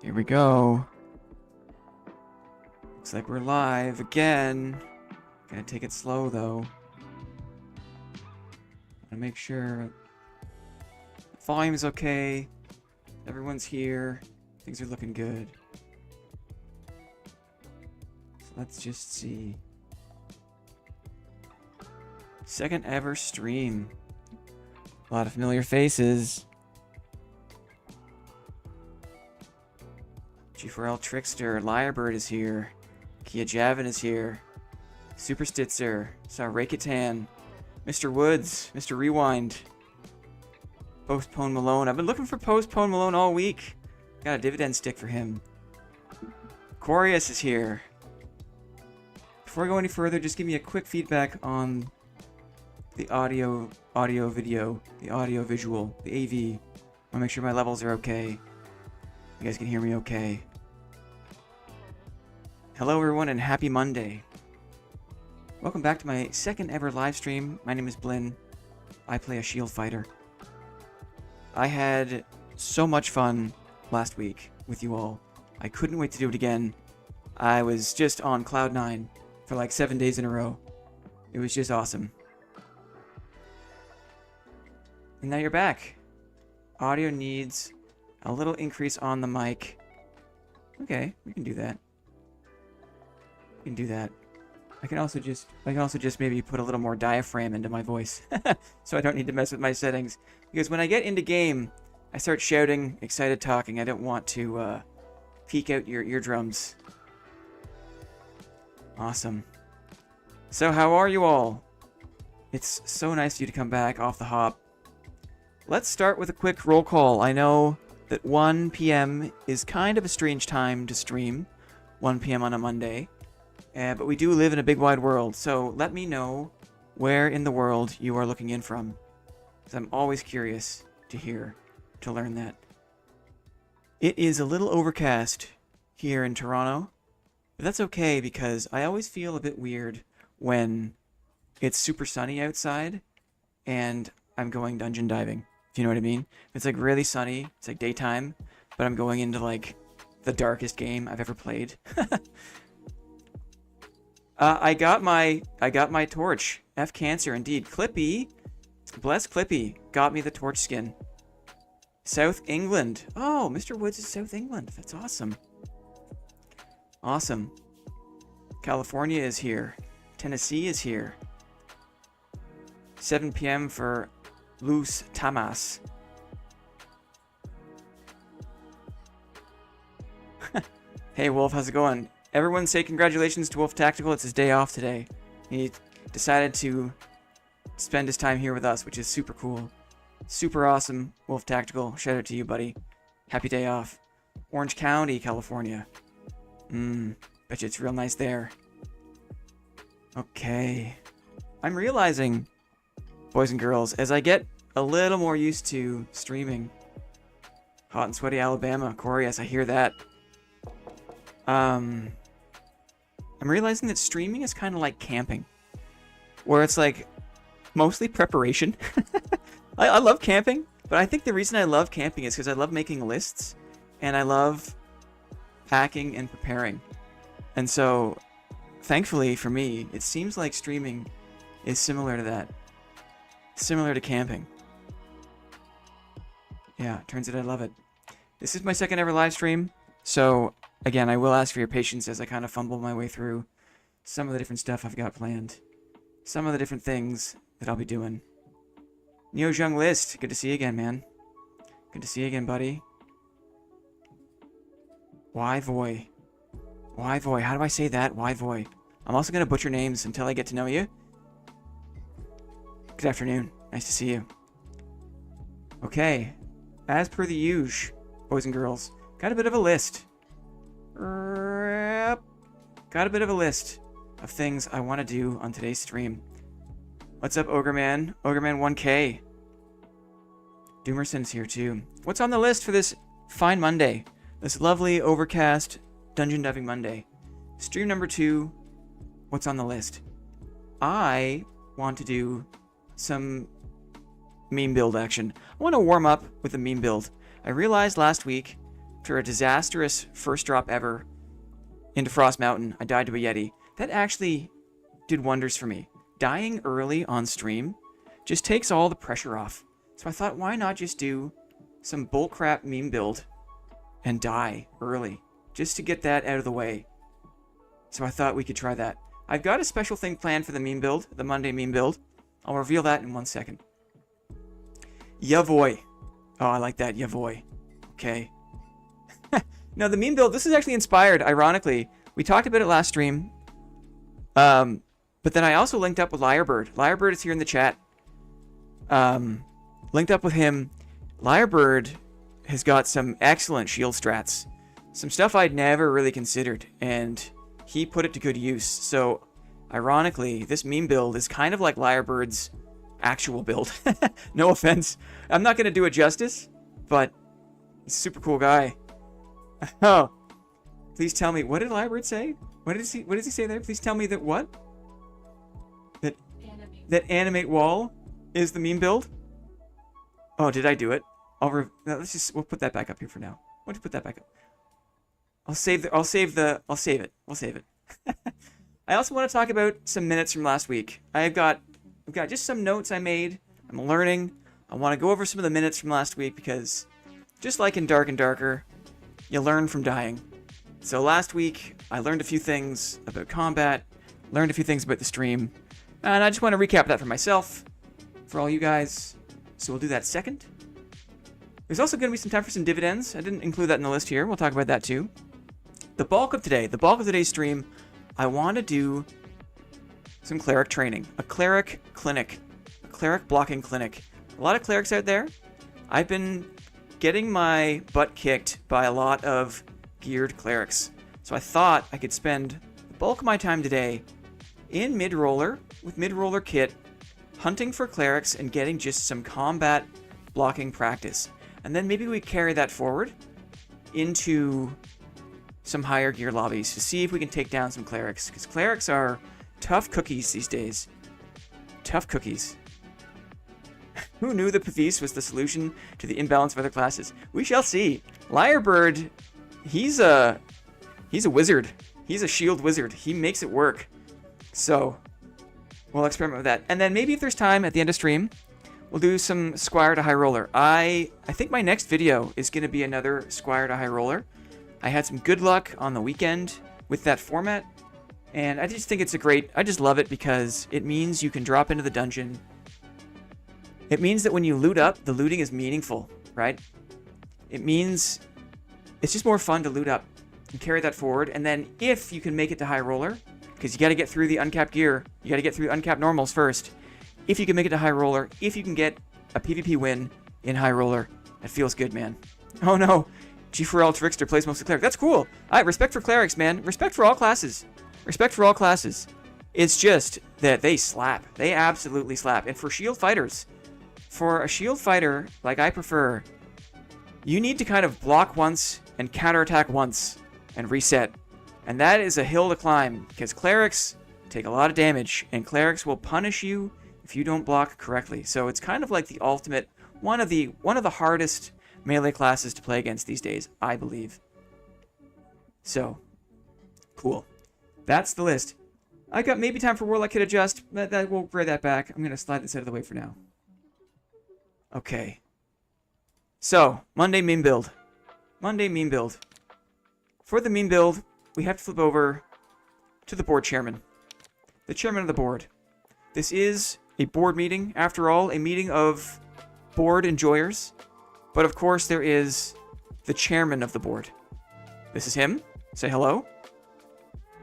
Here we go. Looks like we're live again. Gotta take it slow though. Gotta make sure the volume is okay. Everyone's here. Things are looking good. So let's just see. Second ever stream. A lot of familiar faces. G4L Trickster, Lyrebird is here. Kia Javin is here. Super Stitzer, Rakatan, Mr. Woods, Mr. Rewind, Postpone Malone. I've been looking for Postpone Malone all week. Got a dividend stick for him. Corius is here. Before I go any further, just give me a quick feedback on the audio video, the audio visual, the AV. I want to make sure my levels are okay. You guys can hear me okay. Hello everyone and happy Monday. Welcome back to my second ever live stream. My name is Blinn. I play a shield fighter. I had so much fun last week with you all. I couldn't wait to do it again. I was just on cloud 9 for like 7 days in a row. It was just awesome. And now you're back. Audio needs a little increase on the mic. Okay, we can do that. We can do that. I can also just maybe put a little more diaphragm into my voice, so I don't need to mess with my settings. Because when I get into game, I start shouting, excited talking. I don't want to peek out your eardrums. Awesome. So how are you all? It's so nice of you to come back off the hop. Let's start with a quick roll call. I know that 1 p.m. is kind of a strange time to stream, 1 p.m. on a Monday. But we do live in a big wide world, so let me know where in the world you are looking in from. Because I'm always curious to learn that. It is a little overcast here in Toronto, but that's okay because I always feel a bit weird when it's super sunny outside and I'm going dungeon diving. If you know what I mean? It's like really sunny, it's like daytime, but I'm going into like the darkest game I've ever played. I got my torch. F Cancer, indeed. Clippy, bless Clippy, got me the torch skin. South England. Oh, Mr. Woods is South England. That's awesome. Awesome. California is here. Tennessee is here. 7 p.m. for Luz Tamas. Hey, Wolf, how's it going? Everyone say congratulations to Wolf Tactical. It's his day off today. He decided to spend his time here with us, which is super cool. Super awesome, Wolf Tactical. Shout out to you, buddy. Happy day off. Orange County, California. Bet you it's real nice there. Okay. I'm realizing, boys and girls, as I get a little more used to streaming. Hot and sweaty Alabama. Corey, yes, I hear that. I'm realizing that streaming is kind of like camping, where it's like mostly preparation. I love camping, but I think the reason I love camping is because I love making lists and I love packing and preparing. And so, thankfully for me, it seems like streaming is similar to that. Similar to camping. Yeah, turns out I love it. This is my second ever live stream, so again, I will ask for your patience as I kind of fumble my way through some of the different stuff I've got planned. Some of the different things that I'll be doing. Neo Jung List, good to see you again, man. Good to see you again, buddy. Why Voy? Why Voy? How do I say that? Why Voy? I'm also going to butcher names until I get to know you. Good afternoon. Nice to see you. Okay. As per the usual, boys and girls, got a bit of a list. Got a bit of a list of things I want to do on today's stream. What's up, Ogreman? Ogreman 1K. Doomerson's here too. What's on the list for this fine Monday? This lovely overcast dungeon diving Monday. Stream number 2. What's on the list? I want to do some meme build action. I want to warm up with a meme build. I realized last week, after a disastrous first drop ever into Frost Mountain, I died to a Yeti. That actually did wonders for me. Dying early on stream just takes all the pressure off. So I thought, why not just do some bullcrap meme build and die early, just to get that out of the way. So I thought we could try that. I've got a special thing planned for the meme build, the Monday meme build. I'll reveal that in 1 second. Yavoy. Oh, I like that, Yavoy. Okay. Now, the meme build, this is actually inspired, ironically. We talked about it last stream. But then I also linked up with Lyrebird. Lyrebird is here in the chat. Linked up with him. Lyrebird has got some excellent shield strats. Some stuff I'd never really considered. And he put it to good use. So, ironically, this meme build is kind of like Lyrebird's actual build. No offense. I'm not going to do it justice, but he's a super cool guy. Oh, please tell me, what did Lyrebird say? What does he say there? Please tell me that what? That animate wall is the meme build? Oh, did I do it? We'll put that back up here for now. Why don't you put that back up? I'll save it. I'll save it. I also want to talk about some minutes from last week. I've got just some notes I made. I'm learning. I want to go over some of the minutes from last week because just like in Dark and Darker, you learn from dying. So last week, I learned a few things about combat, learned a few things about the stream, and I just want to recap that for myself, for all you guys. So we'll do that second. There's also going to be some time for some dividends. I didn't include that in the list here. We'll talk about that too. The bulk of today's stream, I want to do some cleric training. A cleric clinic. A cleric blocking clinic. A lot of clerics out there. I've been getting my butt kicked by a lot of geared clerics. So I thought I could spend the bulk of my time today in mid-roller, with mid-roller kit, hunting for clerics and getting just some combat blocking practice. And then maybe we carry that forward into some higher gear lobbies to see if we can take down some clerics. Because clerics are tough cookies these days. Tough cookies. Who knew that Pavis was the solution to the imbalance of other classes? We shall see. Lyrebird, he's a wizard. He's a shield wizard. He makes it work. So, we'll experiment with that. And then maybe if there's time at the end of stream, we'll do some Squire to High Roller. I think my next video is going to be another Squire to High Roller. I had some good luck on the weekend with that format. And I just think it's I just love it because it means you can drop into the dungeon. It means that when you loot up, the looting is meaningful, right? It means it's just more fun to loot up and carry that forward. And then if you can make it to High Roller, because you got to get through the uncapped gear, you got to get through uncapped normals first. If you can make it to High Roller, if you can get a PvP win in High Roller, that feels good, man. Oh no, G4L Trickster plays mostly Cleric. That's cool. Alright, respect for clerics, man. Respect for all classes. Respect for all classes. It's just that they slap. They absolutely slap. And for shield fighters, for a shield fighter like I prefer, you need to kind of block once and counterattack once and reset. And that is a hill to climb because clerics take a lot of damage and clerics will punish you if you don't block correctly. So it's kind of like the ultimate, one of the hardest melee classes to play against these days, I believe. So, cool. That's the list. I got maybe time for Warlock Kit Adjust. That we'll bring that back. I'm going to slide this out of the way for now. Okay. So, Monday meme build. Monday meme build. For the meme build, we have to flip over to the board chairman. The chairman of the board. This is a board meeting, after all, a meeting of board enjoyers. But of course, there is the chairman of the board. This is him. Say hello.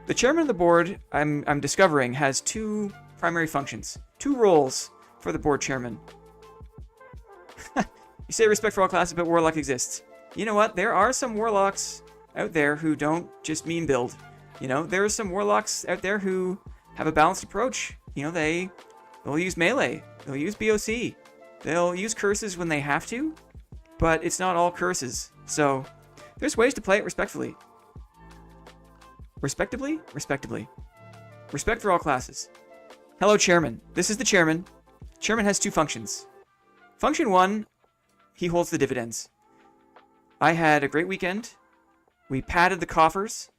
The chairman of the board, I'm discovering, has two primary functions. Two roles for the board chairman. You say respect for all classes, but Warlock exists. You know what? There are some Warlocks out there who don't just meme build. You know, there are some Warlocks out there who have a balanced approach. You know, they'll use melee. They'll use BOC. They'll use curses when they have to, but it's not all curses. So, there's ways to play it respectfully. Respectably? Respectably. Respect for all classes. Hello, Chairman. This is the Chairman. Chairman has two functions. Function 1, he holds the dividends. I had a great weekend. We padded the coffers.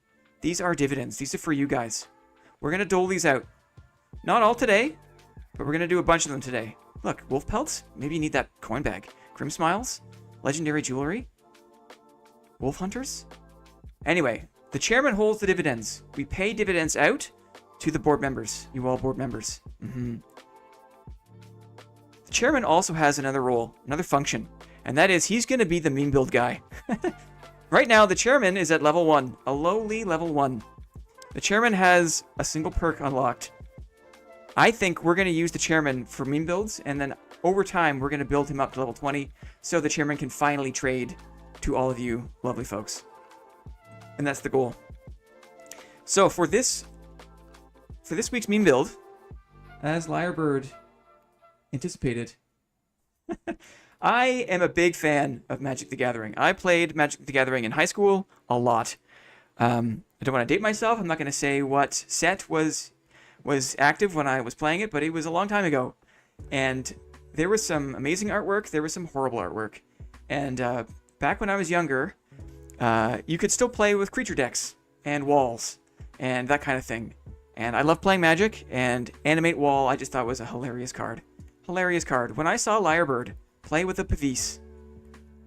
These are dividends. These are for you guys. We're going to dole these out. Not all today, but we're going to do a bunch of them today. Look, wolf pelts. Maybe you need that coin bag. Grim smiles. Legendary jewelry. Wolf hunters. Anyway, the chairman holds the dividends. We pay dividends out to the board members. You all board members. The chairman also has another role, another function, and that is he's going to be the meme build guy. Right now, the chairman is at level 1, a lowly level 1. The chairman has a single perk unlocked. I think we're going to use the chairman for meme builds, and then over time, we're going to build him up to level 20, so the chairman can finally trade to all of you lovely folks. And that's the goal. So for this week's meme build, as Lyrebird anticipated, I am a big fan of Magic the Gathering. I played Magic the Gathering in high school a lot. I don't want to date myself. I'm not going to say what set was active when I was playing it, but it was a long time ago. And there was some amazing artwork. There was some horrible artwork. And back when I was younger, you could still play with creature decks and walls and that kind of thing. And I love playing Magic, and Animate Wall I just thought was a hilarious card. Hilarious card. When I saw Lyrebird play with a Pavise,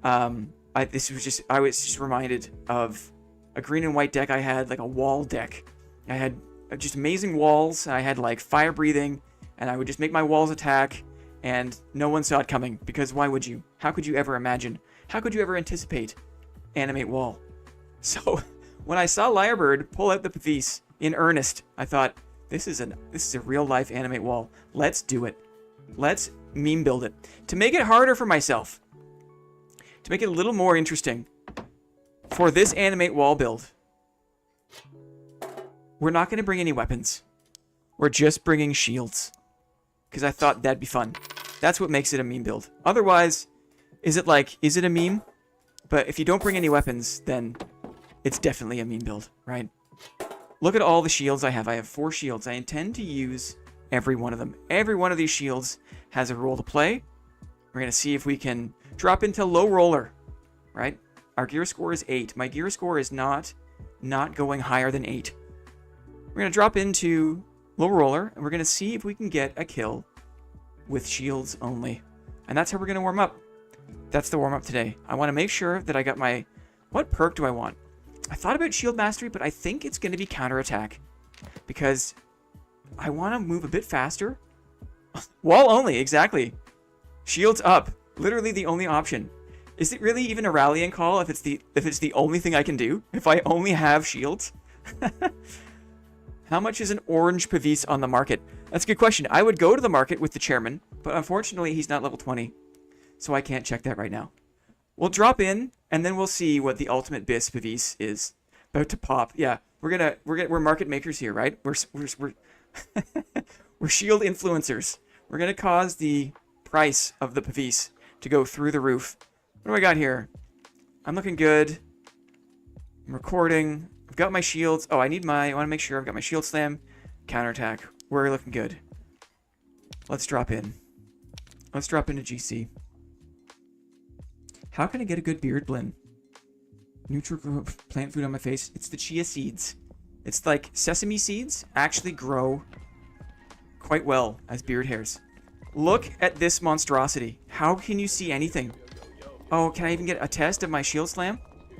I was just reminded of a green and white deck I had, like a wall deck. I had just amazing walls. I had like fire breathing, and I would just make my walls attack, and no one saw it coming, because why would you? How could you ever imagine? How could you ever anticipate Animate Wall? So when I saw Lyrebird pull out the Pavise in earnest, I thought, this is a real life Animate Wall. Let's do it. Let's meme build it. To make it harder for myself, to make it a little more interesting, for this Animate Wall build, we're not going to bring any weapons. We're just bringing shields, because I thought that'd be fun. That's what makes it a meme build. Otherwise, is it a meme? But if you don't bring any weapons, then it's definitely a meme build, right? Look at all the shields I have. I have 4 shields. I intend to use every one of them. Every one of these shields has a role to play. We're going to see if we can drop into low roller, right? Our gear score is 8. My gear score is not going higher than 8. We're going to drop into low roller, and we're going to see if we can get a kill with shields only. And that's how we're going to warm up. That's the warm up today. I want to make sure that I got my... What perk do I want? I thought about shield mastery, but I think it's going to be counterattack, because I want to move a bit faster. Wall only, exactly. Shields up, literally the only option. Is it really even a rallying call if it's the only thing I can do? If I only have shields? How much is an orange Pavise on the market? That's a good question. I would go to the market with the chairman, but unfortunately he's not level 20, so I can't check that right now. We'll drop in, and then we'll see what the ultimate Bis Pavise is about to pop. Yeah, we're market makers here, right? We're we're shield influencers. We're gonna cause the price of the Pavise to go through the roof. What do I got here? I'm looking good. I'm recording. I've got my shields. Oh, I want to make sure I've got my shield slam, counterattack. We're looking good. Let's drop in. Let's drop into GC. How can I get a good beard blend? Neutral plant food on my face. It's the chia seeds. It's like sesame seeds actually grow quite well as beard hairs. Look at this monstrosity. How can you see anything? Oh, can I even get a test of my shield slam?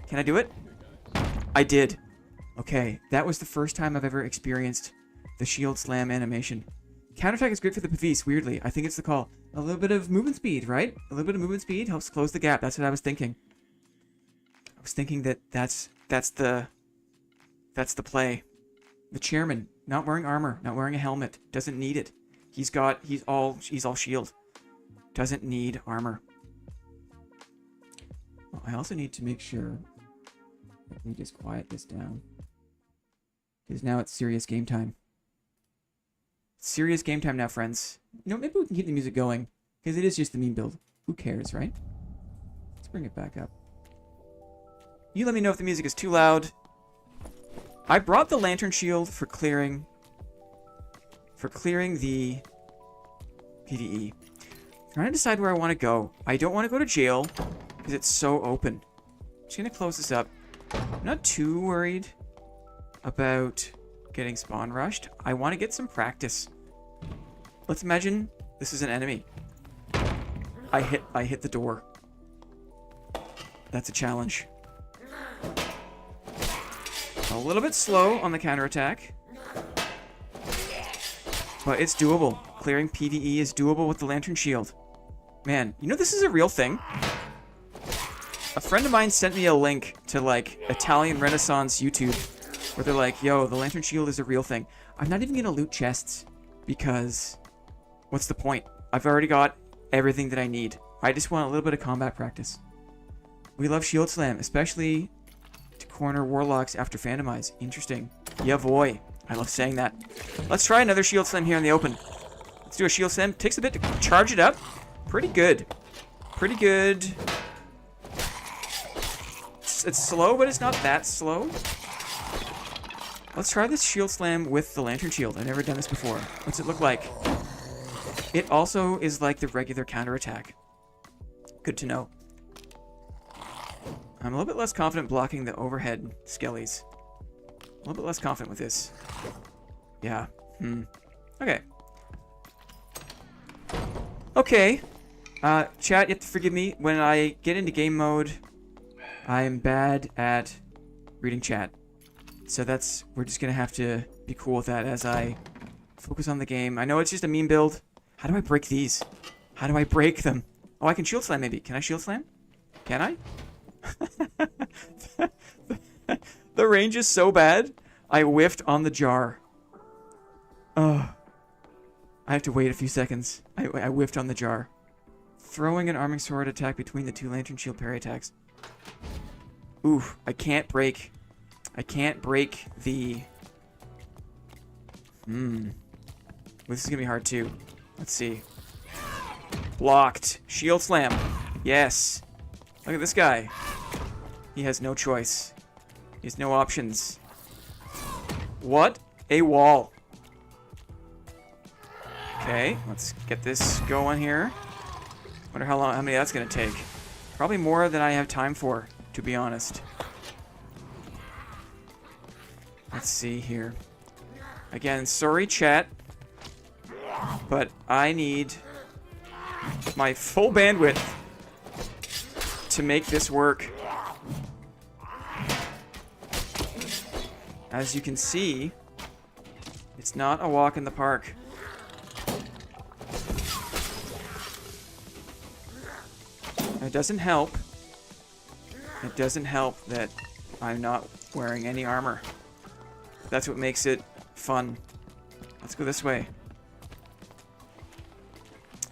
Can I do it? I did. Okay, that was the first time I've ever experienced the shield slam animation. Counterattack is great for the Pavise, weirdly. I think it's the call. A little bit of movement speed, right? A little bit of movement speed helps close the gap. That's what I was thinking. I was thinking that's the play. The chairman, not wearing armor, not wearing a helmet, doesn't need it. He's all shield. Doesn't need armor. Well, I also need to make sure. Let me just quiet this down, because now it's serious game time. Serious game time now, friends. You know, maybe we can keep the music going, because it is just the meme build. Who cares, right? Let's bring it back up. You let me know if the music is too loud. I brought the lantern shield for clearing the PvE. I'm trying to decide where I want to go. I don't want to go to jail, because it's so open. Just gonna close this up. I'm not too worried about getting spawn rushed. I want to get some practice. Let's imagine this is an enemy. I hit the door. That's a challenge. A little bit slow on the counterattack. But it's doable. Clearing PvE is doable with the Lantern Shield. Man, you know this is a real thing? A friend of mine sent me a link to, like, Italian Renaissance YouTube, where they're like, yo, the Lantern Shield is a real thing. I'm not even gonna loot chests, because what's the point? I've already got everything that I need. I just want a little bit of combat practice. We love Shield Slam, especially to corner Warlocks after Phantomize. Interesting. Yeah, boy. I love saying that. Let's try another Shield Slam here in the open. Let's do a Shield Slam. Takes a bit to charge it up. Pretty good. Pretty good. It's slow, but it's not that slow. Let's try this Shield Slam with the Lantern Shield. I've never done this before. What's it look like? It also is like the regular counterattack. Good to know. I'm a little bit less confident blocking the overhead skellies. A little bit less confident with this. Yeah. Okay. Okay. Chat, you have to forgive me. When I get into game mode, I'm bad at reading chat. So we're just gonna have to be cool with that as I focus on the game. I know it's just a meme build. How do I break these? How do I break them? Oh, I can Shield Slam maybe. Can I Shield Slam? Can I? The range is so bad. I whiffed on the jar. Oh. I have to wait a few seconds. I whiffed on the jar. Throwing an Arming Sword attack between the two Lantern Shield parry attacks. Oof. I can't break the... This is gonna be hard too. Let's see. Blocked. Shield Slam. Yes. Look at this guy. He has no choice. He has no options. What a wall. Okay, let's get this going here. Wonder how many that's gonna take. Probably more than I have time for, to be honest. Let's see here. Again, sorry chat, but I need my full bandwidth to make this work. As you can see, it's not a walk in the park. It doesn't help. It doesn't help that I'm not wearing any armor. That's what makes it fun. Let's go this way.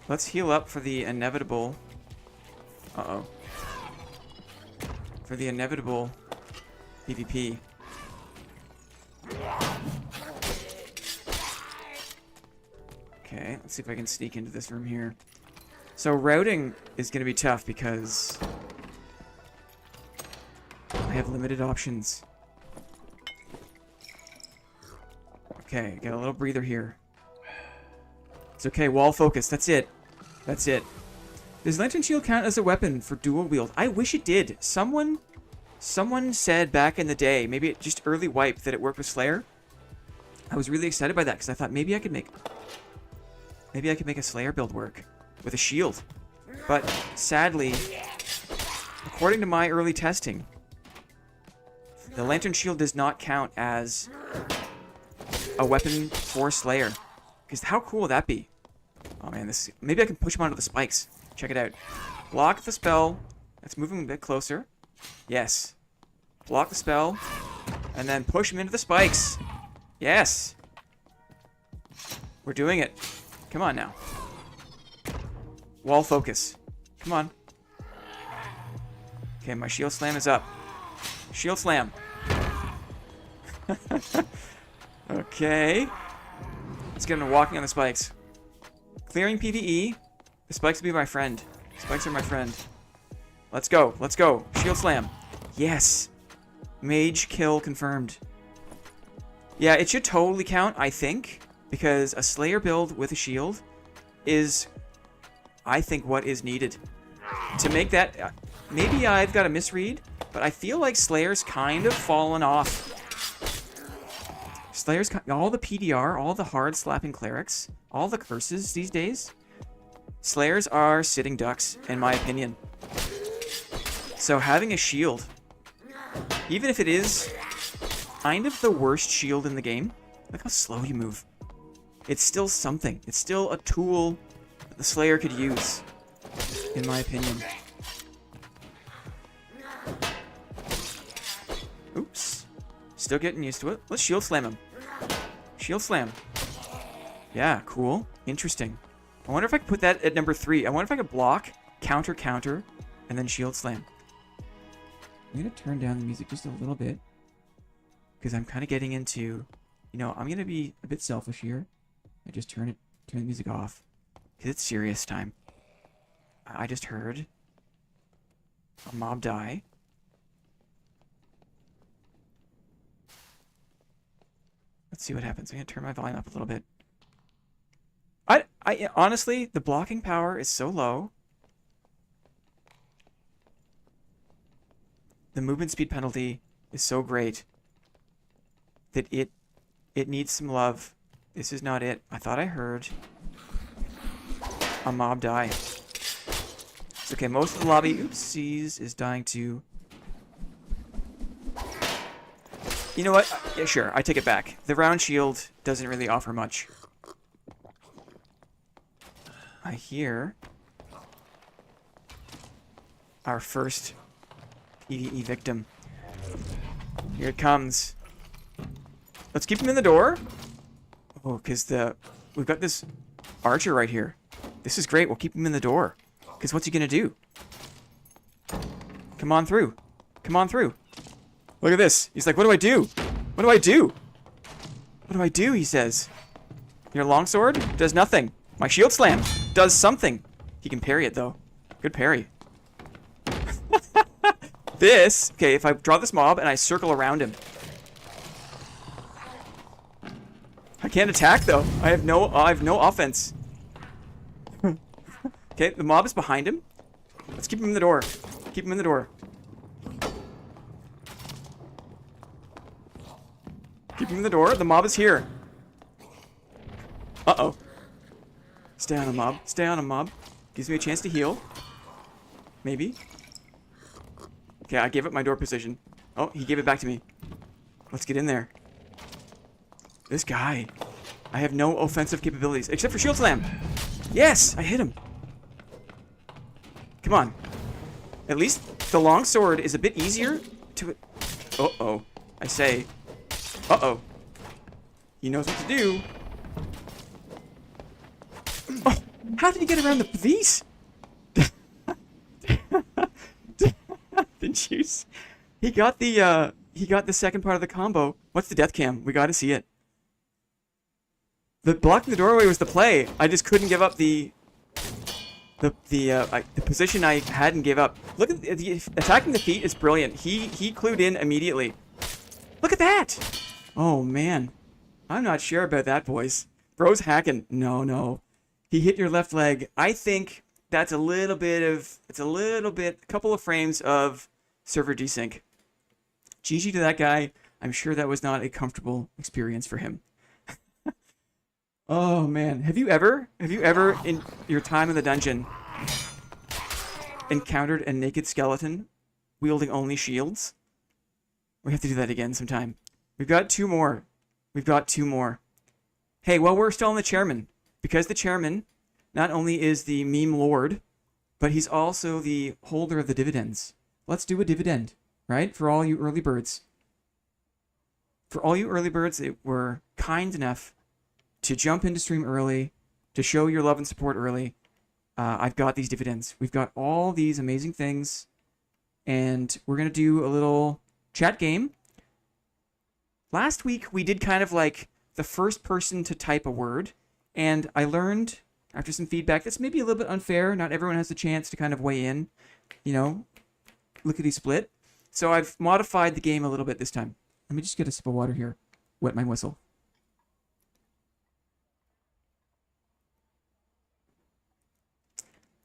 Let's heal up for the inevitable... Uh-oh. For the inevitable PvP. Okay, let's see if I can sneak into this room here. So routing is going to be tough because I have limited options. Okay, got a little breather here. It's okay, wall focus, that's it. That's it. Does Lantern Shield count as a weapon for dual wield? I wish it did. Someone said back in the day, maybe it just early wipe, that it worked with Slayer. I was really excited by that because I thought maybe I could make a Slayer build work with a shield. But sadly, according to my early testing, the Lantern Shield does not count as a weapon for Slayer. Because how cool would that be? Oh man, maybe I can push him onto the spikes. Check it out. Block the spell. Let's move him a bit closer. Yes. Block the spell. And then push him into the spikes. Yes. We're doing it. Come on now. Wall focus. Come on. Okay, my Shield Slam is up. Shield Slam. Okay. Let's get him walking on the spikes. Clearing PvE. The spikes will be my friend. Spikes are my friend. Let's go. Let's go. Shield Slam. Yes. Mage kill confirmed. Yeah, it should totally count, I think. Because a Slayer build with a shield is, I think, what is needed. To make that... maybe I've got a misread, but I feel like Slayer's kind of fallen off. Slayer's, all the PDR, all the hard slapping clerics, all the curses these days, Slayers are sitting ducks, in my opinion. So having a shield, even if it is kind of the worst shield in the game, look how slow you move. It's still something. It's still a tool that the Slayer could use, in my opinion. Oops. Still getting used to it. Let's shield slam him. Shield slam. Yeah, cool. Interesting. I wonder if I could put that at number 3. I wonder if I could block, counter, counter, and then shield slam. I'm going to turn down the music just a little bit, because I'm kind of getting into, you know, I'm going to be a bit selfish here. I just turn the music off, because it's serious time. I just heard a mob die. Let's see what happens. I'm going to turn my volume up a little bit. I honestly, the blocking power is so low. The movement speed penalty is so great that it needs some love. This is not it. I thought I heard a mob die. It's okay. Most of the lobby, oopsies, is dying to... You know what? Yeah, sure. I take it back. The round shield doesn't really offer much. I hear our first PvE victim. Here it comes. Let's keep him in the door. Oh, because we've got this archer right here. This is great. We'll keep him in the door. Because what's he going to do? Come on through. Come on through. Look at this. He's like, what do I do? What do I do? What do I do? He says. Your longsword does nothing. My shield slam does something. He can parry it, though. Good parry. This, okay, if I draw this mob and I circle around him. I can't attack, though. I have no offense. Okay, the mob is behind him. Let's keep him in the door. Keep him in the door. Keep him in the door. The mob is here. Uh-oh. Stay on a mob. Stay on a mob. Gives me a chance to heal. Maybe. Okay, I gave up my door position. Oh, he gave it back to me. Let's get in there. This guy. I have no offensive capabilities. Except for shield slam. Yes! I hit him. Come on. At least the longsword is a bit easier to... Uh-oh. I say... Uh-oh. He knows what to do. Oh, how did he get around the police? Didn't you? He got the second part of the combo. What's the death cam? We got to see it. The blocking the doorway was the play. I just couldn't give up the position I hadn't give up. Look at the attacking the feet is brilliant. He clued in immediately. Look at that. Oh man, I'm not sure about that, boys. Bro's hacking. No. He hit your left leg. I think that's a couple of frames of server desync. GG to that guy. I'm sure that was not a comfortable experience for him. Oh man, have you ever in your time in the dungeon encountered a naked skeleton wielding only shields? We have to do that again sometime. We've got 2 more. Hey, well, we're still on the chairman. Because the chairman not only is the meme lord, but he's also the holder of the dividends. Let's do a dividend, right? For all you early birds. For all you early birds that were kind enough to jump into stream early, to show your love and support early, I've got these dividends. We've got all these amazing things, and we're going to do a little chat game. Last week, we did kind of like the first person to type a word, and I learned, after some feedback, that's maybe a little bit unfair. Not everyone has the chance to kind of weigh in, you know, lickety split. So I've modified the game a little bit this time. Let me just get a sip of water here. Wet my whistle.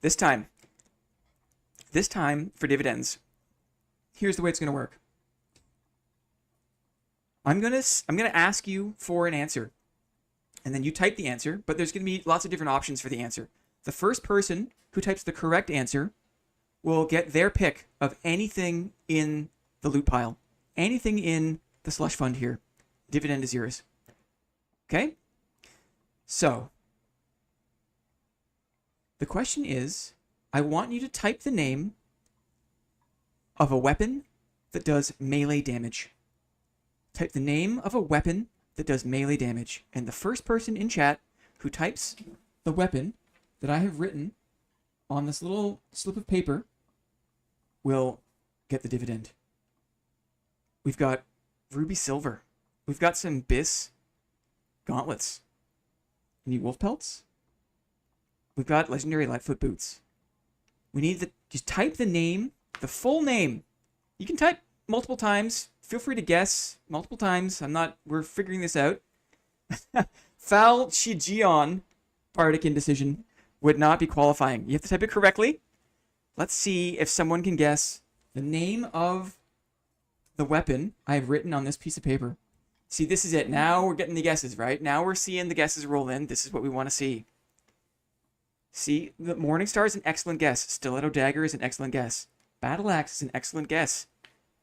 This time, This time for dividends, here's the way it's going to work. I'm gonna ask you for an answer, and then you type the answer, but there's going to be lots of different options for the answer. The first person who types the correct answer will get their pick of anything in the loot pile. Anything in the slush fund here. Dividend is yours. Okay? So, the question is, I want you to type the name of a weapon that does melee damage. Type the name of a weapon that does melee damage. And the first person in chat who types the weapon that I have written on this little slip of paper will get the dividend. We've got ruby silver. We've got some bis gauntlets. We need wolf pelts. We've got legendary Lightfoot boots. We need just type the name, the full name. You can type multiple times. Feel free to guess multiple times. We're figuring this out. Fal Chijion, Bardic Indecision, would not be qualifying. You have to type it correctly. Let's see if someone can guess the name of the weapon I've written on this piece of paper. See, this is it. Now we're getting the guesses, right? Now we're seeing the guesses roll in. This is what we want to see. See, the Morningstar is an excellent guess. Stiletto Dagger is an excellent guess. Battle Axe is an excellent guess.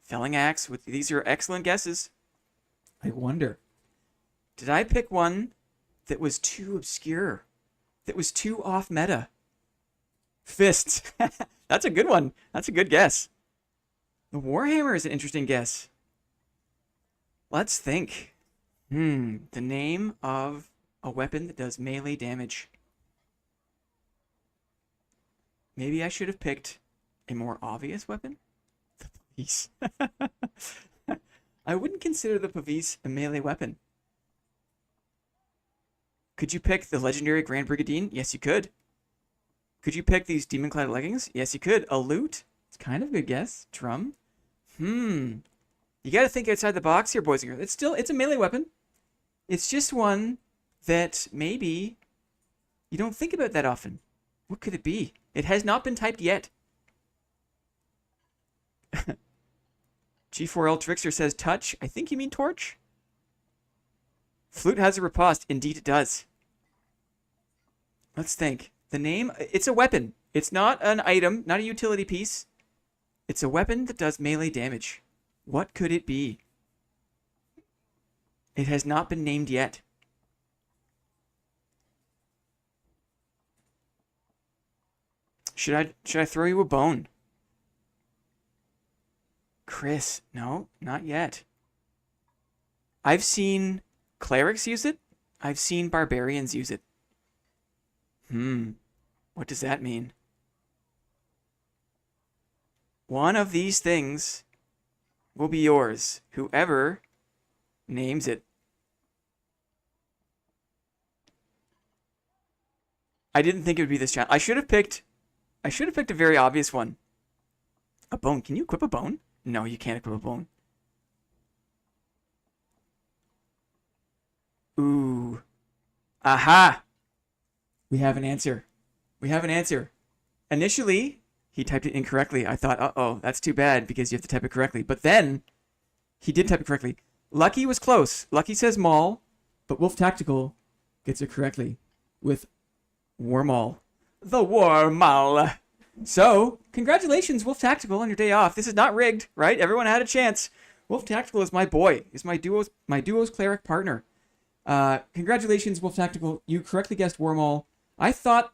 Felling Axe, these are excellent guesses. I wonder, did I pick one that was too obscure? That was too off meta? Fists. That's a good one. That's a good guess. The Warhammer is an interesting guess. Let's think. The name of a weapon that does melee damage. Maybe I should have picked a more obvious weapon? The Pavis. I wouldn't consider the Pavis a melee weapon. Could you pick the legendary Grand Brigandine? Yes, you could. Could you pick these demon-clad leggings? Yes, you could. A lute? It's kind of a good guess. Drum? You got to think outside the box here, boys and girls. It's a melee weapon. It's just one that maybe you don't think about that often. What could it be? It has not been typed yet. G4L Trickster says touch. I think you mean torch. Flute has a riposte. Indeed it does. Let's think. The name, it's a weapon. It's not an item, not a utility piece. It's a weapon that does melee damage. What could it be? It has not been named yet. Should I throw you a bone? Chris, no, not yet. I've seen clerics use it. I've seen barbarians use it. What does that mean? One of these things will be yours, whoever names it. I didn't think it would be this challenge. I should have picked a very obvious one. A bone. Can you equip a bone? No, you can't equip a bone. Ooh. Aha! We have an answer. We have an answer. Initially, he typed it incorrectly. I thought, uh-oh, that's too bad because you have to type it correctly. But then, he did type it correctly. Lucky was close. Lucky says Maul, but Wolf Tactical gets it correctly with Warmaul. The Warmaul. So, congratulations, Wolf Tactical, on your day off. This is not rigged, right? Everyone had a chance. Wolf Tactical is my boy. Is my duo's cleric partner. Congratulations, Wolf Tactical. You correctly guessed Warmaul. I thought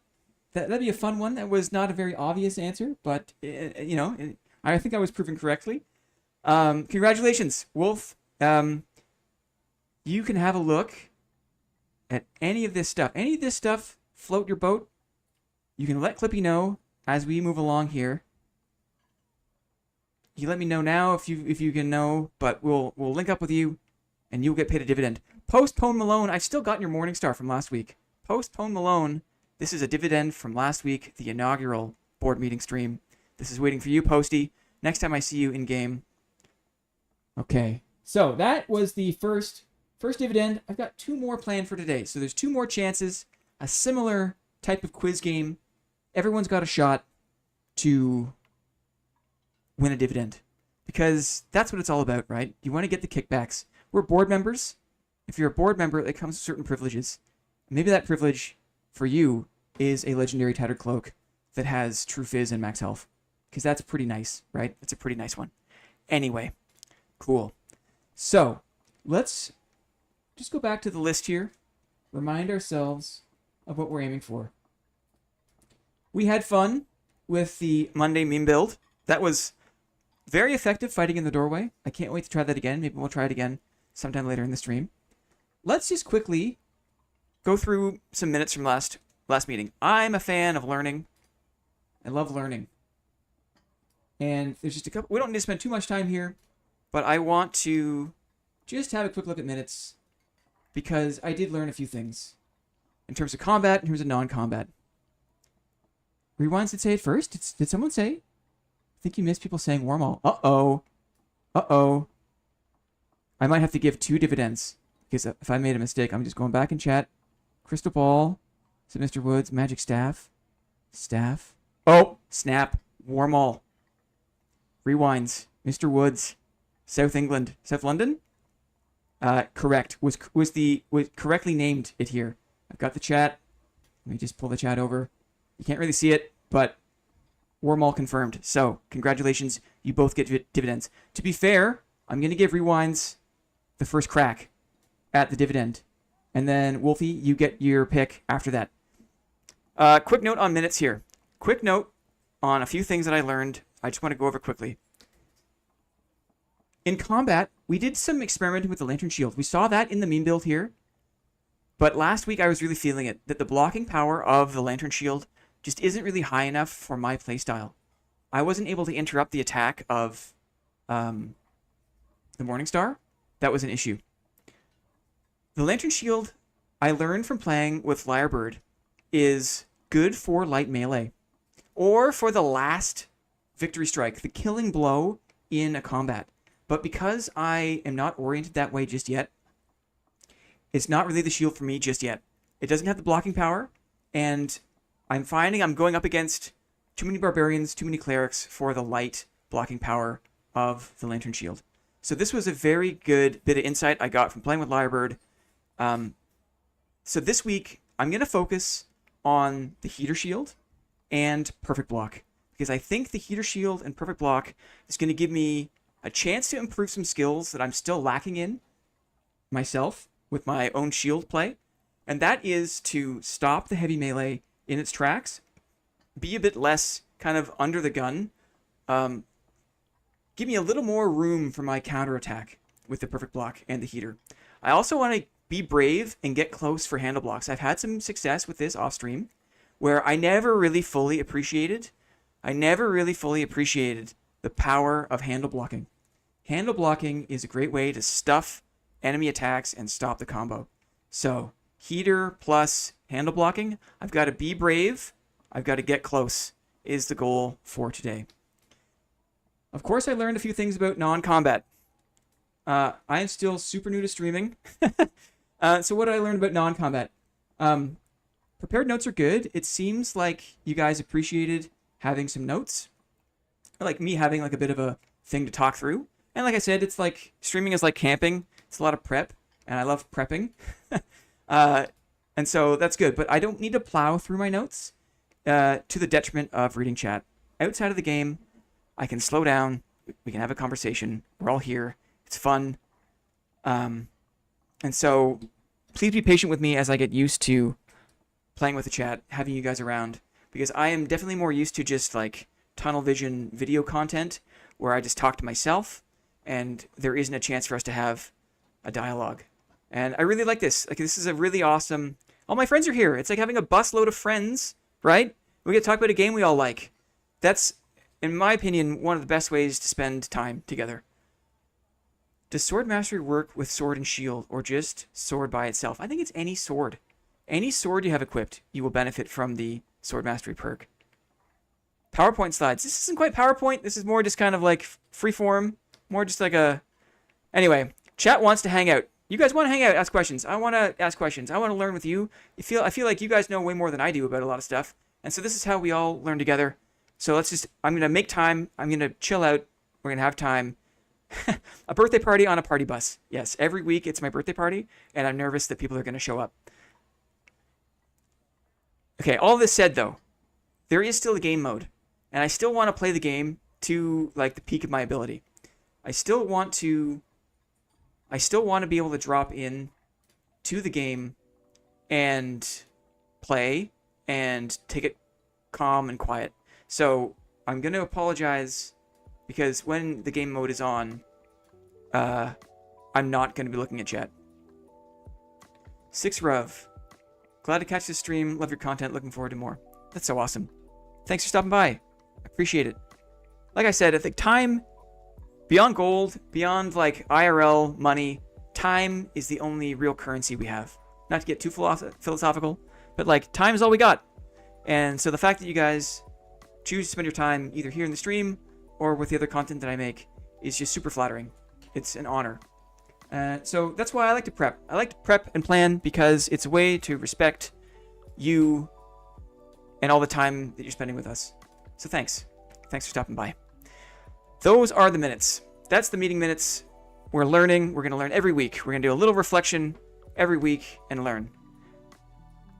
that'd be a fun one. That was not a very obvious answer, but, I think I was proven correctly. Congratulations, Wolf. You can have a look at any of this stuff. Any of this stuff float your boat. You can let Clippy know as we move along here. You let me know now if you can know, but we'll link up with you, and you'll get paid a dividend. Postpone Malone. I've still gotten your Morningstar from last week. Postpone Malone. This is a dividend from last week, the inaugural board meeting stream. This is waiting for you, Posty. Next time I see you in game. Okay. So that was the first dividend. I've got 2 more planned for today. So there's 2 more chances. A similar type of quiz game. Everyone's got a shot to win a dividend. Because that's what it's all about, right? You want to get the kickbacks. We're board members. If you're a board member, it comes with certain privileges. Maybe that privilege for you is a legendary Tattered Cloak that has True Fizz and Max Health. Because that's pretty nice, right? It's a pretty nice one. Anyway, cool. So, let's just go back to the list here. Remind ourselves of what we're aiming for. We had fun with the Monday meme build. That was very effective fighting in the doorway. I can't wait to try that again. Maybe we'll try it again sometime later in the stream. Let's just quickly go through some minutes from last meeting. I'm a fan of learning. I love learning. And there's just a couple. We don't need to spend too much time here, but I want to just have a quick look at minutes because I did learn a few things in terms of combat, in terms of non-combat. Rewinds did say it first. Did someone say? I think you missed people saying Warmall. Uh-oh. Uh-oh. I might have to give 2 dividends because if I made a mistake, I'm just going back in chat. Crystal Ball. Is it Mr. Woods? Magic Staff. Staff. Oh, snap. Warmall. Rewinds. Mr. Woods. South England. South London? Correct. Was correctly named it here. I've got the chat. Let me just pull the chat over. You can't really see it, but Warmall confirmed. So, congratulations. You both get dividends. To be fair, I'm going to give Rewinds the first crack at the dividend. And then, Wolfie, you get your pick after that. Quick note on minutes here. Quick note on a few things that I learned. I just want to go over quickly. In combat, we did some experimenting with the Lantern Shield. We saw that in the meme build here. But last week, I was really feeling it. That the blocking power of the Lantern Shield just isn't really high enough for my playstyle. I wasn't able to interrupt the attack of the Morningstar. That was an issue. The Lantern Shield, I learned from playing with Lyrebird, is good for light melee. Or for the last victory strike, the killing blow in a combat. But because I am not oriented that way just yet, it's not really the shield for me just yet. It doesn't have the blocking power, and I'm finding I'm going up against too many barbarians, too many clerics for the light blocking power of the Lantern Shield. So this was a very good bit of insight I got from playing with Lyrebird. So this week, I'm going to focus on the Heater Shield and Perfect Block, because I think the Heater Shield and Perfect Block is going to give me a chance to improve some skills that I'm still lacking in myself with my own shield play, and that is to stop the heavy melee in its tracks, be a bit less kind of under the gun, give me a little more room for my counterattack with the Perfect Block and the Heater. I also want to be brave and get close for handle blocks. I've had some success with this off stream, where I never really fully appreciated the power of handle blocking. Handle blocking is a great way to stuff enemy attacks and stop the combo. So, Heater plus handle blocking. I've got to be brave. I've got to get close is the goal for today. Of course, I learned a few things about non-combat. I am still super new to streaming. So what did I learn about non-combat? Prepared notes are good. It seems like you guys appreciated having some notes. Like me having like a bit of a thing to talk through. And like I said, it's like streaming is like camping. It's a lot of prep, and I love prepping. And so that's good. But I don't need to plow through my notes to the detriment of reading chat. Outside of the game, I can slow down. We can have a conversation. We're all here. It's fun. And so please be patient with me as I get used to playing with the chat, having you guys around, because I am definitely more used to just like tunnel vision video content where I just talk to myself and there isn't a chance for us to have a dialogue. And I really like this. Like, this is a really awesome... All my friends are here. It's like having a busload of friends, right? We get to talk about a game we all like. That's, in my opinion, one of the best ways to spend time together. Does Sword Mastery work with Sword and Shield, or just Sword by itself? I think it's any sword. Any sword you have equipped, you will benefit from the Sword Mastery perk. PowerPoint slides. This isn't quite PowerPoint. This is more just kind of like freeform. More just like a... Anyway, chat wants to hang out. You guys want to hang out, ask questions. I want to ask questions. I want to learn with you. I feel like you guys know way more than I do about a lot of stuff. And so this is how we all learn together. So I'm going to make time. I'm going to chill out. We're going to have time. A birthday party on a party bus. Yes, every week it's my birthday party, and I'm nervous that people are going to show up. Okay, all this said, though, there is still a game mode, and I still want to play the game to, like, the peak of my ability. I still want to be able to drop in to the game and play and take it calm and quiet. So I'm going to apologize because when the game mode is on, I'm not going to be looking at chat. 6Rev. Glad to catch this stream. Love your content. Looking forward to more. That's so awesome. Thanks for stopping by. I appreciate it. Like I said, I think time, beyond gold, beyond like IRL money, time is the only real currency we have. Not to get too philosophical, but like time is all we got. And so the fact that you guys choose to spend your time either here in the stream or with the other content that I make is just super flattering. It's an honor. So that's why I like to prep. I like to prep and plan because it's a way to respect you and all the time that you're spending with us. So thanks. Thanks for stopping by. Those are the minutes. That's the meeting minutes. We're learning. We're going to learn every week. We're going to do a little reflection every week and learn.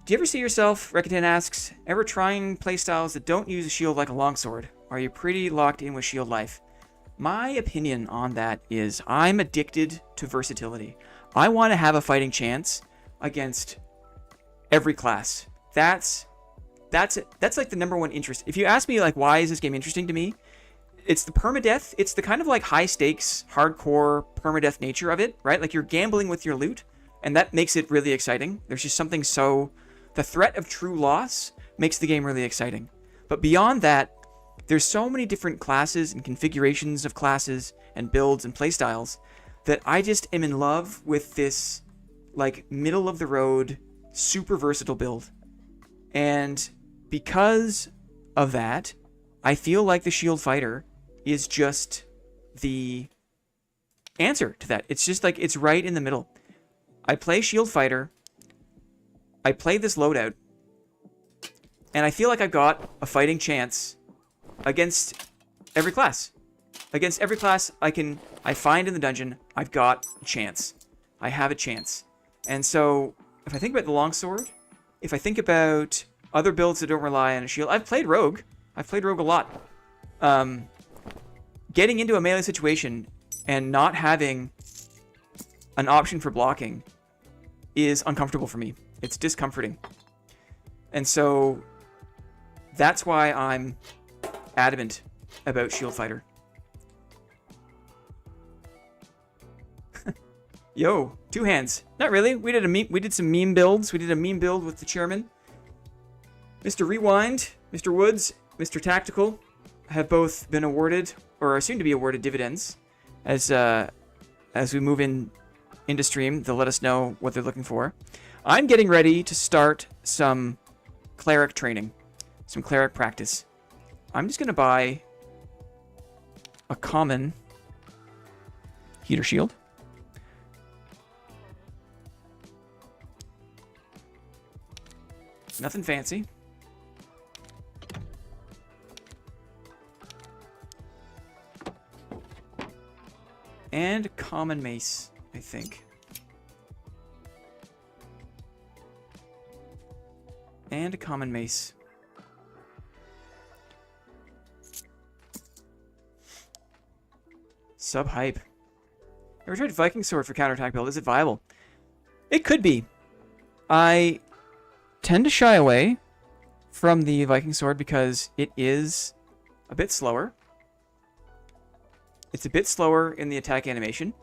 Do you ever see yourself, Rekitan asks, ever trying playstyles that don't use a shield like a longsword? Are you pretty locked in with shield life? My opinion on that is I'm addicted to versatility. I want to have a fighting chance against every class. That's like the number one interest. If you ask me like why is this game interesting to me, it's the permadeath. It's the kind of like high stakes, hardcore permadeath nature of it, right? Like you're gambling with your loot, and that makes it really exciting. There's just something so the threat of true loss makes the game really exciting. But beyond that, there's so many different classes and configurations of classes and builds and playstyles that I just am in love with this like middle of the road, super versatile build. And because of that, I feel like the shield fighter is just the answer to that. It's just like, it's right in the middle. I play shield fighter, I play this loadout, and I feel like I've got a fighting chance against every class. Against every class I find in the dungeon, I've got a chance. I have a chance. And so, if I think about the longsword, if I think about other builds that don't rely on a shield, I've played rogue. I've played rogue a lot. Getting into a melee situation and not having an option for blocking is uncomfortable for me. It's discomforting. And so, that's why I'm adamant about shield fighter. Yo, two hands. Not really. We did some meme builds. We did a meme build with the chairman. Mr. Rewind, Mr. Woods, Mr. Tactical have both been awarded or are soon to be awarded dividends. As we move into stream, they'll let us know what they're looking for. I'm getting ready to start some cleric training, some cleric practice. I'm just going to buy a common heater shield. Nothing fancy. And a common mace, I think. And a common mace. Sub-hype. Ever tried Viking Sword for counterattack build? Is it viable? It could be. I tend to shy away from the Viking Sword because it is a bit slower. It's a bit slower in the attack animation.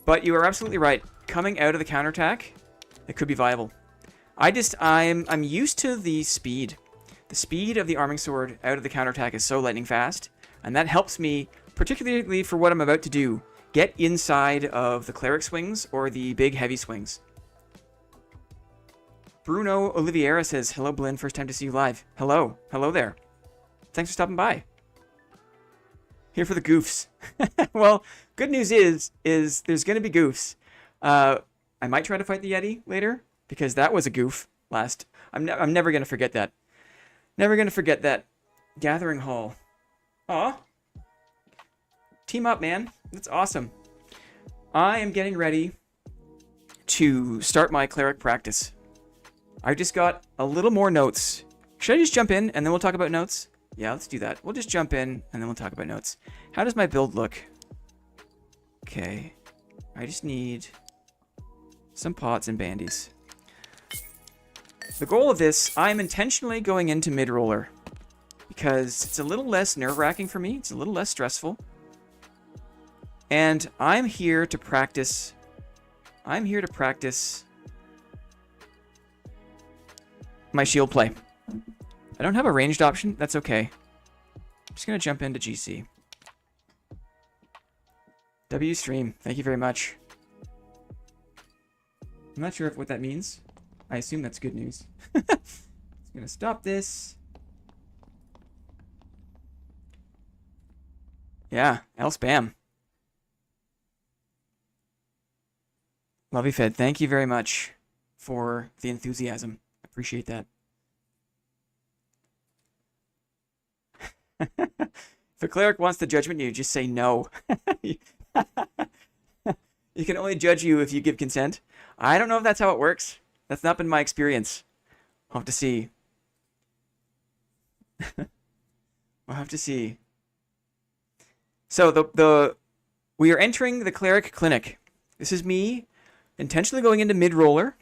But you are absolutely right. Coming out of the counterattack, it could be viable. I'm used to the speed. The speed of the arming sword out of the counterattack is so lightning fast, and that helps me, particularly for what I'm about to do, get inside of the cleric swings or the big heavy swings. Bruno Oliveira says, hello, Blinn. First time to see you live. Hello. Hello there. Thanks for stopping by. Here for the goofs. Well, good news is there's going to be goofs. I might try to fight the Yeti later, because that was a goof last. I'm never going to forget that. Never going to forget that. Gathering Hall. Aw. Team up, man. That's awesome. I am getting ready to start my cleric practice. I just got a little more notes. Should I just jump in and then we'll talk about notes? Yeah, let's do that. We'll just jump in and then we'll talk about notes. How does my build look? Okay. I just need some pots and bandies. The goal of this, I'm intentionally going into mid-roller because it's a little less nerve-wracking for me. It's a little less stressful. And I'm here to practice. I'm here to practice my shield play. I don't have a ranged option. That's okay. I'm just going to jump into GC. W stream. Thank you very much. I'm not sure what that means. I assume that's good news. Just going to stop this. Yeah, L spam. Lovey Fed, thank you very much for the enthusiasm. I appreciate that. If a cleric wants to judgment you, just say no. You can only judge you if you give consent. I don't know if that's how it works. That's not been my experience. I'll have to see. We'll have to see. So we are entering the cleric clinic. This is me intentionally going into mid-roller.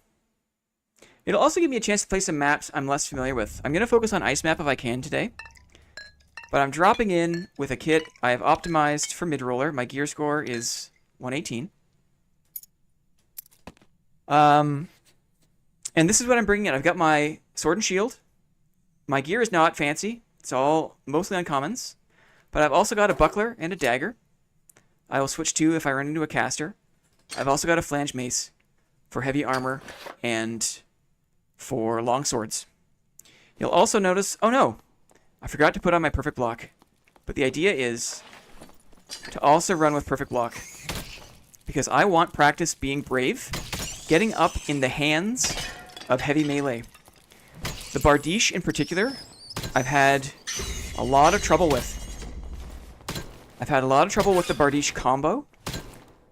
It'll also give me a chance to play some maps I'm less familiar with. I'm going to focus on ice map if I can today. But I'm dropping in with a kit I have optimized for mid-roller. My gear score is 118. And this is what I'm bringing in. I've got my sword and shield. My gear is not fancy. It's all mostly uncommons. But I've also got a buckler and a dagger. I will switch to if I run into a caster. I've also got a flange mace for heavy armor and for long swords. You'll also notice... Oh no! I forgot to put on my perfect block. But the idea is to also run with perfect block. Because I want practice being brave, getting up in the hands of heavy melee. The Bardiche in particular, I've had a lot of trouble with. I've had a lot of trouble with the Bardiche combo,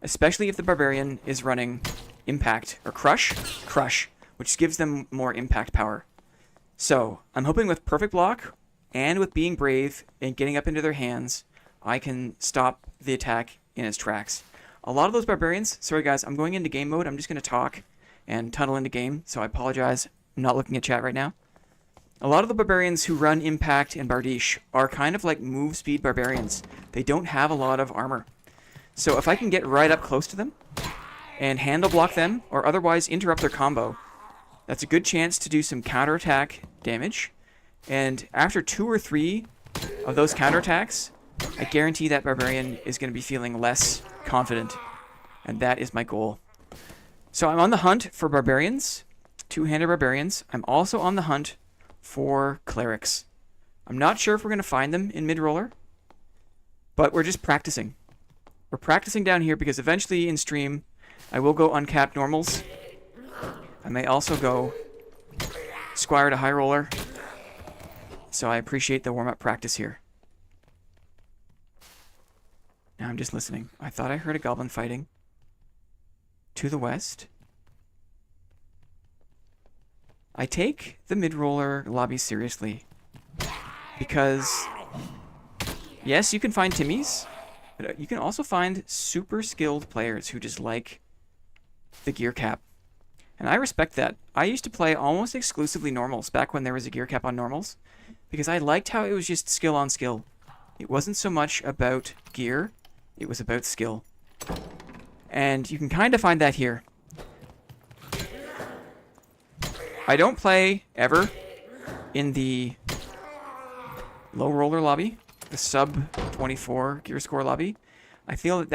especially if the Barbarian is running Impact, or Crush, which gives them more impact power. So, I'm hoping with perfect block, and with being brave and getting up into their hands, I can stop the attack in its tracks. A lot of those Barbarians, sorry guys, I'm going into game mode, I'm just going to talk and tunnel into game, so I apologize, I'm not looking at chat right now. A lot of the Barbarians who run Impact and Bardiche are kind of like move speed Barbarians. They don't have a lot of armor. So if I can get right up close to them and handle block them or otherwise interrupt their combo, that's a good chance to do some counterattack damage. And after 2 or 3 of those counterattacks, I guarantee that Barbarian is going to be feeling less confident. And that is my goal. So I'm on the hunt for Barbarians, two-handed Barbarians. I'm also on the hunt for Clerics. I'm not sure if we're going to find them in mid-roller, but we're just practicing. We're practicing down here because eventually in stream, I will go uncapped normals. I may also go Squire to High Roller. So I appreciate the warm-up practice here. Now I'm just listening. I thought I heard a goblin fighting. To the west. I take the mid-roller lobby seriously. Because, yes, you can find Timmies. But you can also find super skilled players who just like the gear cap. And I respect that. I used to play almost exclusively normals back when there was a gear cap on normals. Because I liked how it was just skill on skill. It wasn't so much about gear, it was about skill. And you can kind of find that here. I don't play ever in the low roller lobby, the sub 24 gear score lobby. I feel that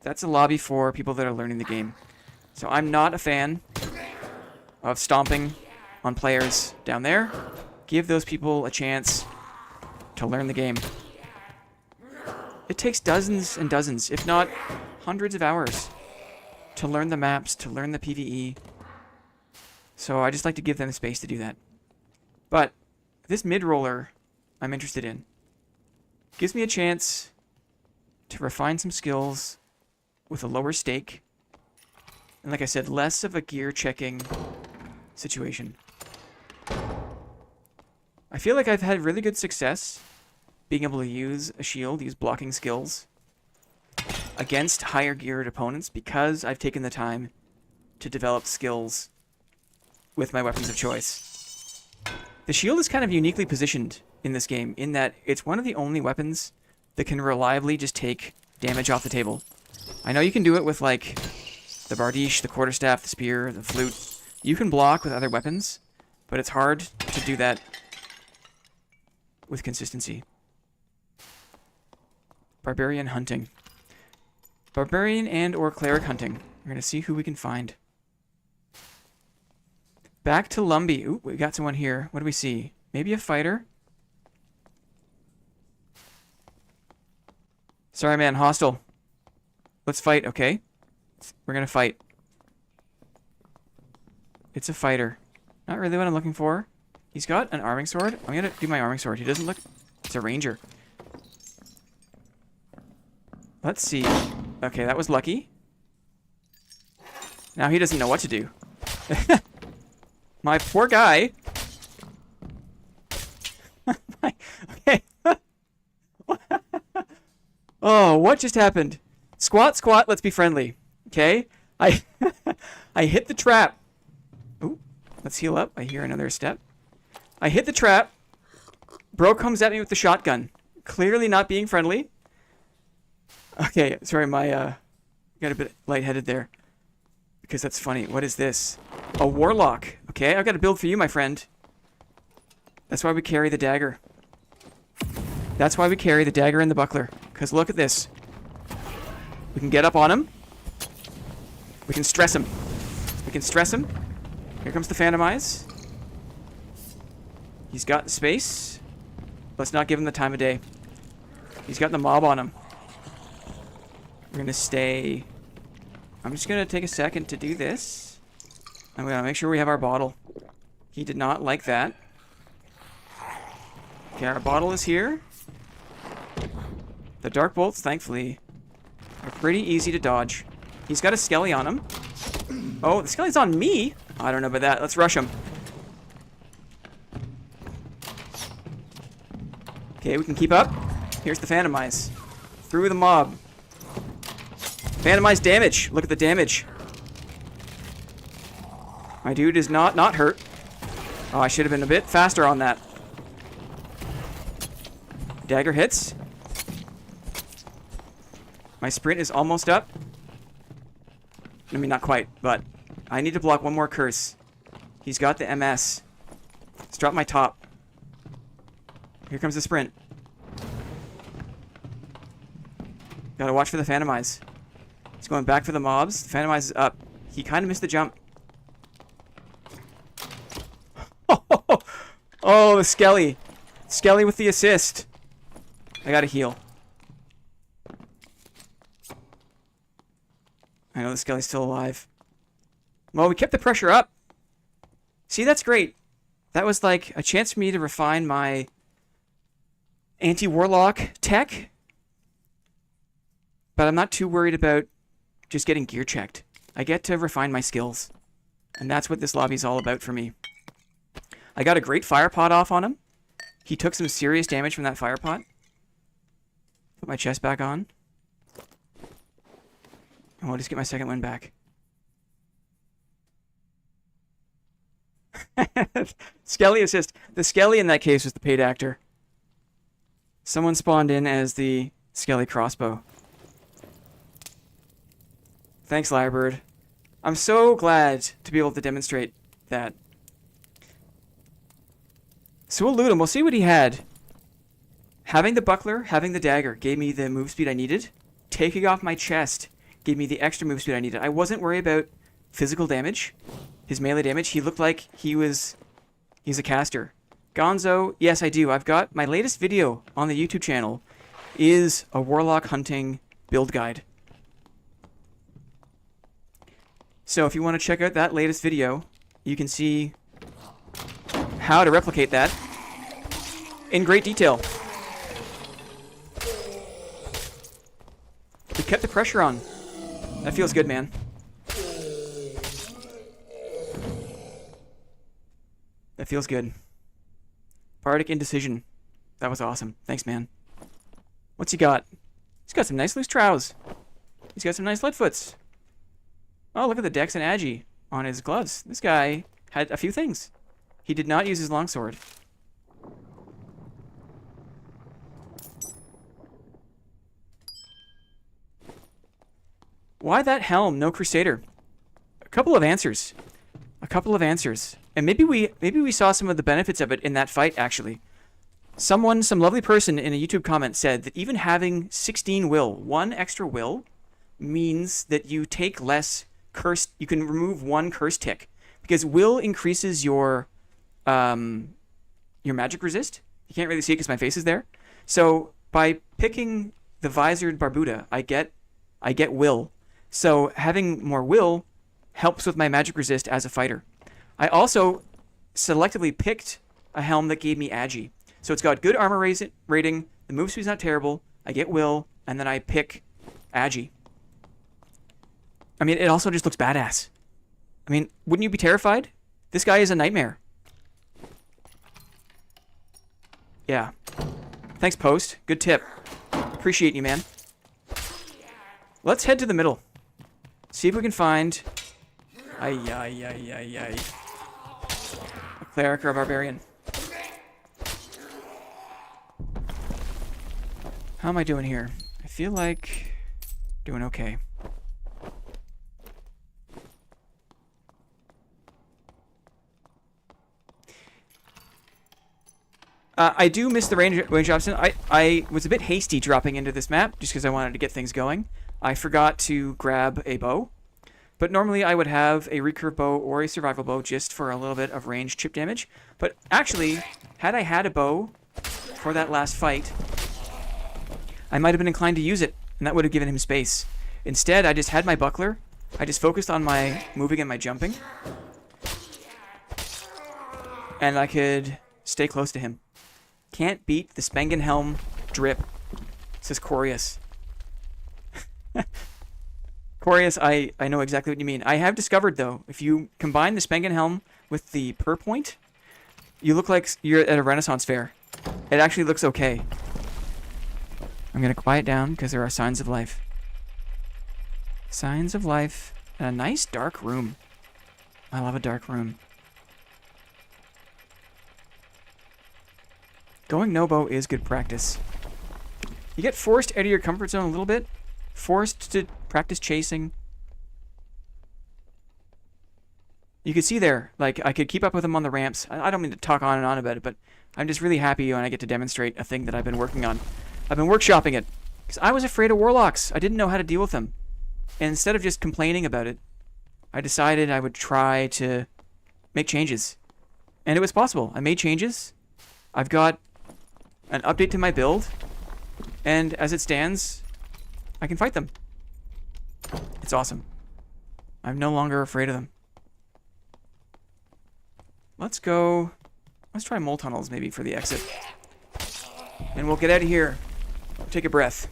that's a lobby for people that are learning the game. So I'm not a fan of stomping on players down there. Give those people a chance to learn the game. It takes dozens and dozens, if not hundreds of hours to learn the maps, to learn the PvE. So I just like to give them space to do that. But this mid-roller I'm interested in. Gives me a chance to refine some skills with a lower stake. And like I said, less of a gear checking situation. I feel like I've had really good success being able to use a shield, use blocking skills against higher geared opponents because I've taken the time to develop skills with my weapons of choice. The shield is kind of uniquely positioned in this game in that it's one of the only weapons that can reliably just take damage off the table. I know you can do it with like the bardiche, the quarterstaff, the spear, the flute. You can block with other weapons, but it's hard to do that with consistency. Barbarian hunting. Barbarian and or cleric hunting. We're going to see who we can find. Back to Lumbee. Ooh, we got someone here. What do we see? Maybe a fighter? Sorry, man. Hostile. Let's fight, okay? We're going to fight. It's a fighter. Not really what I'm looking for. He's got an arming sword. I'm going to do my arming sword. He doesn't look... It's a ranger. Let's see. Okay, that was lucky. Now he doesn't know what to do. My poor guy. Okay. Oh, what just happened? Squat, squat, let's be friendly. Okay? I hit the trap. Ooh, let's heal up. I hear another step. I hit the trap. Bro comes at me with the shotgun. Clearly not being friendly. Okay, sorry, got a bit lightheaded there. Because that's funny. What is this? A warlock. Okay, I've got a build for you, my friend. That's why we carry the dagger. That's why we carry the dagger and the buckler. Because look at this. We can get up on him. We can stress him. We can stress him. Here comes the Phantom Eyes. He's got the space. Let's not give him the time of day. He's got the mob on him. We're going to stay... I'm just going to take a second to do this. I'm going to make sure we have our bottle. He did not like that. Okay, our bottle is here. The dark bolts, thankfully, are pretty easy to dodge. He's got a skelly on him. Oh, the skelly's on me? I don't know about that. Let's rush him. Okay, we can keep up. Here's the Phantom Eyes. Through the mob. Phantom Eyes damage. Look at the damage. My dude is not hurt. Oh, I should have been a bit faster on that. Dagger hits. My sprint is almost up. I mean, not quite, but I need to block one more curse. He's got the MS. Let's drop my top. Here comes the sprint. Gotta watch for the Phantom Eyes. He's going back for the mobs. The Phantom Eyes is up. He kind of missed the jump. Oh, the Skelly. Skelly with the assist. I gotta heal. I know the Skelly's still alive. Well, we kept the pressure up. See, that's great. That was like a chance for me to refine my anti-warlock tech. But I'm not too worried about just getting gear checked. I get to refine my skills. And that's what this lobby is all about for me. I got a great fire pot off on him. He took some serious damage from that fire pot. Put my chest back on. And I'll just get my second win back. Skelly assist. The Skelly in that case was the paid actor. Someone spawned in as the Skelly crossbow. Thanks, Lyrebird. I'm so glad to be able to demonstrate that. So we'll loot him. We'll see what he had. Having the buckler, having the dagger gave me the move speed I needed. Taking off my chest gave me the extra move speed I needed. I wasn't worried about physical damage. His melee damage. He looked like he's a caster. Gonzo, yes I do. I've got my latest video on the YouTube channel is a warlock hunting build guide. So if you want to check out that latest video, you can see how to replicate that. in great detail. We kept the pressure on. That feels good, man. That feels good. Bardic Indecision. That was awesome. Thanks, man. What's he got? He's got some nice loose trows. He's got some nice leadfoots. Oh, look at the Dex and Agi on his gloves. This guy had a few things. He did not use his longsword. Why that helm? No Crusader. A couple of answers. A couple of answers. And maybe we saw some of the benefits of it in that fight, actually. Some lovely person in a YouTube comment said that even having 16 will, one extra will, means that you take less curse. You can remove one curse tick. Because will increases your magic resist. You can't really see it because my face is there. So by picking the visored Barbuda, I get will. So having more will helps with my magic resist as a fighter. I also selectively picked a helm that gave me Agi. So it's got good armor rating, the move speed's not terrible, I get will, and then I pick Agi. I mean, it also just looks badass. I mean, wouldn't you be terrified? This guy is a nightmare. Yeah. Thanks, Post. Good tip. Appreciate you, man. Let's head to the middle. See if we can find... a cleric or a barbarian. How am I doing here? I feel like doing okay. I do miss the range option. I was a bit hasty dropping into this map just because I wanted to get things going. I forgot to grab a bow. But normally I would have a recurve bow or a survival bow just for a little bit of range chip damage. But actually, had I had a bow for that last fight, I might have been inclined to use it, and that would have given him space. Instead, I just had my buckler. I just focused on my moving and my jumping. And I could stay close to him. Can't beat the Spengenhelm drip, says Corius. Corius, I know exactly what you mean. I have discovered, though, if you combine the Spengenhelm with the Purpoint, you look like you're at a Renaissance fair. It actually looks okay. I'm going to quiet down because there are signs of life. Signs of life. And a nice dark room. I love a dark room. Going no-bow is good practice. You get forced out of your comfort zone a little bit. Forced to practice chasing. You can see there, like, I could keep up with him on the ramps. I don't mean to talk on and on about it, but I'm just really happy when I get to demonstrate a thing that I've been working on. I've been workshopping it. Because I was afraid of warlocks. I didn't know how to deal with them. And instead of just complaining about it, I decided I would try to make changes. And it was possible. I made changes. I've got an update to my build. And as it stands, I can fight them. It's awesome. I'm no longer afraid of them. Let's go... Let's try mole tunnels maybe for the exit. And we'll get out of here. Take a breath.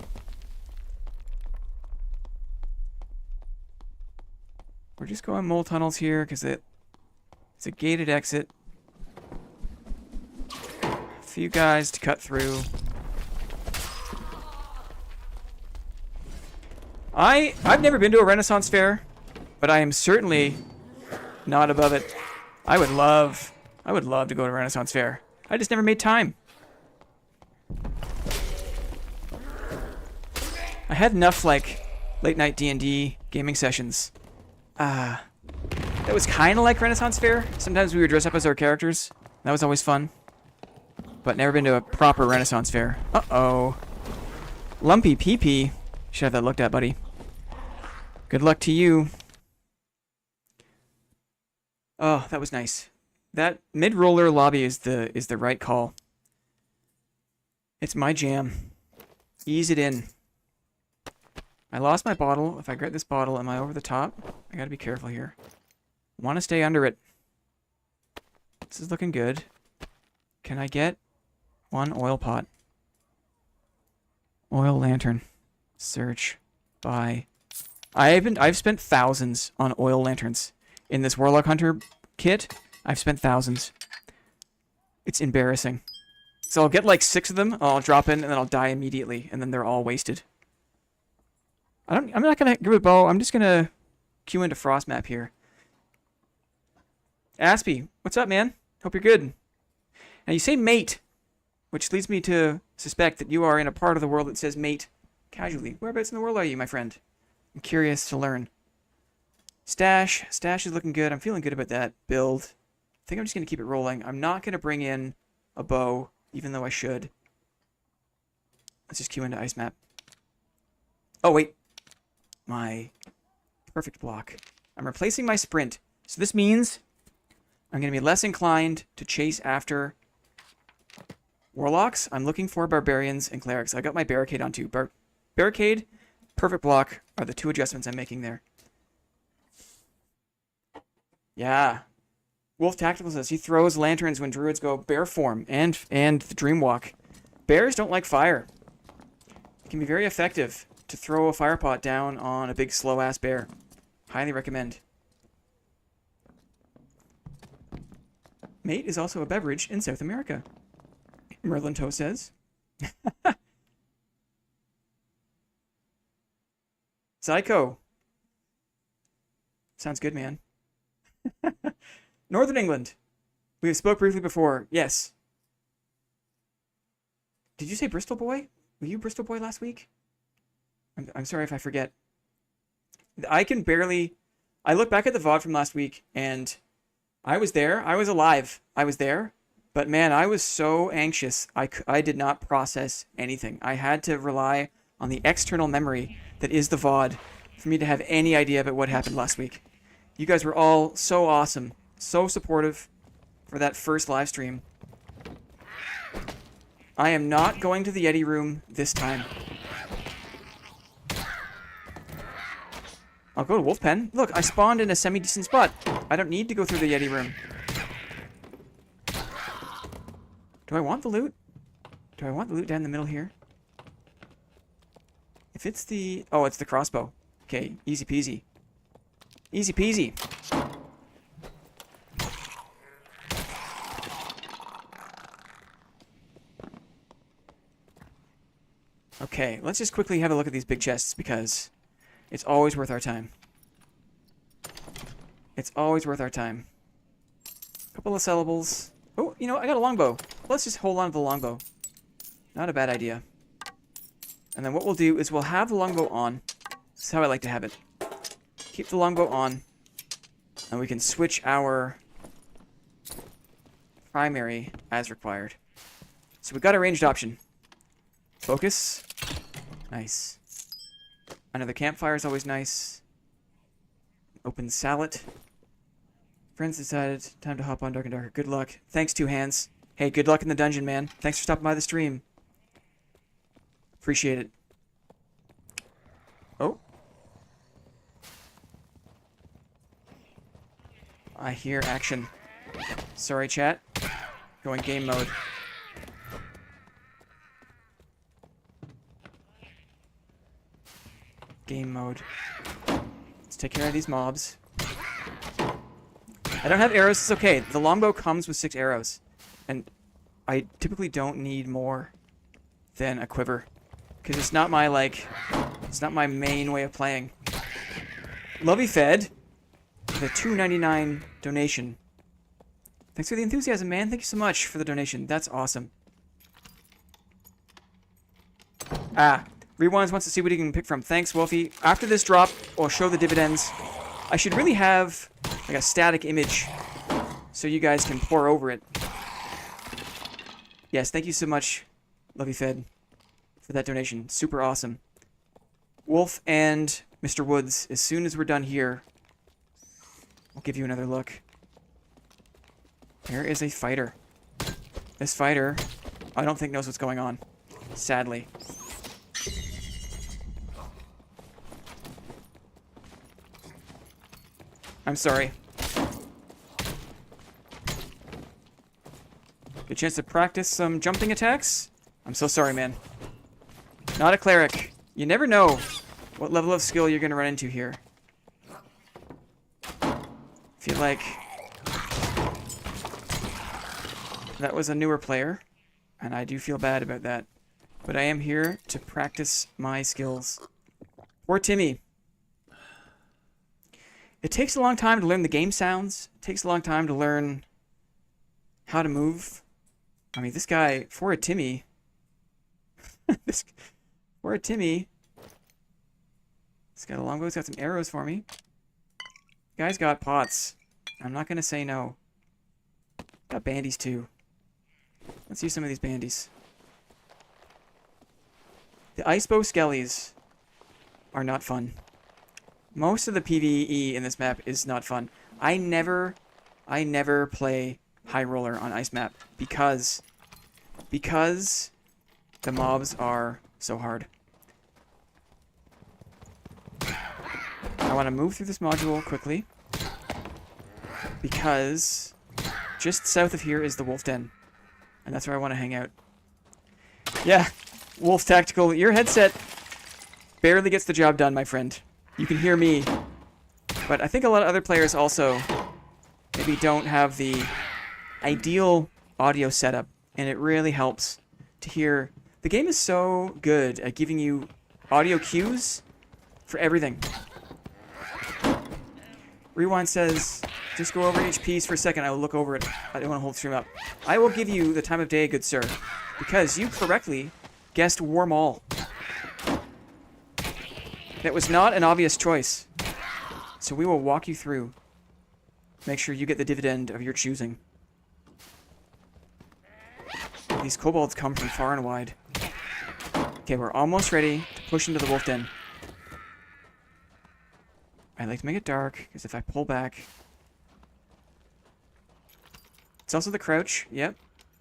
We're just going mole tunnels here because it's a gated exit. A few guys to cut through. I've never been to a Renaissance fair, but I am certainly not above it. I would love to go to a Renaissance fair. I just never made time. I had enough, like, late-night D&D gaming sessions. That was kind of like Renaissance fair. Sometimes we would dress up as our characters. That was always fun. But never been to a proper Renaissance fair. Uh-oh. Lumpy PP. Should have that looked at, buddy. Good luck to you. Oh, that was nice. That mid-roller lobby is the right call. It's my jam. Ease it in. I lost my bottle. If I grab this bottle, am I over the top? I gotta be careful here. Want to stay under it. This is looking good. Can I get 1 oil pot. Oil lantern. Search. Buy. I've spent thousands on oil lanterns. In this Warlock Hunter kit, I've spent thousands. It's embarrassing. So I'll get like 6 of them, I'll drop in, and then I'll die immediately, and then they're all wasted. I'm not gonna give it a bow, I'm just gonna queue into Frost Map here. Aspie, what's up, man? Hope you're good. Now you say mate, which leads me to suspect that you are in a part of the world that says mate casually. Whereabouts in the world are you, my friend? I'm curious to learn. Stash is looking good. I'm feeling good about that build. I think I'm just gonna keep it rolling. I'm not gonna bring in a bow, even though I should. Let's just queue into Ice Map. Oh, wait. My perfect block. I'm replacing my sprint. So this means I'm going to be less inclined to chase after Warlocks. I'm looking for Barbarians and Clerics. I got my Barricade on too. Barricade, perfect block are the 2 adjustments I'm making there. Yeah. Wolf Tactical says he throws lanterns when druids go bear form and the Dreamwalk. Bears don't like fire. It can be very effective to throw a fire pot down on a big slow-ass bear. Highly recommend. Mate is also a beverage in South America. Merlin Toe says. Psycho. Sounds good, man. Northern England. We have spoke briefly before. Yes. Did you say Bristol Boy? Were you Bristol Boy last week? I'm sorry if I forget. I can barely... I look back at the VOD from last week, and I was there. I was alive. I was there. But man, I was so anxious. I did not process anything. I had to rely on the external memory that is the VOD for me to have any idea about what happened last week. You guys were all so awesome. So supportive for that first live stream. I am not going to the Yeti room this time. I'll go to Wolf Pen. Look, I spawned in a semi-decent spot. I don't need to go through the Yeti room. Do I want the loot? Do I want the loot down the middle here? If it's the... Oh, it's the crossbow. Okay, easy peasy. Easy peasy. Okay, let's just quickly have a look at these big chests because it's always worth our time. It's always worth our time. A couple of sellables. Oh, you know, I got a longbow. Let's just hold on to the longbow. Not a bad idea. And then what we'll do is we'll have the longbow on. This is how I like to have it. Keep the longbow on. And we can switch our primary as required. So we got a ranged option. Focus. Nice. Another campfire is always nice. Open salad. Friends decided, time to hop on Dark and Darker. Good luck. Thanks, Two Hands. Hey, good luck in the dungeon, man. Thanks for stopping by the stream. Appreciate it. Oh. I hear action. Sorry, chat. Going game mode. Game mode. Let's take care of these mobs. I don't have arrows, it's okay. The longbow comes with 6 arrows. And I typically don't need more than a quiver. Because it's not my, it's not my main way of playing. Lovey Fed, the $2.99 donation. Thanks for the enthusiasm, man. Thank you so much for the donation. That's awesome. Ah, Rewinds wants to see what he can pick from. Thanks, Wolfie. After this drop, I'll show the dividends. I should really have like a static image so you guys can pour over it. Yes, thank you so much, Lovey Fed, for that donation. Super awesome. Wolf and Mr. Woods, as soon as we're done here, I'll give you another look. There is a fighter. This fighter, I don't think knows what's going on, sadly. I'm sorry. Good chance to practice some jumping attacks. I'm so sorry, man. Not a cleric. You never know what level of skill you're going to run into here. Feel like that was a newer player, and I do feel bad about that. But I am here to practice my skills. Poor Timmy. It takes a long time to learn the game sounds. It takes a long time to learn how to move. I mean, this guy, for a Timmy... for a Timmy... He's got a longbow, he's got some arrows for me. Guy's got pots. I'm not gonna say no. Got bandies too. Let's use some of these bandies. The icebow skellies are not fun. Most of the PvE in this map is not fun. I never play high roller on ice map because the mobs are so hard. I want to move through this module quickly because just south of here is the wolf den, and that's where I want to hang out. Yeah, Wolf Tactical, your headset barely gets the job done, my friend. You can hear me, but I think a lot of other players also maybe don't have the ideal audio setup, and it really helps to hear. The game is so good at giving you audio cues for everything. Rewind says, just go over each piece for a second. I will look over it. I don't want to hold the stream up. I will give you the time of day, good sir, because you correctly guessed War Mall. That was not an obvious choice. So we will walk you through. Make sure you get the dividend of your choosing. These kobolds come from far and wide. Okay, we're almost ready to push into the wolf den. I like to make it dark, because if I pull back... It's also the crouch, yep.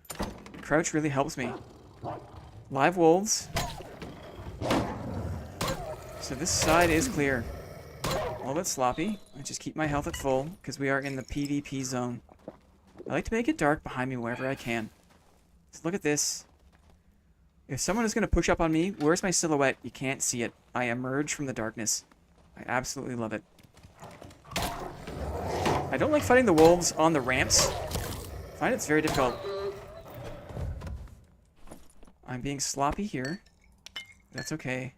The crouch really helps me. Live wolves. So this side is clear. A little bit sloppy. I just keep my health at full, because we are in the PvP zone. I like to make it dark behind me wherever I can. So look at this. If someone is going to push up on me, where's my silhouette? You can't see it. I emerge from the darkness. I absolutely love it. I don't like fighting the wolves on the ramps. I find it's very difficult. I'm being sloppy here. That's okay.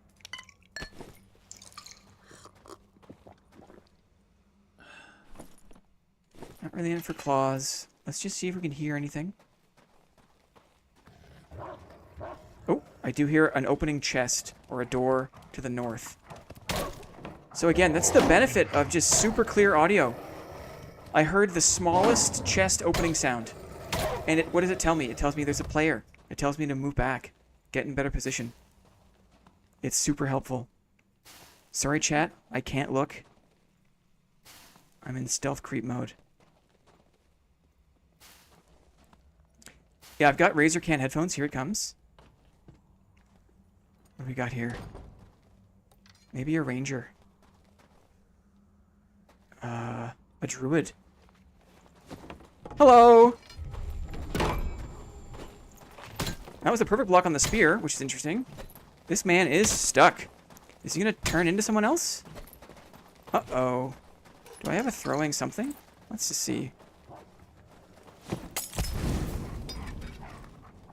Not really in for claws. Let's just see if we can hear anything. Oh, I do hear an opening chest or a door to the north. So again, that's the benefit of just super clear audio. I heard the smallest chest opening sound. And what does it tell me? It tells me there's a player. It tells me to move back, get in better position. It's super helpful. Sorry, chat, I can't look. I'm in stealth creep mode. Yeah, I've got Razor Can headphones. Here it comes. What do we got here? Maybe a ranger. A druid. Hello! That was a perfect block on the spear, which is interesting. This man is stuck. Is he gonna turn into someone else? Uh-oh. Do I have a throwing something? Let's just see.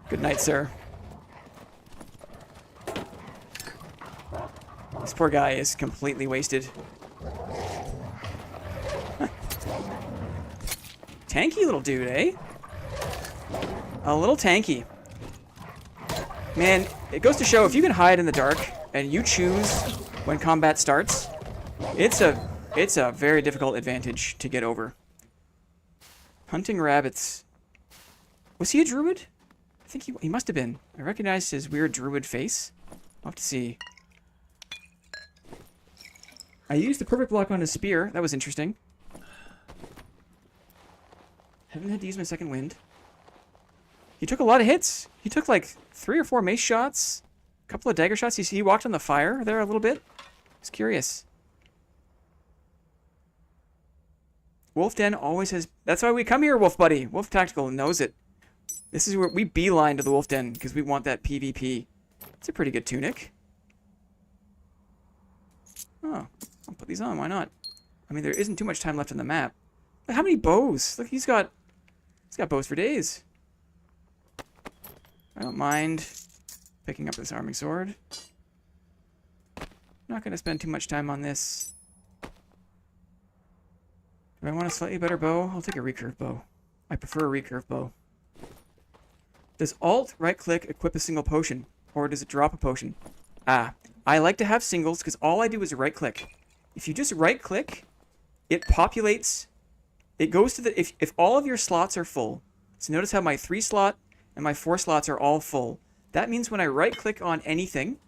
Good night, sir. This poor guy is completely wasted. Tanky little dude, eh? A little tanky. Man, it goes to show if you can hide in the dark and you choose when combat starts, it's a very difficult advantage to get over. Hunting rabbits. Was he a druid? I think he must have been. I recognized his weird druid face. I'll have to see. I used the perfect block on his spear. That was interesting. Haven't had to use my second wind. He took a lot of hits. He took like 3 or 4 mace shots, a couple of dagger shots. You see he walked on the fire there a little bit. I was curious. Wolf Den always has... That's why we come here, Wolf Buddy. Wolf Tactical knows it. This is where we beeline to the wolf den because we want that PvP. It's a pretty good tunic. Oh, I'll put these on. Why not? I mean, there isn't too much time left on the map. Look, how many bows? Look, he's got bows for days. I don't mind picking up this arming sword. Not going to spend too much time on this. Do I want a slightly better bow? I'll take a recurve bow. I prefer a recurve bow. Does Alt right-click equip a single potion? Or does it drop a potion? Ah, I like to have singles because all I do is right-click. If you just right-click, it populates. It goes to the... If all of your slots are full, so notice how my 3 slot and my 4 slots are all full. That means when I right-click on anything,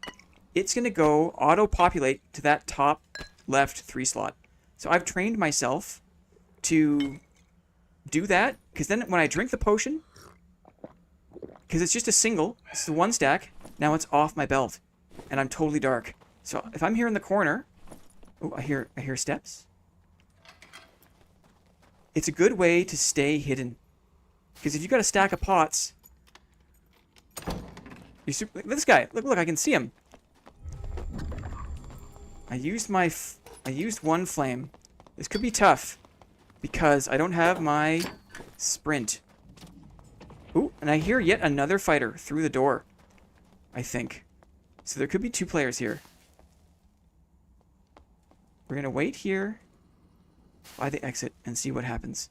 it's going to go auto-populate to that top left 3 slot. So I've trained myself to do that, because then when I drink the potion, because it's just a single, it's the 1 stack, now it's off my belt, and I'm totally dark. So if I'm here in the corner, oh, I hear steps. It's a good way to stay hidden, because if you've got a stack of pots, look at this guy. Look, I can see him. I used 1 flame. This could be tough because I don't have my sprint. Ooh, and I hear yet another fighter through the door, I think. So there could be 2 players here. We're going to wait here by the exit and see what happens.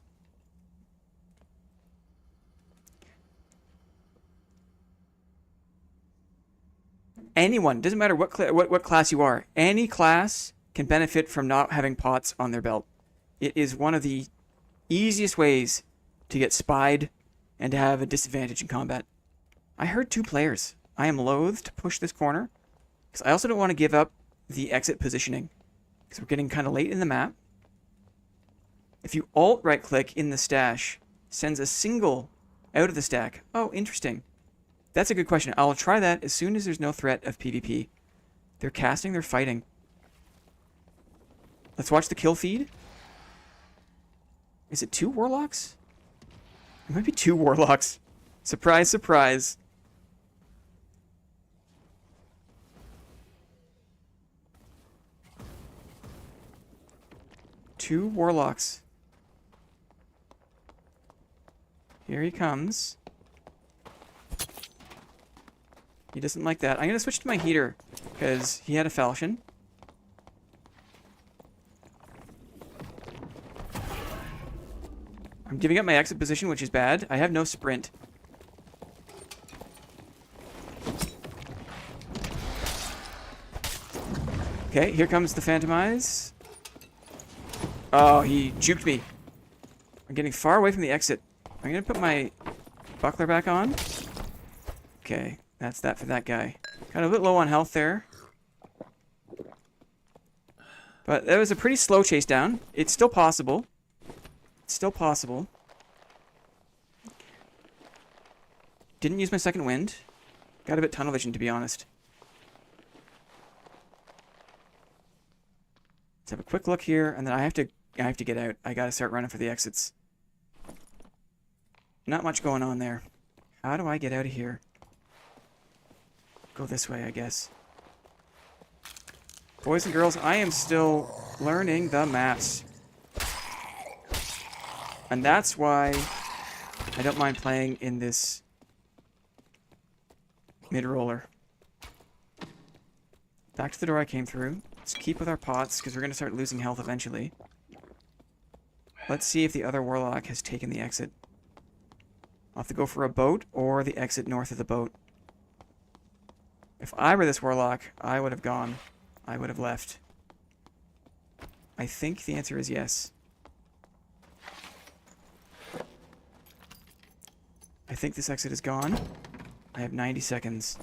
Anyone, doesn't matter what class you are, any class can benefit from not having pots on their belt. It is one of the easiest ways to get spied and to have a disadvantage in combat. I heard 2 players. I am loath to push this corner because I also don't want to give up the exit positioning because we're getting kind of late in the map. If you alt right click in the stash, sends a single out of the stack. Oh, interesting. That's a good question. I'll try that as soon as there's no threat of PvP. They're casting, they're fighting. Let's watch the kill feed. Is it 2 warlocks? It might be 2 warlocks. Surprise, surprise. Two warlocks. Here he comes. He doesn't like that. I'm going to switch to my heater because he had a falchion. I'm giving up my exit position, which is bad. I have no sprint. Okay, here comes the Phantomize. Oh, he juked me. I'm getting far away from the exit. I'm going to put my buckler back on. Okay, that's that for that guy. Got a bit low on health there. But that was a pretty slow chase down. It's still possible. It's still possible. Didn't use my second wind. Got a bit tunnel vision, to be honest. Let's have a quick look here, and then I have to get out. I gotta start running for the exits. Not much going on there. How do I get out of here? Go this way, I guess. Boys and girls, I am still learning the maps. And that's why I don't mind playing in this mid-roller. Back to the door I came through. Let's keep with our pots, because we're going to start losing health eventually. Let's see if the other warlock has taken the exit. I'll have to go for a boat or the exit north of the boat. If I were this warlock, I would have gone. I would have left. I think the answer is yes. I think this exit is gone. I have 90 seconds.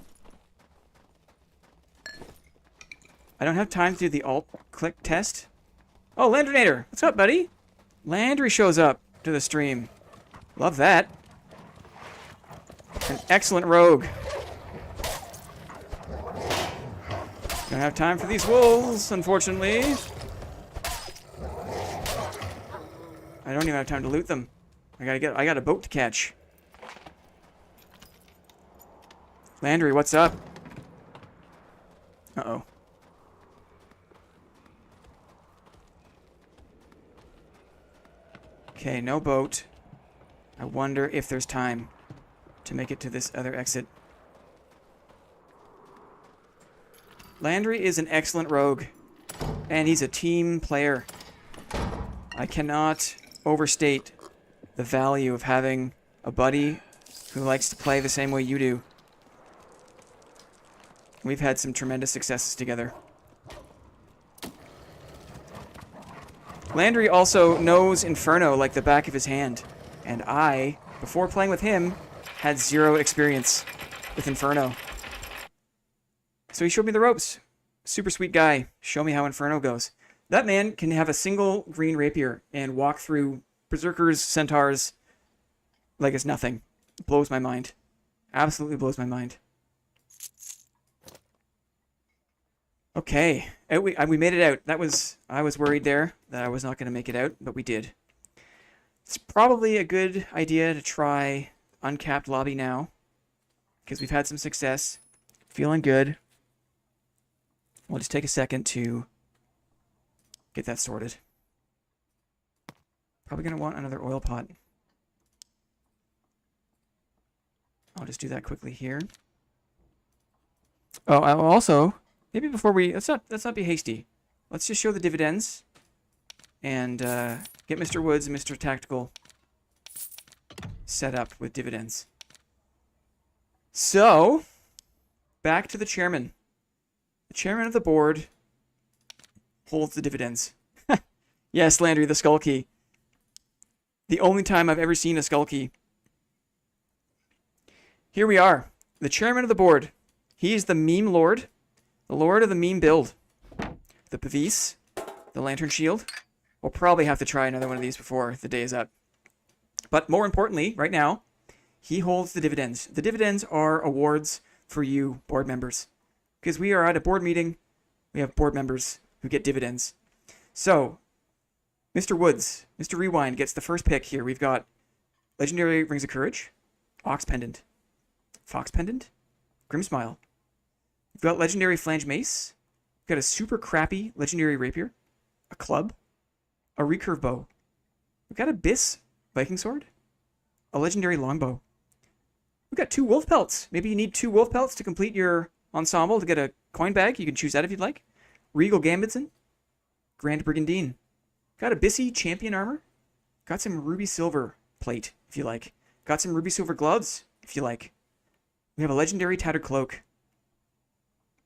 I don't have time to do the alt-click test. Oh, Landrinator! What's up, buddy? Landry shows up to the stream. Love that. An excellent rogue. Don't have time for these wolves, unfortunately. I don't even have time to loot them. I got a boat to catch. Landry, what's up? Uh-oh. Okay, no boat. I wonder if there's time to make it to this other exit. Landry is an excellent rogue, and he's a team player. I cannot overstate the value of having a buddy who likes to play the same way you do. We've had some tremendous successes together. Landry also knows Inferno like the back of his hand, and I, before playing with him, had 0 experience with Inferno. So he showed me the ropes. Super sweet guy. Show me how Inferno goes. That man can have a single green rapier and walk through berserkers, centaurs, like it's nothing. It blows my mind. Absolutely blows my mind. Okay, we made it out. I was worried there that I was not going to make it out, but we did. It's probably a good idea to try uncapped lobby now, because we've had some success. Feeling good. We'll just take a second to get that sorted. Probably going to want another oil pot. I'll just do that quickly here. Oh, I'll also, maybe before we, let's not be hasty. Let's just show the dividends and get Mr. Woods and Mr. Tactical set up with dividends. So, back to the chairman. The chairman of the board holds the dividends. Yes, Landry, the skull key. The only time I've ever seen a skull key. Here we are. The chairman of the board. He is the meme lord. The lord of the meme build. The Pavis. The lantern shield. We'll probably have to try another one of these before the day is up. But more importantly, right now, he holds the dividends. The dividends are awards for you board members. Because we are at a board meeting, we have board members who get dividends. So, Mr. Woods, Mr. Rewind gets the first pick here. We've got Legendary Rings of Courage, Ox Pendant, Fox Pendant, Grim Smile. We've got Legendary Flange Mace. We've got a super crappy Legendary Rapier, a club, a recurve bow. We've got a Biss Viking Sword, a Legendary Longbow. We've got 2 wolf pelts. Maybe you need 2 wolf pelts to complete your ensemble to get a coin bag. You can choose that if you'd like. Regal Gambitson. Grand Brigandine. Got a Bissy Champion Armor. Got some Ruby Silver plate, if you like. Got some Ruby Silver gloves, if you like. We have a Legendary Tattered Cloak.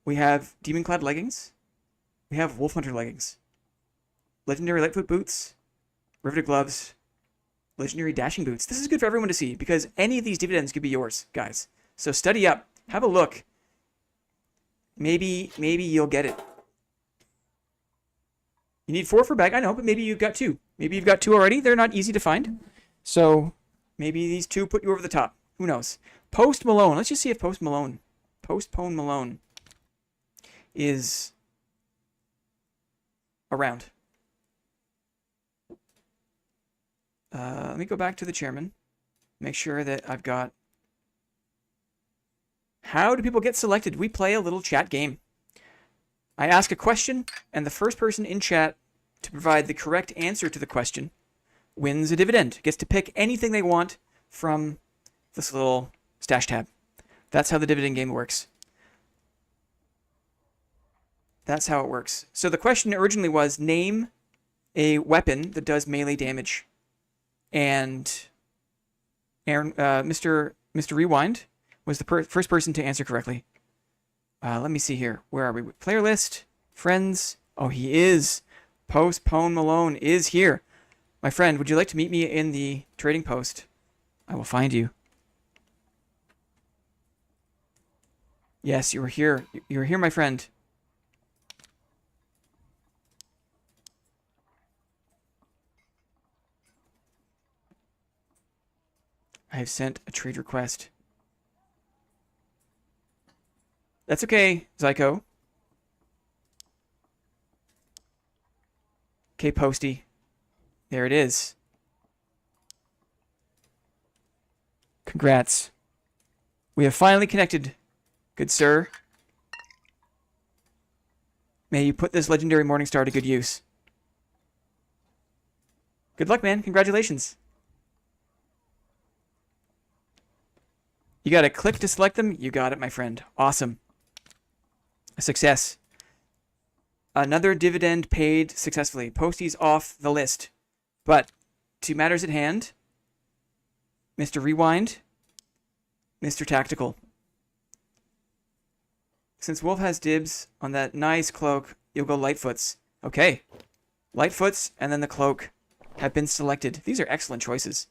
We have Demon Clad Leggings. We have Wolf Hunter Leggings. Legendary Lightfoot Boots. Riveted Gloves. Legendary Dashing Boots. This is good for everyone to see, because any of these dividends could be yours, guys. So study up. Have a look. Maybe you'll get it. You need 4 for bag, I know, but maybe you've got 2. Maybe you've got 2 already. They're not easy to find. So maybe these 2 put you over the top. Who knows? Post Malone. Let's just see if Postpone Malone is around. Let me go back to the chairman. Make sure that I've got... How do people get selected? We play a little chat game. I ask a question, and the first person in chat to provide the correct answer to the question wins a dividend. Gets to pick anything they want from this little stash tab. That's how the dividend game works. That's how it works. So the question originally was, name a weapon that does melee damage. And Aaron, Mr. Rewind was the first person to answer correctly. Let me see here. Where are we? Player list, friends. Oh, he is. Postpone Malone is here. My friend, would you like to meet me in the trading post? I will find you. Yes, you are here. You are here, my friend. I have sent a trade request. That's okay, Zyko. Okay, Posty. There it is. Congrats. We have finally connected Good sir. May you put this legendary Morningstar to good use. Good luck, man. Congratulations. You got to click to select them. You got it, my friend. Awesome. A success. Another dividend paid successfully. Posties off the list. But to matters at hand, Mr. Rewind, Mr. Tactical. Since Wolf has dibs on that nice cloak, you'll go Lightfoot's. Okay. Lightfoot's and then the cloak have been selected. These are excellent choices.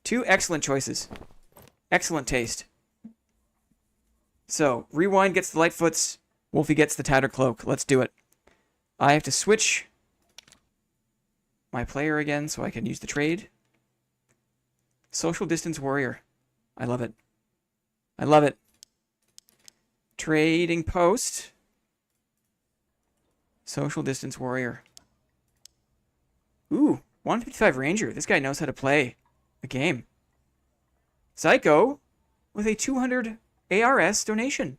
2 excellent choices. Excellent taste. So, Rewind gets the Lightfoot's, Wolfie gets the Tattered Cloak. Let's do it. I have to switch my player again so I can use the trade. Social Distance Warrior. I love it. I love it. Trading Post. Social Distance Warrior. Ooh, 155 Ranger. This guy knows how to play a game. Psycho with a 200 ARS donation.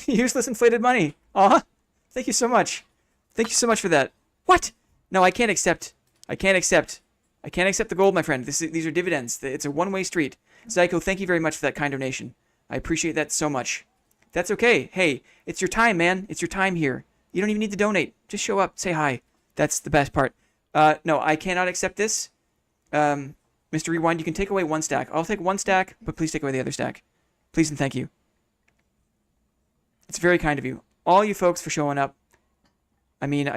Useless inflated money. Aw, thank you so much. Thank you so much for that. What? No, I can't accept. I can't accept. I can't accept the gold, my friend. These are dividends. It's a one-way street. Psycho, thank you very much for that kind donation. I appreciate that so much. That's okay. Hey, it's your time, man. It's your time here. You don't even need to donate. Just show up. Say hi. That's the best part. No, I cannot accept this. Mr. Rewind, you can take away 1 stack. I'll take 1 stack, but please take away the other stack. Please and thank you. It's very kind of you. All you folks for showing up. I mean,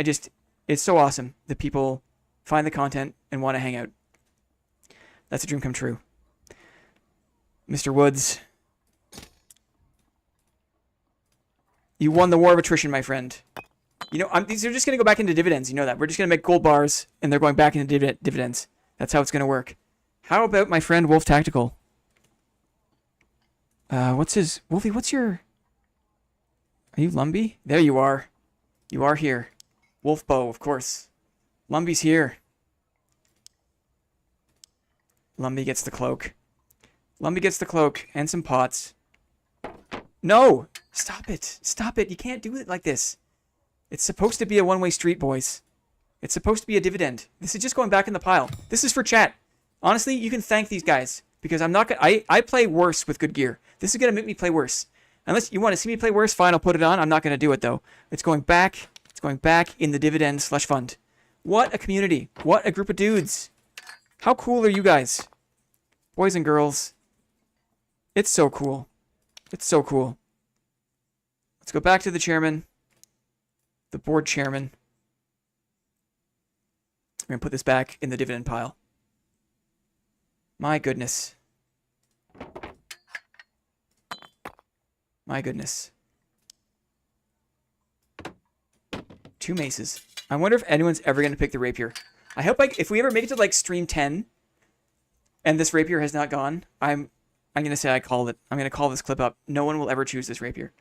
it's so awesome that people find the content and want to hang out. That's a dream come true. Mr. Woods. You won the war of attrition, my friend. You know, these are just going to go back into dividends. You know that. We're just going to make gold bars, and they're going back into dividends. That's how it's going to work. How about my friend Wolf Tactical? What's his... Wolfie, what's your... Are you Lumbee? There you are. You are here. Wolf Bow, of course. Lumbee's here. Lumbee gets the cloak. Lumbee gets the cloak and some pots. No! Stop it. Stop it. You can't do it like this. It's supposed to be a one-way street, boys. It's supposed to be a dividend. This is just going back in the pile. This is for chat. Honestly, you can thank these guys because I'm not gonna... I play worse with good gear. This is going to make me play worse. Unless you want to see me play worse, fine, I'll put it on. I'm not going to do it, though. It's going back. It's going back in the dividend slush fund. What a community. What a group of dudes. How cool are you guys? Boys and girls. It's so cool. It's so cool. Let's go back to the chairman. The board chairman. I'm going to put this back in the dividend pile. My goodness. My goodness. 2 maces. I wonder if anyone's ever going to pick the rapier. I hope if we ever make it to like stream 10 and this rapier has not gone, I'm going to say I called it. I'm going to call this clip up. No one will ever choose this rapier.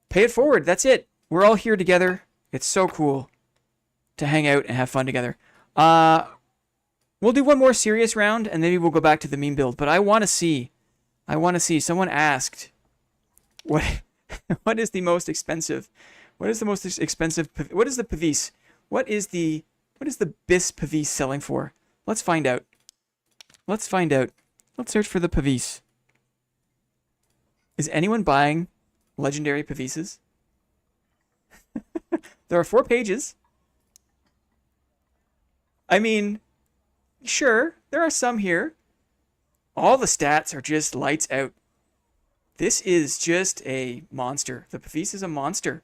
Pay it forward. That's it. We're all here together. It's so cool to hang out and have fun together. We'll do one more serious round and maybe we'll go back to the meme build. But I want to see. Someone asked, what is the most expensive? What is the most expensive? What is the Pavis? What is the Bis Pavis selling for? Let's find out. Let's find out. Let's search for the Pavis. Is anyone buying legendary Pavises? There are 4 pages. I mean, sure, there are some here. All the stats are just lights out. This is just a monster. The Pavis is a monster.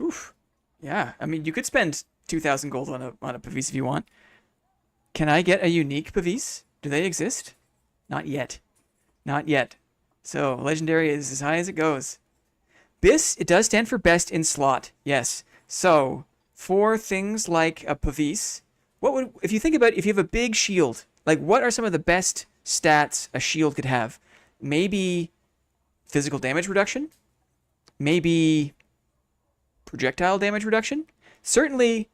Oof. Yeah, I mean, you could spend 2,000 gold on a Pavis if you want. Can I get a unique Pavis? Do they exist? Not yet. Not yet. So, legendary is as high as it goes. Bis, it does stand for best in slot. Yes. So, for things like a Pavis, if you think about if you have a big shield, like what are some of the best stats a shield could have? Maybe physical damage reduction? Maybe projectile damage reduction? Certainly,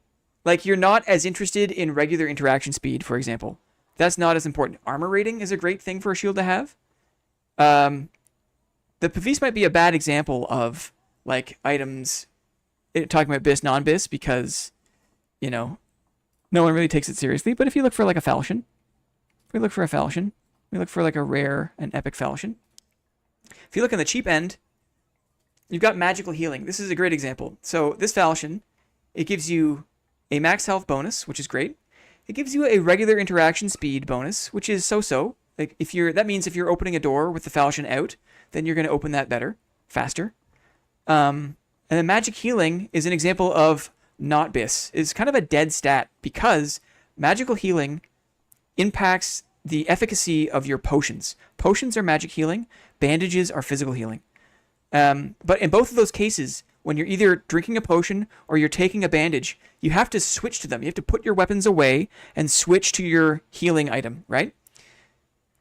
like you're not as interested in regular interaction speed, for example. That's not as important. Armor rating is a great thing for a shield to have. The Pavis might be a bad example of like items talking about bis, non-bis, because, you know, no one really takes it seriously. But if you look for like a falchion, we look for like a rare and epic falchion. If you look on the cheap end, you've got magical healing. This is a great example. So this falchion, it gives you a max health bonus, which is great. It gives you a regular interaction speed bonus, which is so-so. Like that means if you're opening a door with the falchion out, then you're going to open that better, faster. And then magic healing is an example of not bis. It's kind of a dead stat because magical healing impacts the efficacy of your potions. Potions are magic healing. Bandages are physical healing. But in both of those cases, when you're either drinking a potion or you're taking a bandage, you have to switch to them. You have to put your weapons away and switch to your healing item, right?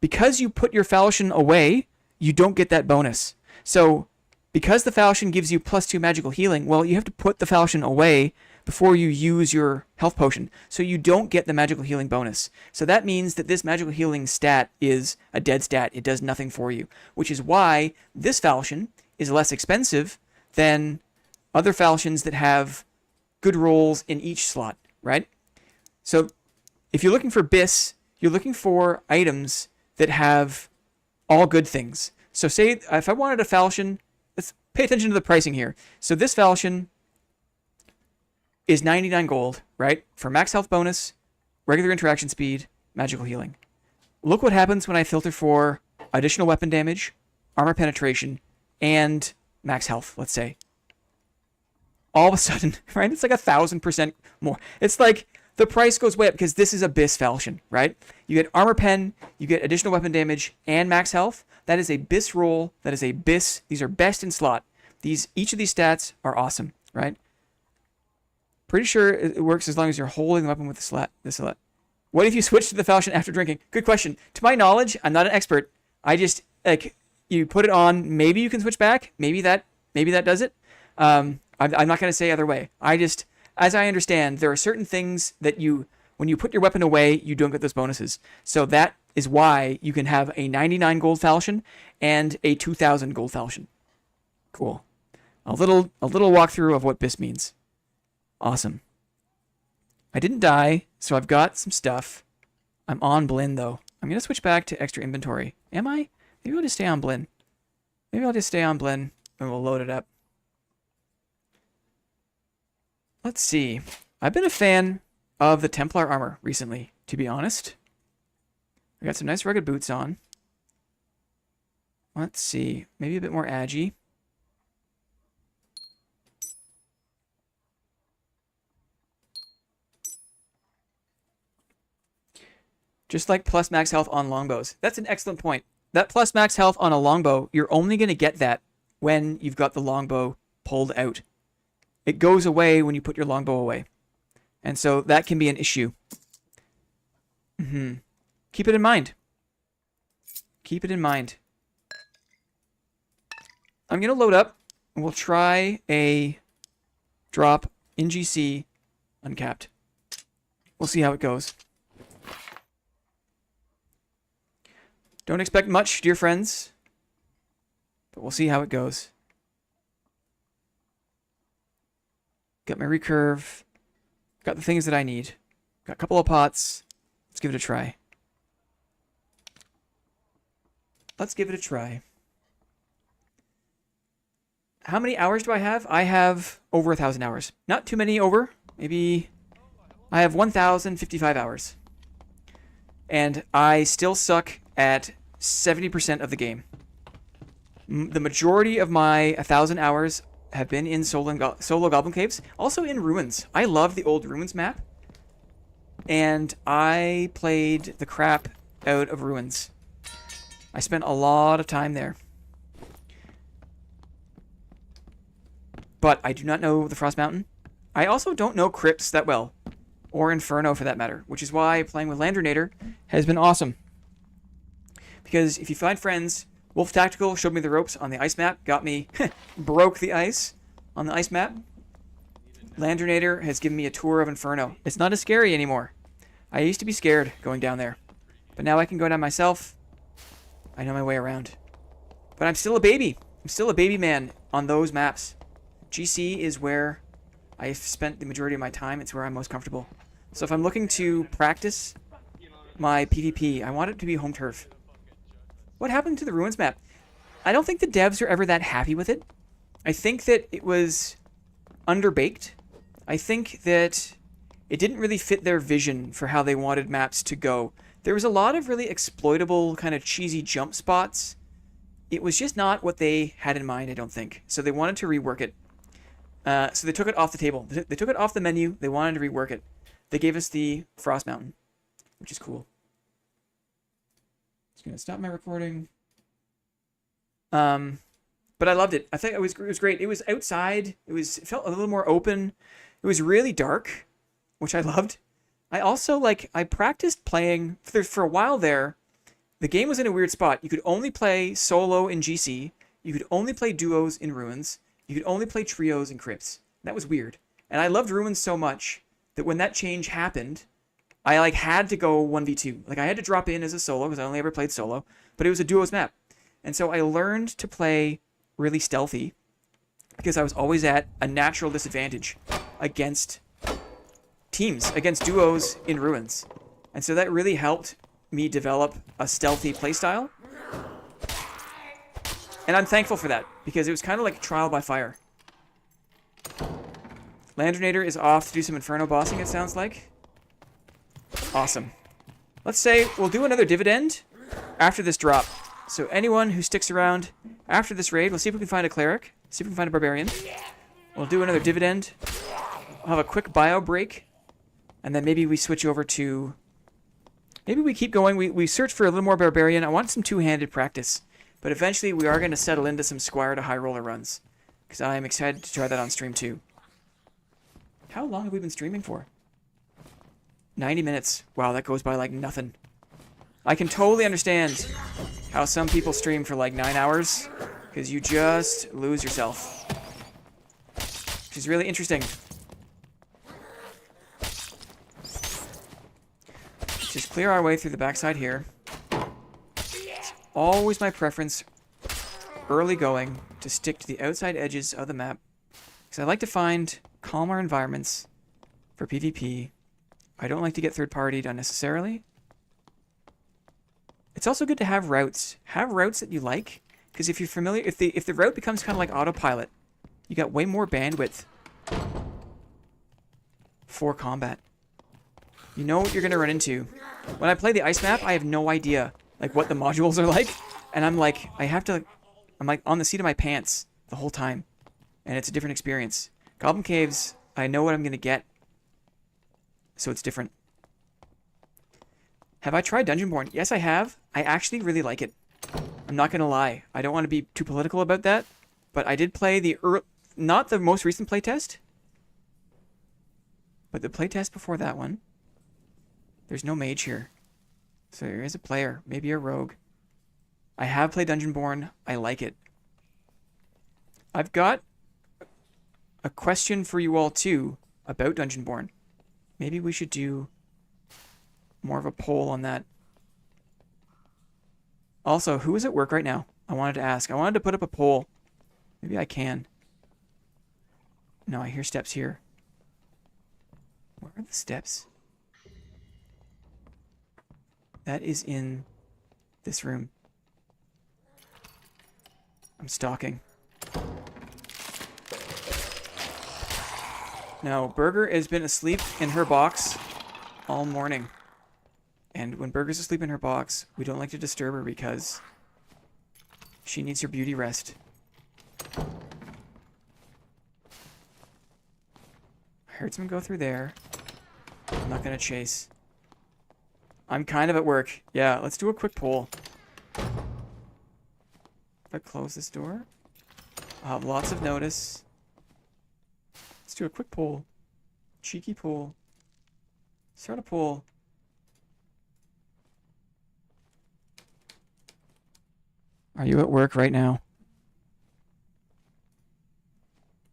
Because you put your falchion away, you don't get that bonus. So because the falchion gives you +2 magical healing, well, you have to put the falchion away before you use your health potion. So you don't get the magical healing bonus. So that means that this magical healing stat is a dead stat. It does nothing for you, which is why this falchion is less expensive than other falchions that have good rolls in each slot, right? So if you're looking for bis, you're looking for items that have all good things. So say if I wanted a falchion, let's pay attention to the pricing here. So this falchion is 99 gold, right? For max health bonus, regular interaction speed, magical healing. Look what happens when I filter for additional weapon damage, armor penetration, and max health, let's say. All of a sudden, right? It's like 1,000% more. It's like the price goes way up because this is a bis falchion, right? You get armor pen, you get additional weapon damage, and max health. That is a bis roll. That is a bis. These are best in slot. Each of these stats are awesome, right? Pretty sure it works as long as you're holding the weapon with the slot. What if you switch to the falchion after drinking? Good question. To my knowledge, I'm not an expert. I just like you put it on. Maybe you can switch back. Maybe that does it. I'm not going to say either way. As I understand, there are certain things that when you put your weapon away, you don't get those bonuses. So that is why you can have a 99 gold falchion and a 2,000 gold falchion. Cool. A little walkthrough of what bis means. Awesome. I didn't die, so I've got some stuff. I'm on Blinn, though. I'm going to switch back to extra inventory. Am I? Maybe I'll just stay on Blinn. And we'll load it up. Let's see. I've been a fan of the Templar armor recently, to be honest. I got some nice rugged boots on. Let's see. Maybe a bit more agi. Just like plus max health on longbows. That's an excellent point. That plus max health on a longbow, you're only going to get that when you've got the longbow pulled out. It goes away when you put your longbow away. And so that can be an issue. Keep it in mind. Keep it in mind. I'm going to load up, and we'll try a drop in GC uncapped. We'll see how it goes. Don't expect much, dear friends, but we'll see how it goes. Got my recurve. Got the things that I need. Got a couple of pots. Let's give it a try. How many hours do I have? I have over 1,000 hours. Not too many over. Maybe I have 1,055 hours. And I still suck at 70% of the game. The majority of my 1,000 hours have been in solo Goblin Caves. Also in Ruins. I love the old Ruins map. And I played the crap out of Ruins. I spent a lot of time there. But I do not know the Frost Mountain. I also don't know Crypts that well. Or Inferno for that matter. Which is why playing with Landronator has been awesome. Because if you find friends, Wolf Tactical showed me the ropes on the ice map. Got me, broke the ice on the ice map. Landronator has given me a tour of Inferno. It's not as scary anymore. I used to be scared going down there. But now I can go down myself. I know my way around. But I'm still a baby. I'm still a baby man on those maps. GC is where I've spent the majority of my time. It's where I'm most comfortable. So if I'm looking to practice my PvP, I want it to be home turf. What happened to the Ruins map? I don't think the devs are ever that happy with it. I think that it was underbaked. I think that it didn't really fit their vision for how they wanted maps to go. There was a lot of really exploitable, kind of cheesy jump spots. It was just not what they had in mind, I don't think. So they wanted to rework it. So they took it off the table. They took it off the menu. They wanted to rework it. They gave us the Frost Mountain, which is cool. Just going to stop my recording. But I loved it. I think it was great. It was outside. It felt a little more open. It was really dark, which I loved. I also, I practiced playing for a while there. The game was in a weird spot. You could only play solo in GC. You could only play duos in Ruins. You could only play trios in Crypts. That was weird. And I loved Ruins so much that when that change happened, I had to go 1v2. I had to drop in as a solo because I only ever played solo, but it was a duos map. And so I learned to play really stealthy because I was always at a natural disadvantage against teams, against duos in Ruins. And so that really helped me develop a stealthy playstyle. And I'm thankful for that because it was kind of like trial by fire. Landronator is off to do some Inferno bossing, it sounds like. Awesome. Let's say we'll do another Dividend after this drop. So anyone who sticks around after this raid, we'll see if we can find a Cleric, see if we can find a Barbarian. We'll do another Dividend. We'll have a quick bio break. And then maybe we switch over to... Maybe we keep going. We search for a little more Barbarian. I want some two-handed practice. But eventually we are going to settle into some Squire to High Roller runs. Because I am excited to try that on stream too. How long have we been streaming for? 90 minutes. Wow, that goes by like nothing. I can totally understand how some people stream for like 9 hours. Because you just lose yourself. Which is really interesting. Just clear our way through the backside here. It's always my preference, early going, to stick to the outside edges of the map. Because I like to find calmer environments for PvP. I don't like to get third-partied unnecessarily. It's also good to have routes. Have routes that you like. Because if you're familiar, if the route becomes kind of like autopilot, you got way more bandwidth for combat. You know what you're going to run into. When I play the ice map, I have no idea what the modules are like. And I'm like on the seat of my pants the whole time. And it's a different experience. Goblin Caves, I know what I'm going to get. So it's different. Have I tried Dungeonborn? Yes, I have. I actually really like it. I'm not going to lie. I don't want to be too political about that. But I did play not the most recent playtest. But the playtest before that one. There's no mage here. So there is a player. Maybe a rogue. I have played Dungeonborn. I like it. I've got a question for you all too about Dungeonborn. Maybe we should do more of a poll on that. Also, who is at work right now? I wanted to ask. I wanted to put up a poll. Maybe I can. No, I hear steps here. Where are the steps? That is in this room. I'm stalking. Now, Burger has been asleep in her box all morning. And when Burger's asleep in her box, we don't like to disturb her because she needs her beauty rest. I heard someone go through there. I'm not going to chase. I'm kind of at work. Yeah, let's do a quick poll. If I close this door, I'll have lots of notice. Let's do a quick poll. Cheeky poll. Start a poll. Are you at work right now?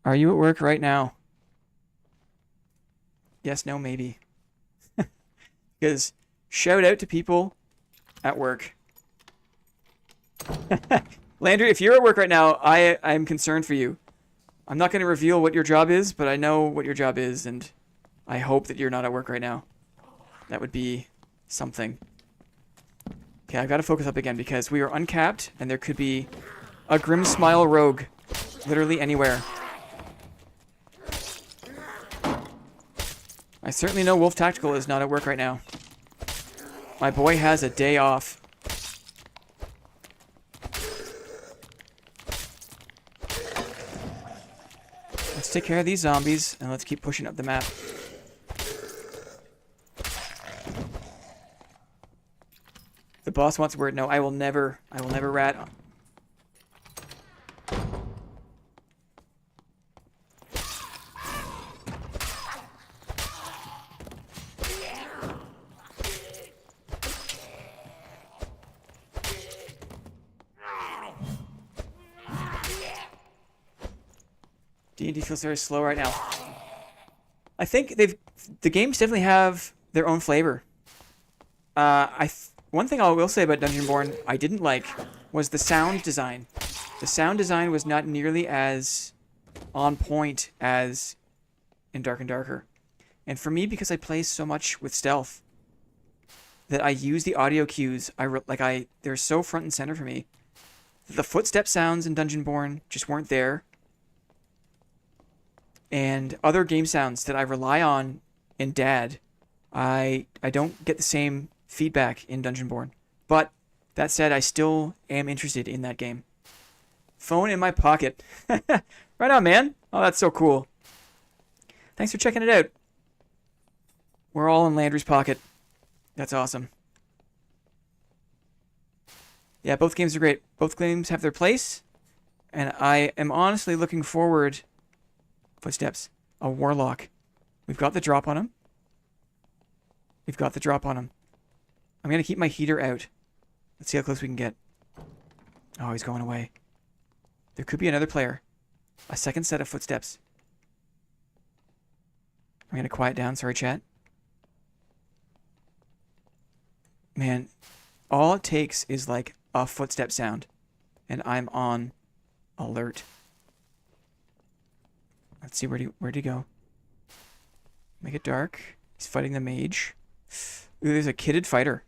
Are you at work right now? Yes, no, maybe. Because shout out to people at work. Landry, if you're at work right now, I'm concerned for you. I'm not going to reveal what your job is, but I know what your job is, and I hope that you're not at work right now. That would be something. Okay, I've got to focus up again because we are uncapped, and there could be a Grim Smile rogue literally anywhere. I certainly know Wolf Tactical is not at work right now. My boy has a day off. Let's take care of these zombies, and let's keep pushing up the map. The boss wants a word. No, I will never rat. D&D feels very slow right now. I think the games definitely have their own flavor. One thing I will say about Dungeonborn I didn't like was the sound design. The sound design was not nearly as on point as in Dark and Darker. And for me, because I play so much with stealth, that I use the audio cues, they're so front and center for me. The footstep sounds in Dungeonborn just weren't there. And other game sounds that I rely on in Dad, I don't get the same feedback in Dungeonborn. But that said, I still am interested in that game. Phone in my pocket. Right on, man. Oh, that's so cool. Thanks for checking it out. We're all in Landry's pocket. That's awesome. Yeah, both games are great. Both games have their place. And I am honestly looking forward... Footsteps. A warlock. We've got the drop on him. We've got the drop on him. I'm going to keep my heater out. Let's see how close we can get. Oh, he's going away. There could be another player. A second set of footsteps. I'm going to quiet down. Sorry, chat. Man, all it takes is like a footstep sound. And I'm on alert. Let's see, where'd he go? Make it dark. He's fighting the mage. Ooh, there's a kitted fighter.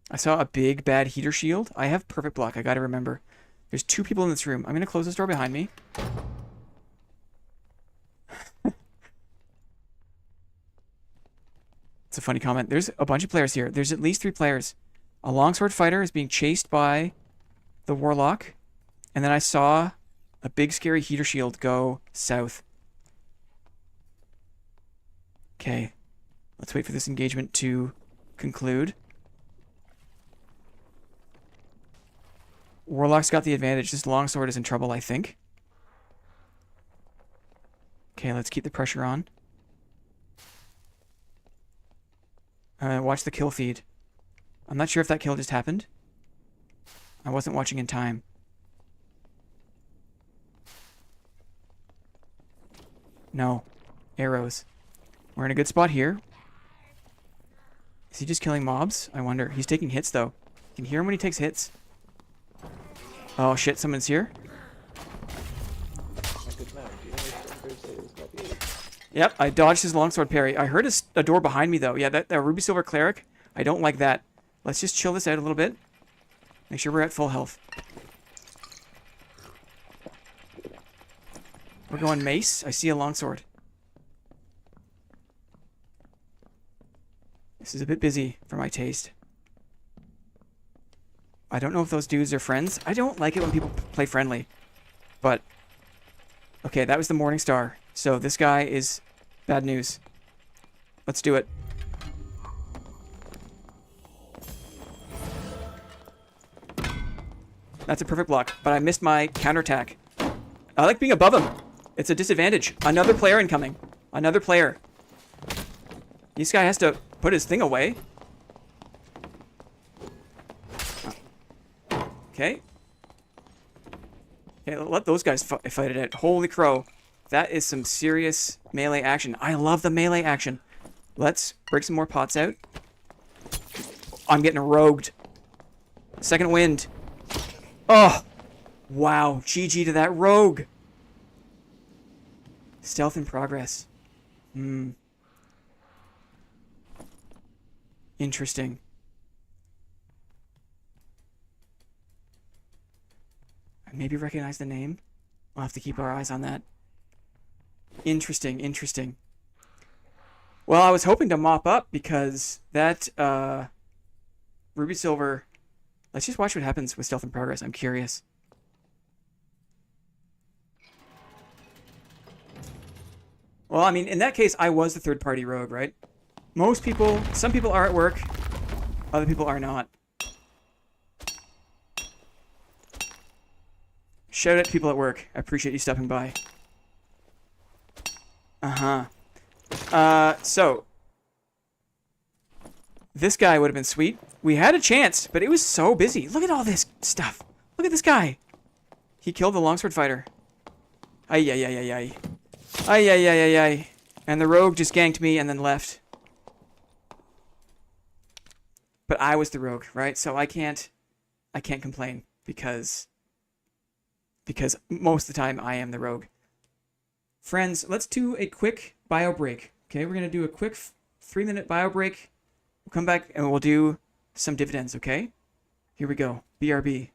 I saw a big bad heater shield. I have perfect block. I gotta remember. There's two people in this room. I'm gonna close this door behind me. It's a funny comment. There's a bunch of players here. There's at least 3 players. A longsword fighter is being chased by the warlock. And then I saw a big scary heater shield go south. Okay, let's wait for this engagement to conclude. Warlock's got the advantage. This longsword is in trouble, I think. Okay, let's keep the pressure on. Watch the kill feed. I'm not sure if that kill just happened. I wasn't watching in time. No. Arrows. We're in a good spot here. Is he just killing mobs? I wonder. He's taking hits, though. You can hear him when he takes hits. Oh, shit. Someone's here. Yep, I dodged his longsword parry. I heard a door behind me, though. Yeah, that ruby silver cleric. I don't like that. Let's just chill this out a little bit. Make sure we're at full health. We're going mace. I see a longsword. This is a bit busy for my taste. I don't know if those dudes are friends. I don't like it when people play friendly. But, okay, that was the Morning Star. So this guy is bad news. Let's do it. That's a perfect block, but I missed my counterattack. I like being above him. It's a disadvantage. Another player incoming. Another player. This guy has to put his thing away. Okay. Okay, let those guys fight it out. Holy crow. That is some serious melee action. I love the melee action. Let's break some more pots out. I'm getting rogued. Second wind. Oh! Wow, GG to that rogue. Stealth in progress. Interesting. I maybe recognize the name. We'll have to keep our eyes on that. Interesting, interesting. Well, I was hoping to mop up because that Ruby Silver... Let's just watch what happens with Stealth in Progress. I'm curious. Well, I mean, in that case, I was the third-party rogue, right? Most people... Some people are at work. Other people are not. Shout out to people at work. I appreciate you stopping by. So... This guy would have been sweet. We had a chance, but it was so busy. Look at all this stuff. Look at this guy. He killed the longsword fighter. Ay, ay, ay, ay, ay. Ay, ay, ay, ay, ay. And the rogue just ganked me and then left. But I was the rogue, right? So I can't complain because most of the time I am the rogue. Friends, let's do a quick bio break. Okay, we're going to do a quick 3-minute bio break. We'll come back and we'll do some dividends, okay? Here we go. BRB.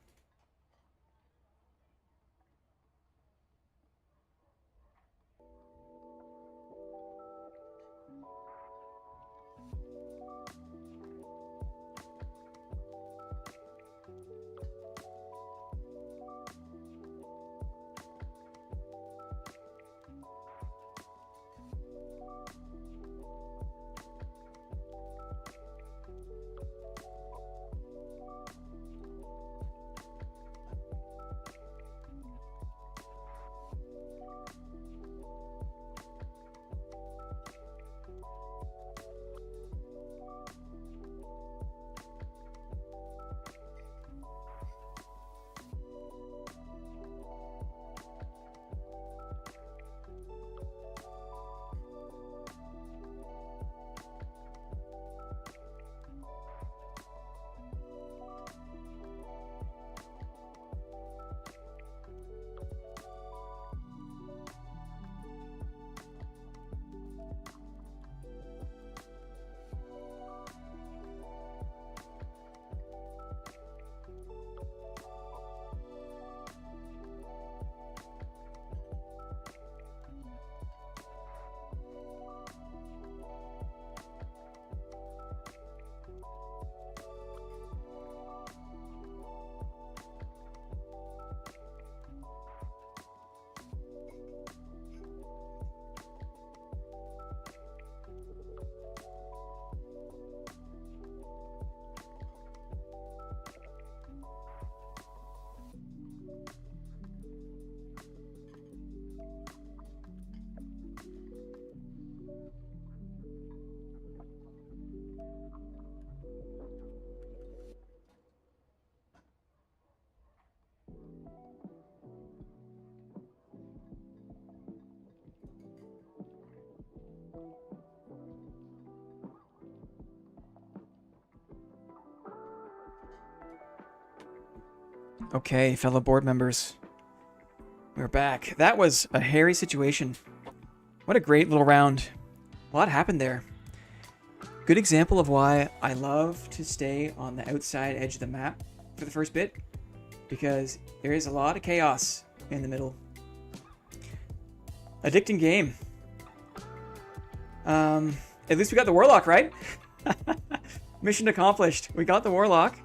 Okay, fellow board members. We're back. That was a hairy situation. What a great little round. A lot happened there. Good example of why I love to stay on the outside edge of the map for the first bit, because there is a lot of chaos in the middle. Addicting game. At least we got the Warlock, right? Mission accomplished. We got the Warlock.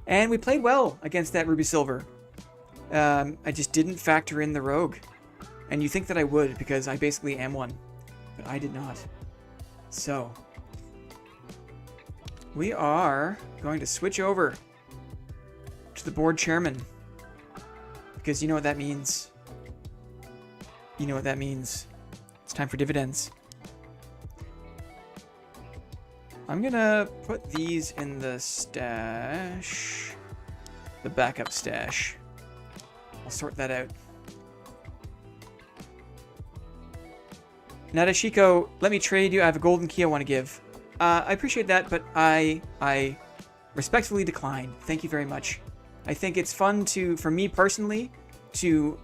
And we played well against that Ruby Silver. I just didn't factor in the Rogue. And you think that I would, because I basically am one. But I did not. So, we are going to switch over to the board chairman. Because you know what that means. You know what that means. It's time for dividends. I'm gonna put these in the stash. The backup stash. I'll sort that out. Nadashiko, let me trade you. I have a golden key I want to give. I appreciate that, but I respectfully decline. Thank you very much. I think it's fun for me personally, to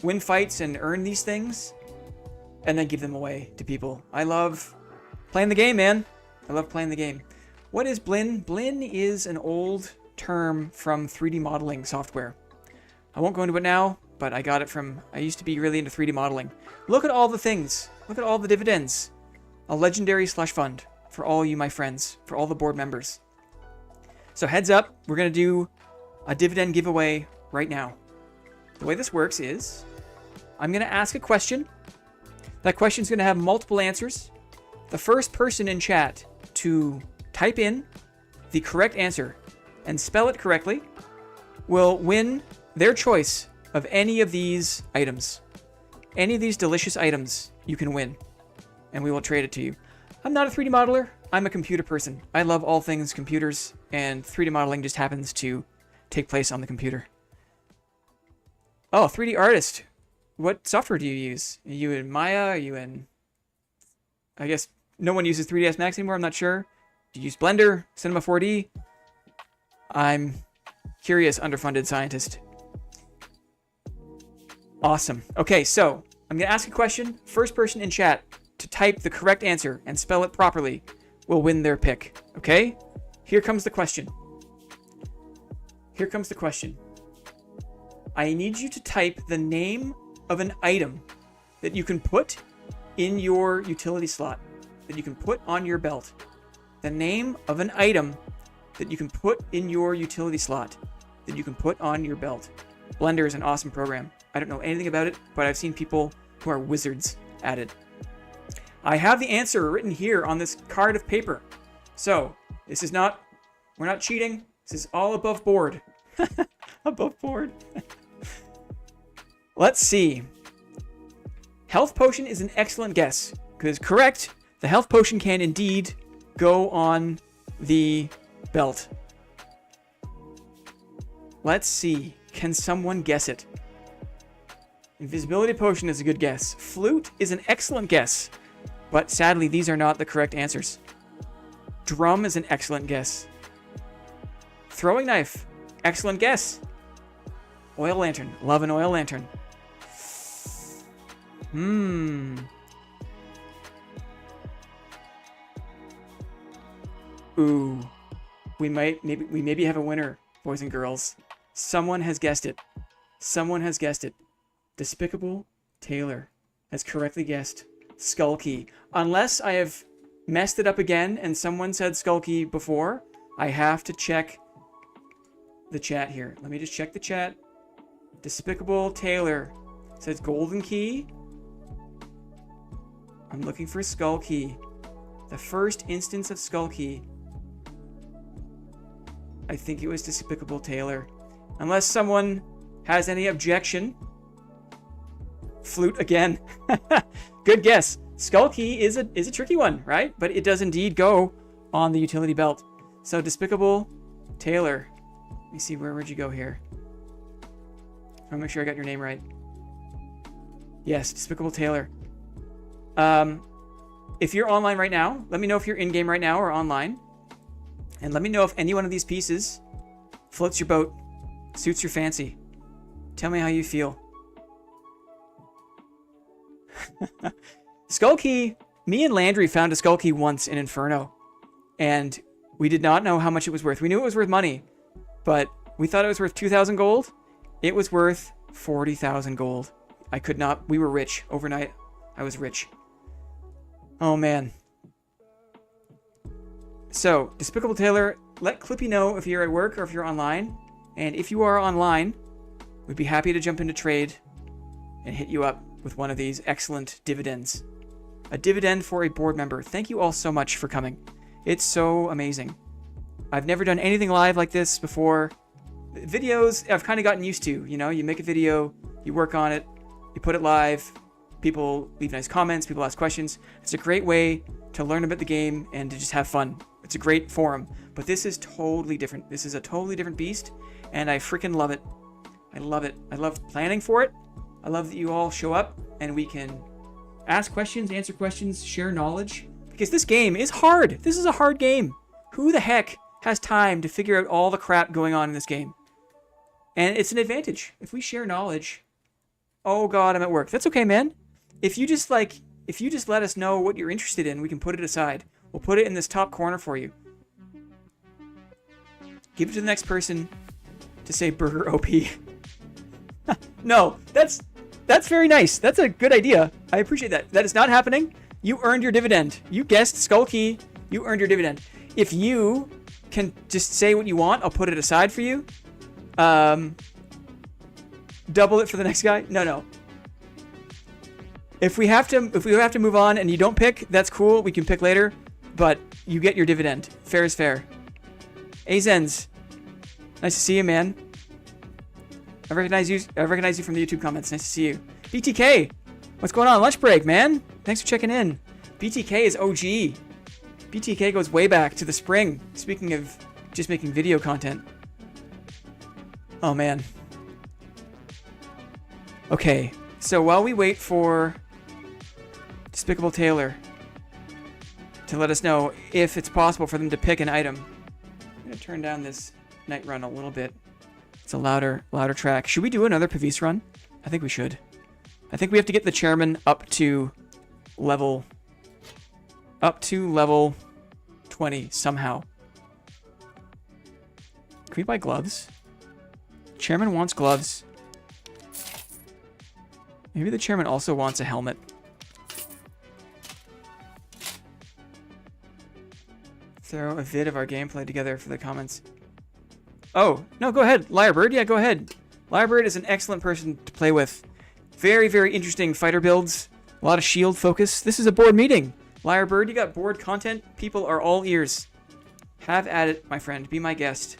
win fights and earn these things and then give them away to people. I love playing the game, man. I love playing the game. What is Blinn? Blinn is an old term from 3D modeling software. I won't go into it now, but I got it from... I used to be really into 3D modeling. Look at all the things. Look at all the dividends. A legendary slush fund for all you, my friends, for all the board members. So heads up, we're going to do a dividend giveaway right now. The way this works is I'm going to ask a question. That question is going to have multiple answers. The first person in chat to type in the correct answer and spell it correctly will win their choice of any of these items. Any of these delicious items you can win, and we will trade it to you. I'm not a 3D modeler. I'm a computer person. I love all things computers, and 3D modeling just happens to take place on the computer. Oh, 3D artist. What software do you use? Are you in Maya? Are you in... I guess no one uses 3ds Max anymore. I'm not sure. Do you use Blender? Cinema 4D? I'm curious, underfunded scientist. Awesome. Okay, so I'm going to ask a question. First person in chat to type the correct answer and spell it properly will win their pick. Okay? Here comes the question. Here comes the question. I need you to type the name of an item that you can put in your utility slot, that you can put on your belt. The name of an item that you can put in your utility slot, that you can put on your belt. Blender is an awesome program. I don't know anything about it, but I've seen people who are wizards at it. I have the answer written here on this card of paper. So, this is not, we're not cheating. This is all above board. Above board. Let's see. Health potion is an excellent guess. Because correct, the health potion can indeed go on the belt. Let's see. Can someone guess it? Invisibility potion is a good guess. Flute is an excellent guess. But sadly, these are not the correct answers. Drum is an excellent guess. Throwing knife. Excellent guess. Oil lantern. Love an oil lantern. Ooh. We maybe have a winner, boys and girls. Someone has guessed it. Someone has guessed it. Despicable Taylor has correctly guessed Skull Key. Unless I have messed it up again and someone said Skull Key before, I have to check the chat here. Let me just check the chat. Despicable Taylor says Golden Key. I'm looking for Skull Key. The first instance of Skull Key. I think it was Despicable Taylor. Unless someone has any objection. Flute again. Good guess. Skull Key is a tricky one, right? But it does indeed go on the utility belt. So Despicable Taylor. Let me see, where would you go here? I want to make sure I got your name right. Yes, Despicable Taylor. If you're online right now, let me know if you're in-game right now or online. And let me know if any one of these pieces floats your boat, suits your fancy. Tell me how you feel. Skull Key. Me and Landry found a Skull Key once in Inferno. And we did not know how much it was worth. We knew it was worth money. But we thought it was worth 2,000 gold. It was worth 40,000 gold. I could not... We were rich. Overnight, I was rich. Oh, man. So, Despicable Taylor, let Clippy know if you're at work or if you're online. And if you are online, we'd be happy to jump into trade and hit you up with one of these excellent dividends. A dividend for a board member. Thank you all so much for coming. It's so amazing. I've never done anything live like this before. Videos, I've kind of gotten used to. You know, you make a video, you work on it, you put it live, people leave nice comments, people ask questions. It's a great way to learn about the game and to just have fun. It's a great forum. But this is totally different. This is a totally different beast, and I freaking love it. I love it. I love planning for it. I love that you all show up and we can ask questions, answer questions, share knowledge. Because this game is hard. This is a hard game. Who the heck has time to figure out all the crap going on in this game? And it's an advantage. If we share knowledge, Oh god, I'm at work. That's okay, man. If you just let us know what you're interested in, we can put it aside. We'll put it in this top corner for you. Give it to the next person to say burger OP. No, that's very nice. That's a good idea. I appreciate that. That is not happening. You earned your dividend. You guessed Skull Key. You earned your dividend. If you can just say what you want, I'll put it aside for you. Double it for the next guy. No. If we have to move on and you don't pick, that's cool. We can pick later, but you get your dividend. Fair is fair. Azens, nice to see you, man. I recognize you from the YouTube comments. Nice to see you. BTK, what's going on? Lunch break, man. Thanks for checking in. BTK is OG. BTK goes way back to the spring. Speaking of just making video content. Oh, man. Okay, so while we wait for Despicable Taylor to let us know if it's possible for them to pick an item, I'm going to turn down this night run a little bit. It's a louder track. Should we do another Pavis run? I think we should. I think we have to get the chairman up to level 20 somehow. Can we buy gloves? Chairman wants gloves. Maybe the chairman also wants a helmet. Throw a vid of our gameplay together for the comments. Oh, no, go ahead. Lyrebird, yeah, go ahead. Lyrebird is an excellent person to play with. Very, very interesting fighter builds. A lot of shield focus. This is a board meeting. Lyrebird, you got board content. People are all ears. Have at it, my friend. Be my guest.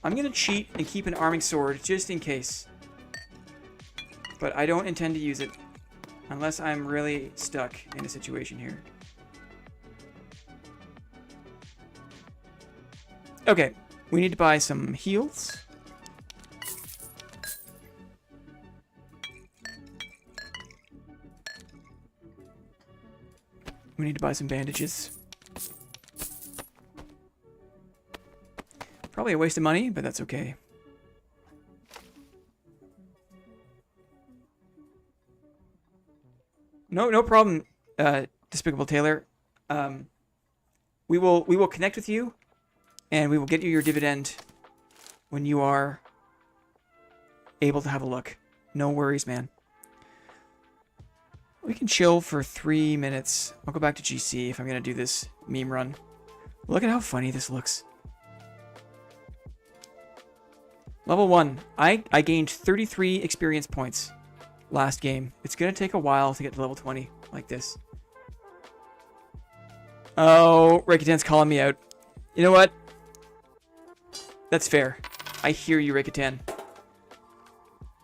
I'm going to cheat and keep an arming sword just in case. But I don't intend to use it unless I'm really stuck in a situation here. Okay, we need to buy some heals. We need to buy some bandages. Probably a waste of money, but that's okay. No problem, Despicable Taylor. We will connect with you, and we will get you your dividend when you are able to have a look. No worries, man. We can chill for 3 minutes. I'll go back to GC if I'm going to do this meme run. Look at how funny this looks. Level 1. I gained 33 experience points last game. It's going to take a while to get to level 20 like this. Oh, Reikitan's calling me out. You know what? That's fair. I hear you, Reikitan.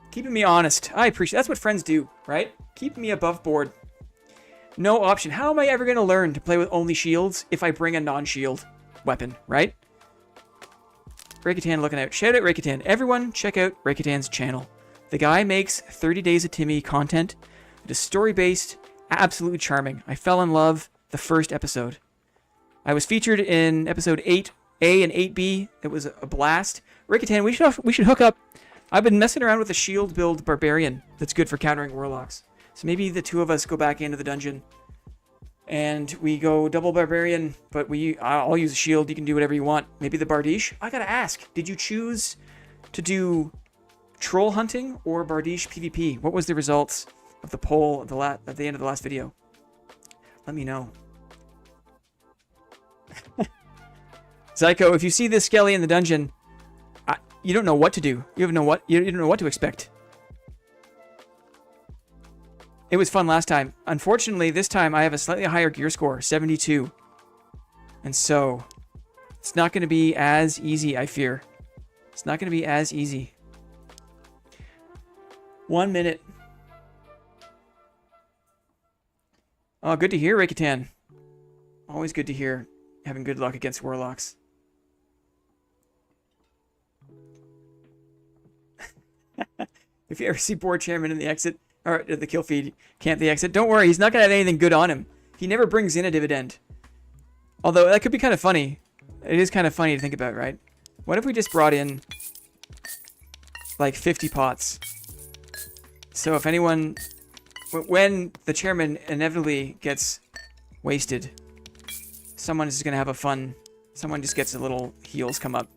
Keeping me honest. I appreciate. That's what friends do, right? Keeping me above board. No option. How am I ever going to learn to play with only shields if I bring a non-shield weapon, right? Reikitan looking out. Shout out Reikitan. Everyone check out Reikitan's channel. The guy makes 30 Days of Timmy content. It is story-based, absolutely charming. I fell in love the first episode. I was featured in episode 8A and 8B. It was a blast. Reikitan, we should hook up. I've been messing around with a shield build barbarian that's good for countering warlocks. So maybe the two of us go back into the dungeon and we go double barbarian, but I'll use a shield. You can do whatever you want. Maybe the Bardiche. I gotta ask, did you choose to do troll hunting or Bardiche PvP? What was the results of the poll at the end of the last video? Let me know. Zyko, if you see this Skelly in the dungeon, you don't know what to do. You don't know what to expect. It was fun last time. Unfortunately, this time I have a slightly higher gear score, 72. And so, it's not going to be as easy, I fear. It's not going to be as easy. 1 minute. Oh, good to hear, Reikitan. Always good to hear having good luck against warlocks. If you ever see board chairman in the exit, or the kill feed, camp the exit, don't worry, he's not going to have anything good on him. He never brings in a dividend. Although, that could be kind of funny. It is kind of funny to think about, right? What if we just brought in like 50 pots. So if anyone, when the chairman inevitably gets wasted, someone is going to have a fun, someone just gets a little heals come up.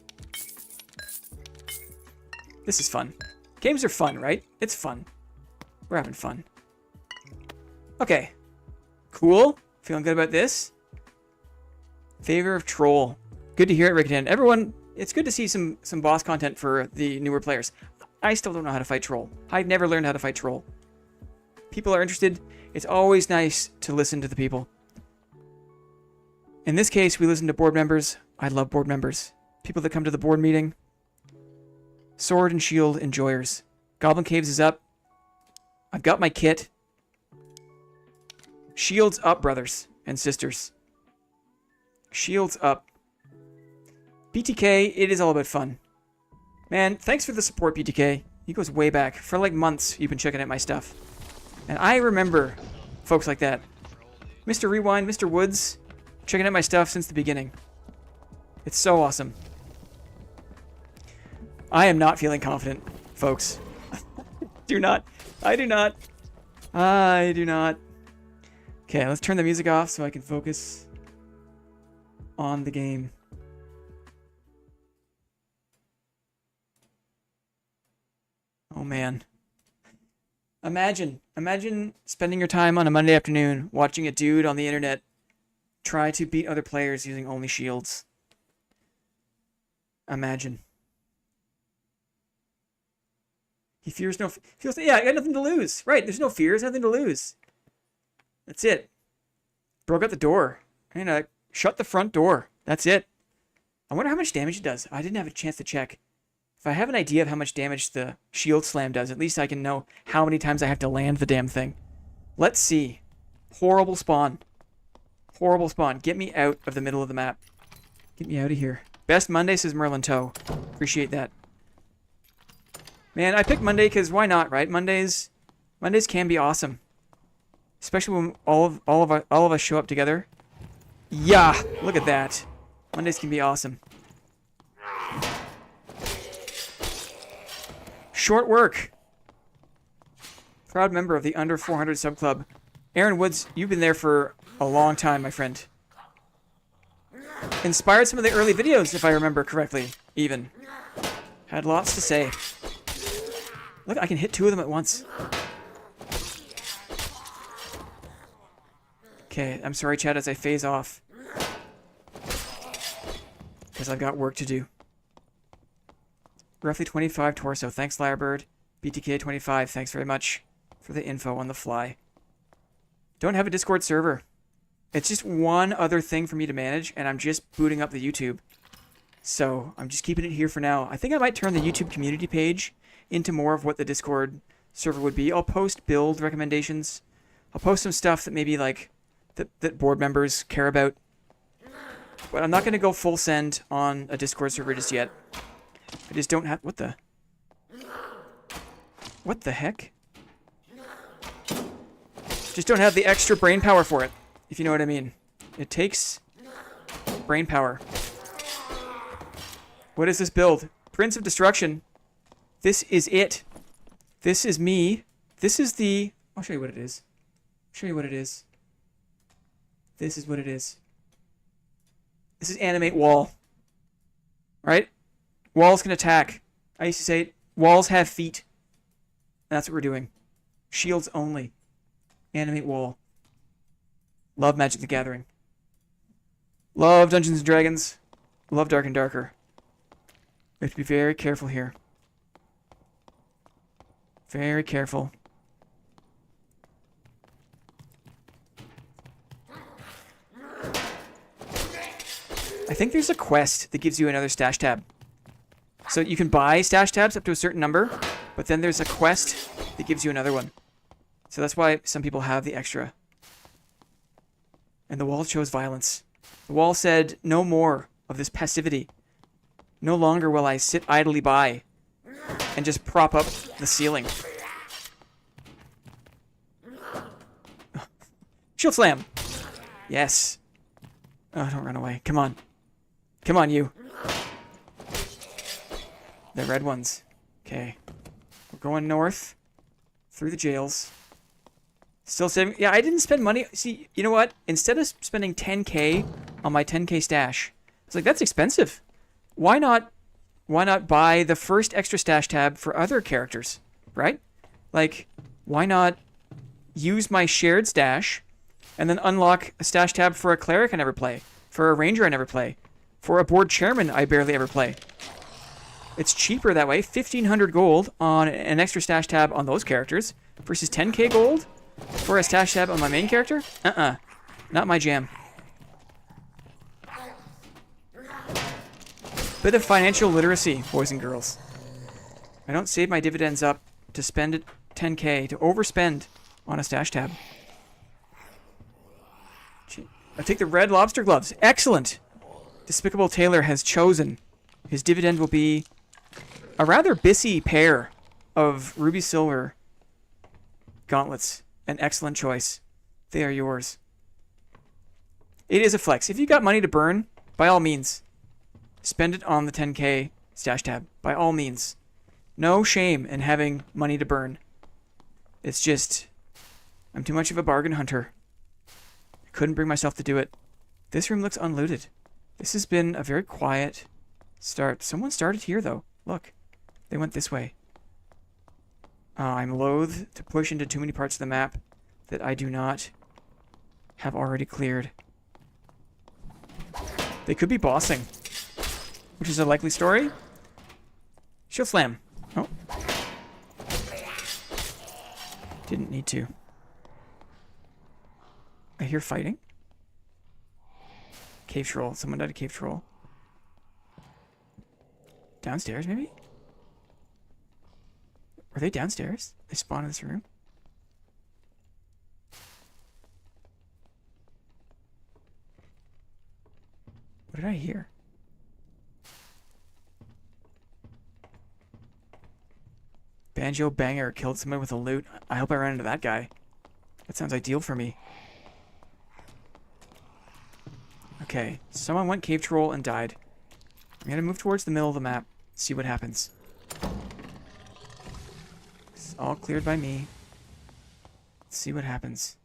This is fun. Games are fun, right? It's fun. We're having fun. Okay. Cool. Feeling good about this. Favor of Troll. Good to hear it, Rickton. Everyone, it's good to see some boss content for the newer players. I still don't know how to fight Troll. I've never learned how to fight Troll. People are interested. It's always nice to listen to the people. In this case, we listen to board members. I love board members. People that come to the board meeting. Sword and shield enjoyers. Goblin Caves is up. I've got my kit. Shields up, brothers and sisters. Shields up. BTK, it is all about fun. Man, thanks for the support, BTK. He goes way back. For like months, you've been checking out my stuff. And I remember folks like that. Mr. Rewind, Mr. Woods, checking out my stuff since the beginning. It's so awesome. I am not feeling confident, folks. Do not. I do not. I do not. Okay, let's turn the music off so I can focus on the game. Oh, man. Imagine spending your time on a Monday afternoon watching a dude on the internet try to beat other players using only shields. Imagine. He fears no... yeah, I got nothing to lose. Right, there's no fears, nothing to lose. That's it. Broke out the door. And shut the front door. That's it. I wonder how much damage it does. I didn't have a chance to check. If I have an idea of how much damage the shield slam does, at least I can know how many times I have to land the damn thing. Let's see. Horrible spawn. Horrible spawn. Get me out of the middle of the map. Get me out of here. Best Monday, says Merlin Toe. Appreciate that. Man, I picked Monday because why not, right? Mondays can be awesome. Especially when all of us show up together. Yeah, look at that. Mondays can be awesome. Short work. Proud member of the Under 400 Sub Club. Aaron Woods, you've been there for a long time, my friend. Inspired some of the early videos, if I remember correctly, even. Had lots to say. Look, I can hit two of them at once. Okay, I'm sorry, chat, as I phase off. Because I've got work to do. Roughly 25 torso. Thanks, Lyrebird. BTK25, thanks very much for the info on the fly. Don't have a Discord server. It's just one other thing for me to manage, and I'm just booting up the YouTube. So I'm just keeping it here for now. I think I might turn the YouTube community page into more of what the Discord server would be. I'll post build recommendations. I'll post some stuff that maybe like that board members care about. But I'm not going to go full send on a Discord server just yet. I just don't have... What the heck? Just don't have the extra brain power for it, if you know what I mean. It takes brain power. What is this build? Prince of Destruction. This is it. This is me. This is the... I'll show you what it is. Show you what it is. This is what it is. This is animate wall. Right? Walls can attack. I used to say, walls have feet. That's what we're doing. Shields only. Animate wall. Love Magic the Gathering. Love Dungeons & Dragons. Love Dark and Darker. We have to be very careful here. Very careful. I think there's a quest that gives you another stash tab. So you can buy stash tabs up to a certain number, but then there's a quest that gives you another one. So that's why some people have the extra. And the wall chose violence. The wall said, no more of this passivity. No longer will I sit idly by and just prop up the ceiling. Shield slam. Yes. Oh, don't run away. Come on. Come on, you. The red ones. Okay. We're going north. Through the jails. Still saving. Yeah, I didn't spend money. See, you know what? Instead of spending 10K on my 10K stash, it's like, that's expensive. Why not buy the first extra stash tab for other characters, right? Like, why not use my shared stash and then unlock a stash tab for a cleric I never play, for a ranger I never play, for a board chairman I barely ever play. It's cheaper that way. 1,500 gold on an extra stash tab on those characters versus 10K gold for a stash tab on my main character? Not my jam. Bit of financial literacy, boys and girls. I don't save my dividends up to spend it 10K, to overspend on a stash tab. I take the red lobster gloves. Excellent! Despicable Taylor has chosen. His dividend will be a rather bissy pair of ruby silver gauntlets. An excellent choice. They are yours. It is a flex. If you got money to burn, by all means, spend it on the 10K stash tab. By all means. No shame in having money to burn. It's just, I'm too much of a bargain hunter. I couldn't bring myself to do it. This room looks unlooted. This has been a very quiet start. Someone started here, though. Look. They went this way. I'm loath to push into too many parts of the map that I do not have already cleared. They could be bossing, which is a likely story. Shield slam. Oh. Didn't need to. I hear fighting. Cave troll. Someone died a cave troll. Downstairs, maybe? Are they downstairs? They spawn in this room? What did I hear? Banjo Banger killed someone with a loot. I hope I ran into that guy. That sounds ideal for me. Okay, someone went cave troll and died. I'm gonna move towards the middle of the map, see what happens. It's all cleared by me. Let's see what happens.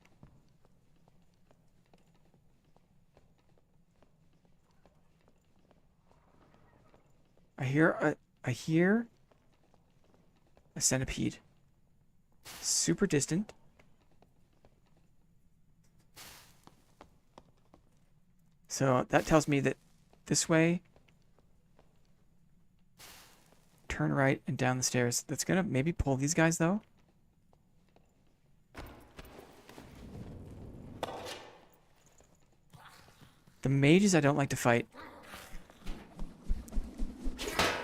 I hear a centipede. Super distant. So that tells me that this way, turn right and down the stairs. That's gonna maybe pull these guys though. The mages I don't like to fight.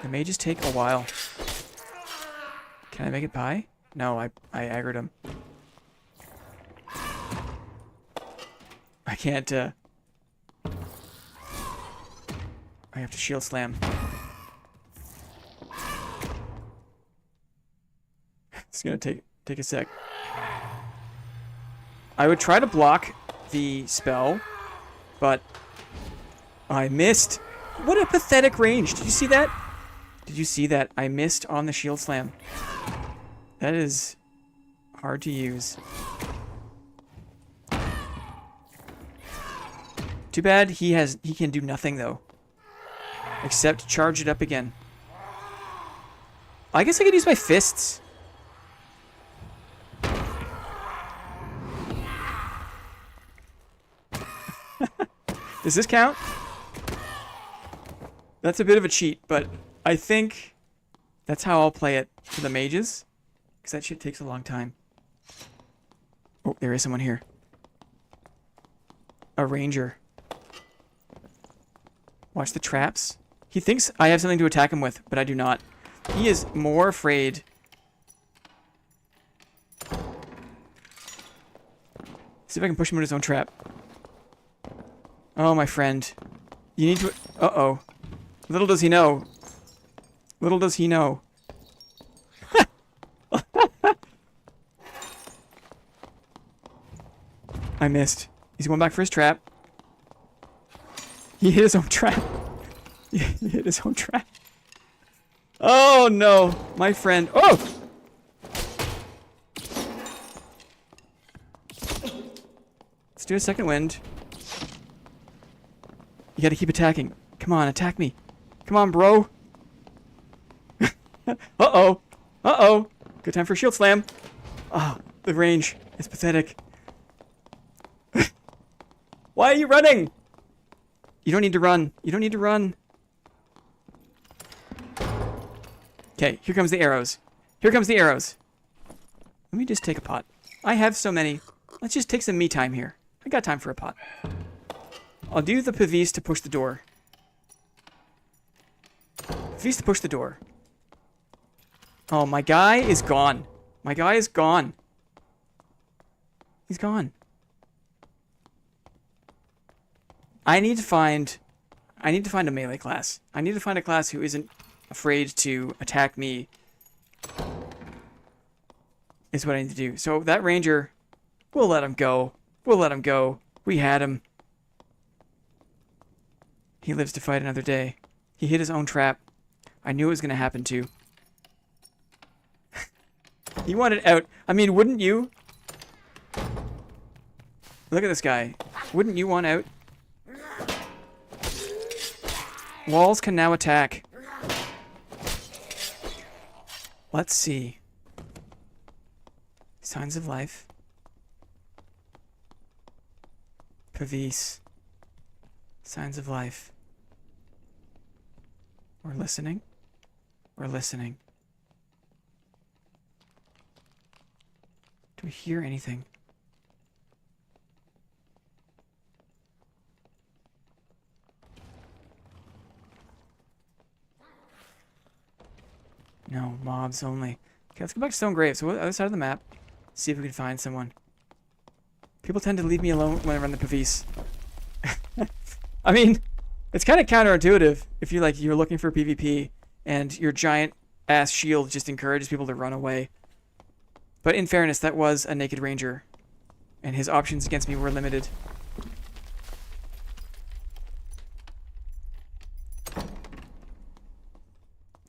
The mages take a while. Can I make it by? No, I aggroed him. I can't, I have to shield slam. It's gonna take a sec. I would try to block the spell, but I missed. What a pathetic range. Did you see that? Did you see that? I missed on the shield slam. That is hard to use. Too bad he can do nothing though. Except charge it up again. I guess I could use my fists. Does this count? That's a bit of a cheat, but I think that's how I'll play it for the mages. Because that shit takes a long time. Oh, there is someone here. A ranger. Watch the traps. He thinks I have something to attack him with, but I do not. He is more afraid. See if I can push him in his own trap. Oh, my friend. You need to... Uh-oh. Little does he know. Little does he know. I missed. He's going back for his trap. He hit his own trap. He hit his own trap. Oh no, my friend. Oh! Let's do a second wind. You gotta keep attacking. Come on, attack me. Come on, bro. Uh-oh. Uh-oh. Good time for a shield slam. Oh, the range is pathetic. Why are you running? You don't need to run. You don't need to run. Okay, here comes the arrows. Here comes the arrows. Let me just take a pot. I have so many. Let's just take some me time here. I got time for a pot. I'll do the Pavis to push the door. Pavis to push the door. Oh, my guy is gone. My guy is gone. He's gone. I need to find a melee class. I need to find a class who isn't afraid to attack me. Is what I need to do. So that ranger, we'll let him go. We'll let him go. We had him. He lives to fight another day. He hit his own trap. I knew it was going to happen too. He wanted out. I mean, wouldn't you? Look at this guy. Wouldn't you want out? Walls can now attack. Let's see. Signs of life. Pavis. Signs of life. We're listening. We're listening. Do we hear anything? No, mobs only. Okay, let's go back to Stone Grave. So what other side of the map? See if we can find someone. People tend to leave me alone when I run the Pavis. I mean, it's kind of counterintuitive if you're looking for PvP and your giant ass shield just encourages people to run away. But in fairness, that was a naked ranger, and his options against me were limited.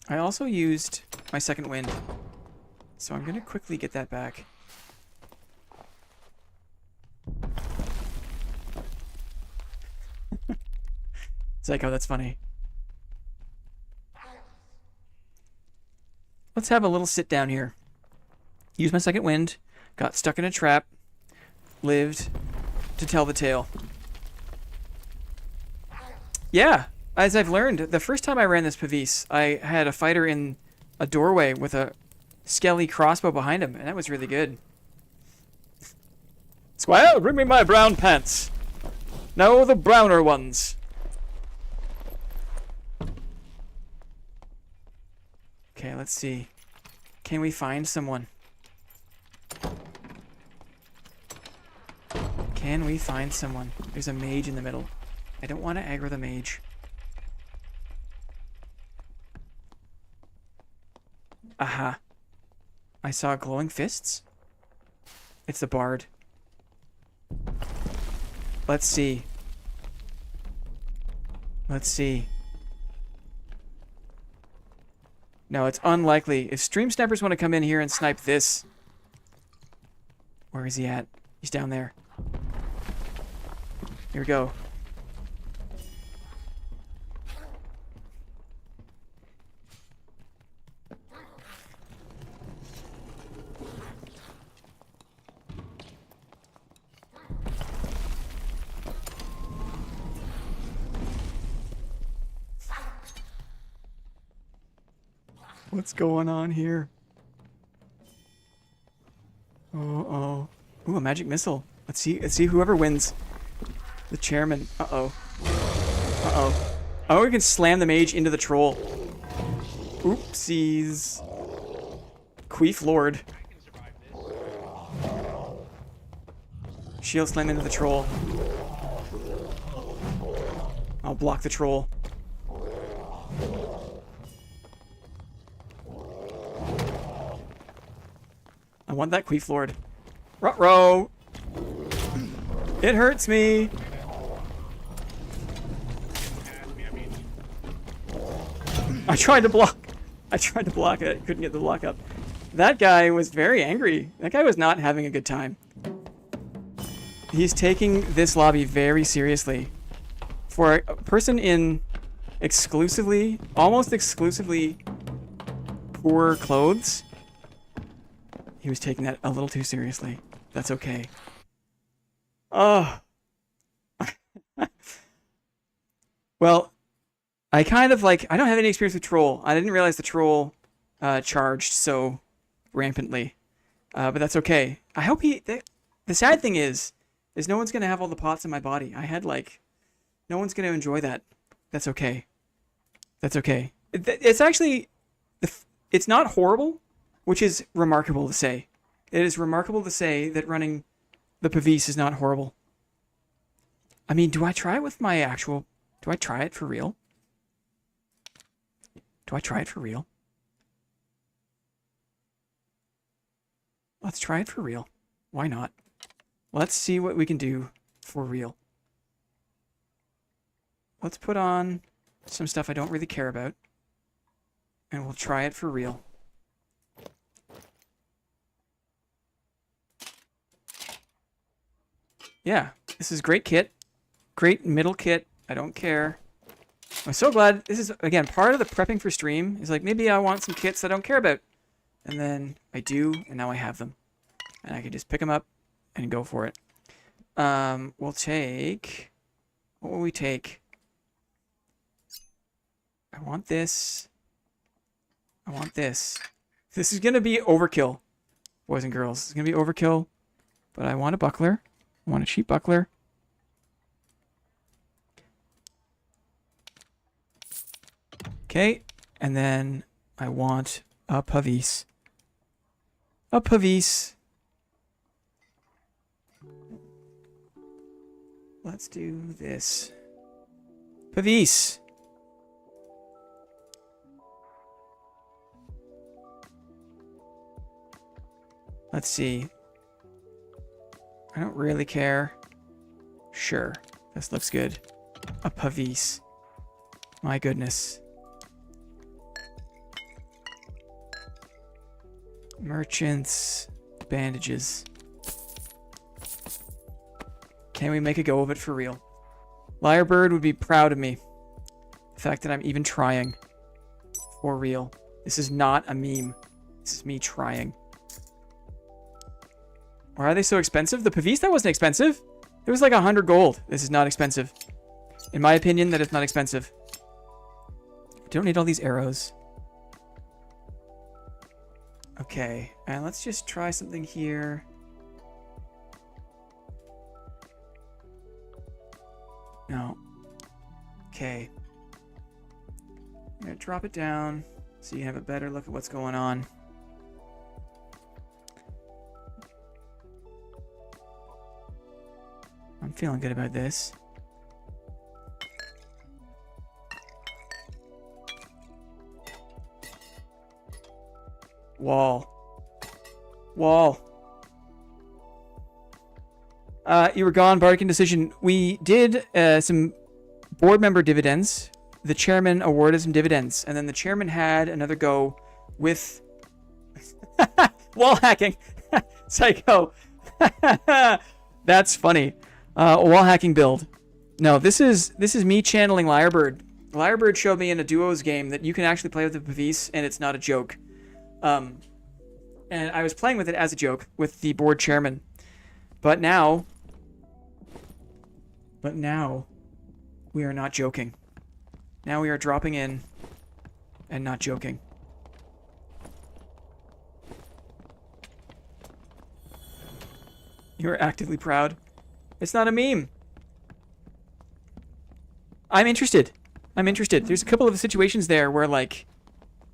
I also used my second wind, so I'm going to quickly get that back. Psycho, that's funny. Let's have a little sit down here. Used my second wind, got stuck in a trap, lived to tell the tale. Yeah, as I've learned, the first time I ran this Pavis, I had a fighter in a doorway with a skelly crossbow behind him, and that was really good. Squire, bring me my brown pants. No, the browner ones. Okay, let's see. Can we find someone? Can we find someone? There's a mage in the middle. I don't want to aggro the mage. Aha. I saw glowing fists. It's the bard. Let's see. Let's see. No, it's unlikely. If stream snipers want to come in here and snipe this... Where is he at? He's down there. Here we go. What's going on here? Oh. Ooh, a magic missile. Let's see whoever wins. The chairman. Uh-oh. Uh-oh. Oh, we can slam the mage into the troll. Oopsies. Queef Lord. Shield slam into the troll. I'll block the troll. I want that Queef Lord. Ruh-roh! It hurts me! I tried to block. I tried to block it. Couldn't get the block up. That guy was very angry. That guy was not having a good time. He's taking this lobby very seriously. For a person in exclusively, almost exclusively poor clothes, he was taking that a little too seriously. That's okay. Oh. Well, I kind of like, I don't have any experience with troll. I didn't realize the troll charged so rampantly. But that's okay. I hope the sad thing is no one's going to have all the pots in my body. I had like, no one's going to enjoy that. That's okay. That's okay. It's actually, it's not horrible, which is remarkable to say. It is remarkable to say that running the Pavis is not horrible. I mean, do I try it with my actual, do I try it for real? Do I try it for real? Let's try it for real. Why not? Let's see what we can do for real. Let's put on some stuff I don't really care about. And we'll try it for real. Yeah, this is great kit. Great middle kit. I don't care. I'm so glad. This is, again, part of the prepping for stream. Is like, maybe I want some kits I don't care about. And then I do, and now I have them. And I can just pick them up and go for it. We'll take... What will we take? I want this. I want this. This is going to be overkill, boys and girls. It's going to be overkill. But I want a buckler. I want a cheap buckler. Okay. And then I want a Pavis. A Pavis. Let's do this. Pavis. Let's see. I don't really care. Sure. This looks good. A Pavis. My goodness. Merchants. Bandages. Can we make a go of it for real? Lyrebird would be proud of me. The fact that I'm even trying. For real. This is not a meme. This is me trying. Why are they so expensive? The Pavis, that wasn't expensive. It was like 100 gold. This is not expensive. In my opinion, that is not expensive. I don't need all these arrows. Okay, and let's just try something here. No. Okay. I'm going to drop it down so you have a better look at what's going on. I'm feeling good about this. Wall. Wall. You were gone, Bardic Indecision. We did some board member dividends. The chairman awarded some dividends, and then the chairman had another go with wall hacking. Psycho. That's funny. Wall hacking build. No, this is me channeling Lyrebird. Lyrebird showed me in a duos game that you can actually play with the Pavis, and it's not a joke. And I was playing with it as a joke with the board chairman. But now we are not joking. Now we are dropping in and not joking. You are actively proud. It's not a meme. I'm interested. I'm interested. There's a couple of situations there where, like,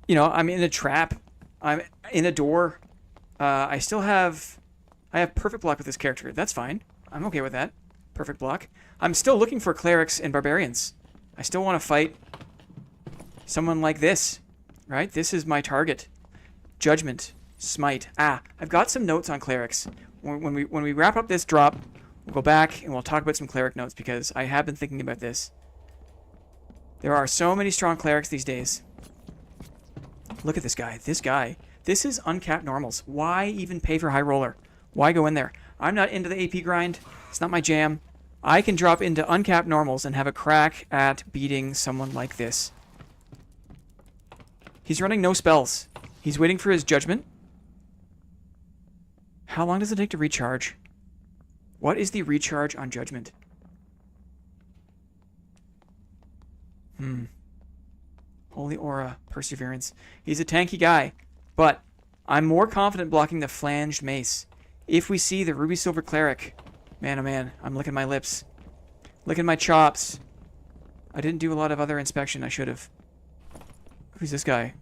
you know, I'm in a trap. I'm in a door. I have perfect block with this character. That's fine. I'm okay with that. Perfect block. I'm still looking for clerics and barbarians. I still want to fight someone like this, right? This is my target. Judgment. Smite. I've got some notes on clerics. When we wrap up this drop, we'll go back and we'll talk about some cleric notes because I have been thinking about this. There are so many strong clerics these days. Look at this guy. This guy. This is uncapped normals. Why even pay for high roller? Why go in there? I'm not into the AP grind. It's not my jam. I can drop into uncapped normals and have a crack at beating someone like this. He's running no spells. He's waiting for his judgment. How long does it take to recharge? What is the recharge on judgment? Holy Aura, Perseverance. He's a tanky guy, but I'm more confident blocking the flanged mace. If we see the Ruby Silver Cleric, man oh man, I'm licking my lips. Licking my chops. I didn't do a lot of other inspection. I should have. Who's this guy?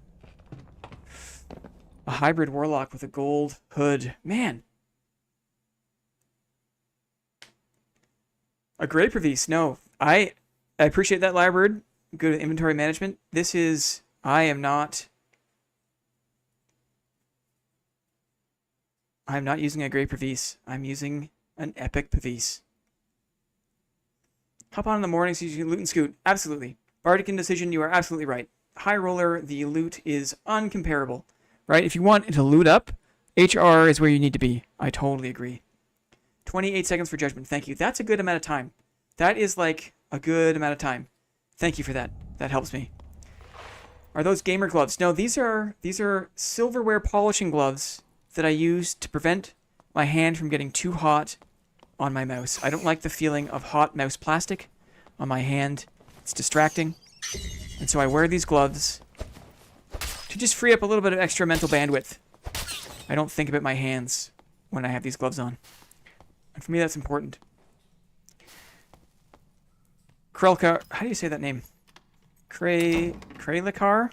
A hybrid warlock with a gold hood. Man. A Grey Prevail. No. I appreciate that, Lyrebird. Good at inventory management. This is... I'm not using a Grey Prevail. I'm using an Epic Prevail. Hop on in the morning so you can loot and scoot. Absolutely. Bardic Indecision, you are absolutely right. High roller, the loot is uncomparable. Right? If you want to loot up, HR is where you need to be. I totally agree. 28 seconds for judgment. Thank you. That's a good amount of time. That is like a good amount of time. Thank you for that. That helps me. Are those gamer gloves? No, these are silverware polishing gloves that I use to prevent my hand from getting too hot on my mouse. I don't like the feeling of hot mouse plastic on my hand. It's distracting. And so I wear these gloves to just free up a little bit of extra mental bandwidth. I don't think about my hands when I have these gloves on. And for me, that's important. Krelka, how do you say that name? Krelicar?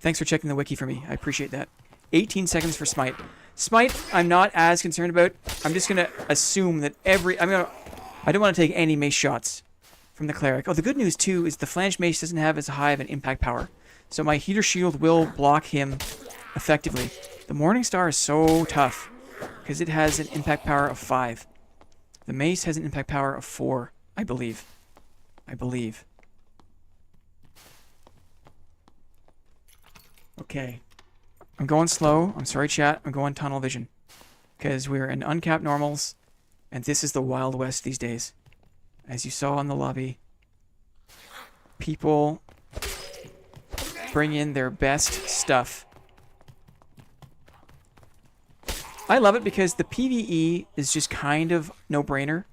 Thanks for checking the wiki for me. I appreciate that. 18 seconds for Smite. Smite, I'm not as concerned about. I'm just going to assume that I don't want to take any mace shots from the Cleric. Oh, the good news, too, is the flanged mace doesn't have as high of an impact power. So my heater shield will block him effectively. The Morning Star is so tough because it has an impact power of 5. The mace has an impact power of 4, I believe. Okay. I'm going slow. I'm sorry, chat. I'm going tunnel vision. Because we're in uncapped normals, and this is the Wild West these days. As you saw in the lobby, people bring in their best stuff. I love it because the PvE is just kind of no-brainer.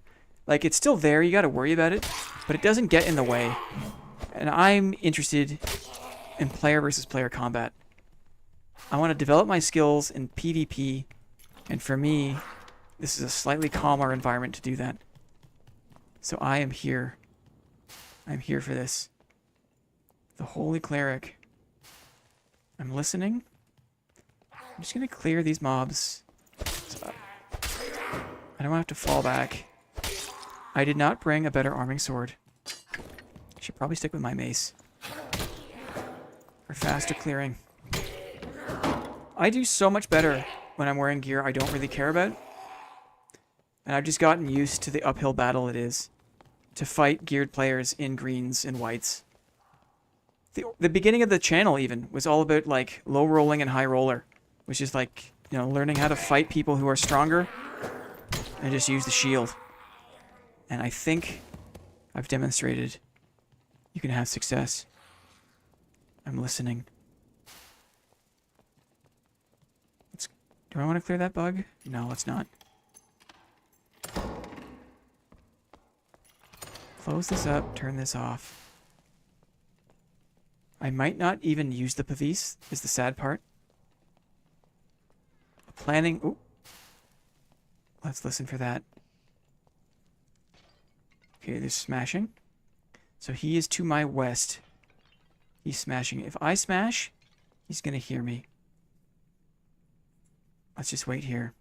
Like, it's still there, you gotta worry about it, but it doesn't get in the way. And I'm interested in player versus player combat. I want to develop my skills in PvP, and for me, this is a slightly calmer environment to do that. So I am here. I'm here for this. The Holy Cleric. I'm listening. I'm just gonna clear these mobs. So I don't have to fall back. I did not bring a better arming sword. I should probably stick with my mace. For faster clearing. I do so much better when I'm wearing gear I don't really care about. And I've just gotten used to the uphill battle it is to fight geared players in greens and whites. The beginning of the channel even was all about like low rolling and high roller, which is like, you know, learning how to fight people who are stronger and just use the shield. And I think I've demonstrated you can have success. I'm listening. Do I want to clear that bug? No, let's not. Close this up, turn this off. I might not even use the Pavis, is the sad part. Planning... Ooh. Let's listen for that. Okay, there's smashing. So he is to my west. He's smashing. If I smash, he's going to hear me. Let's just wait here.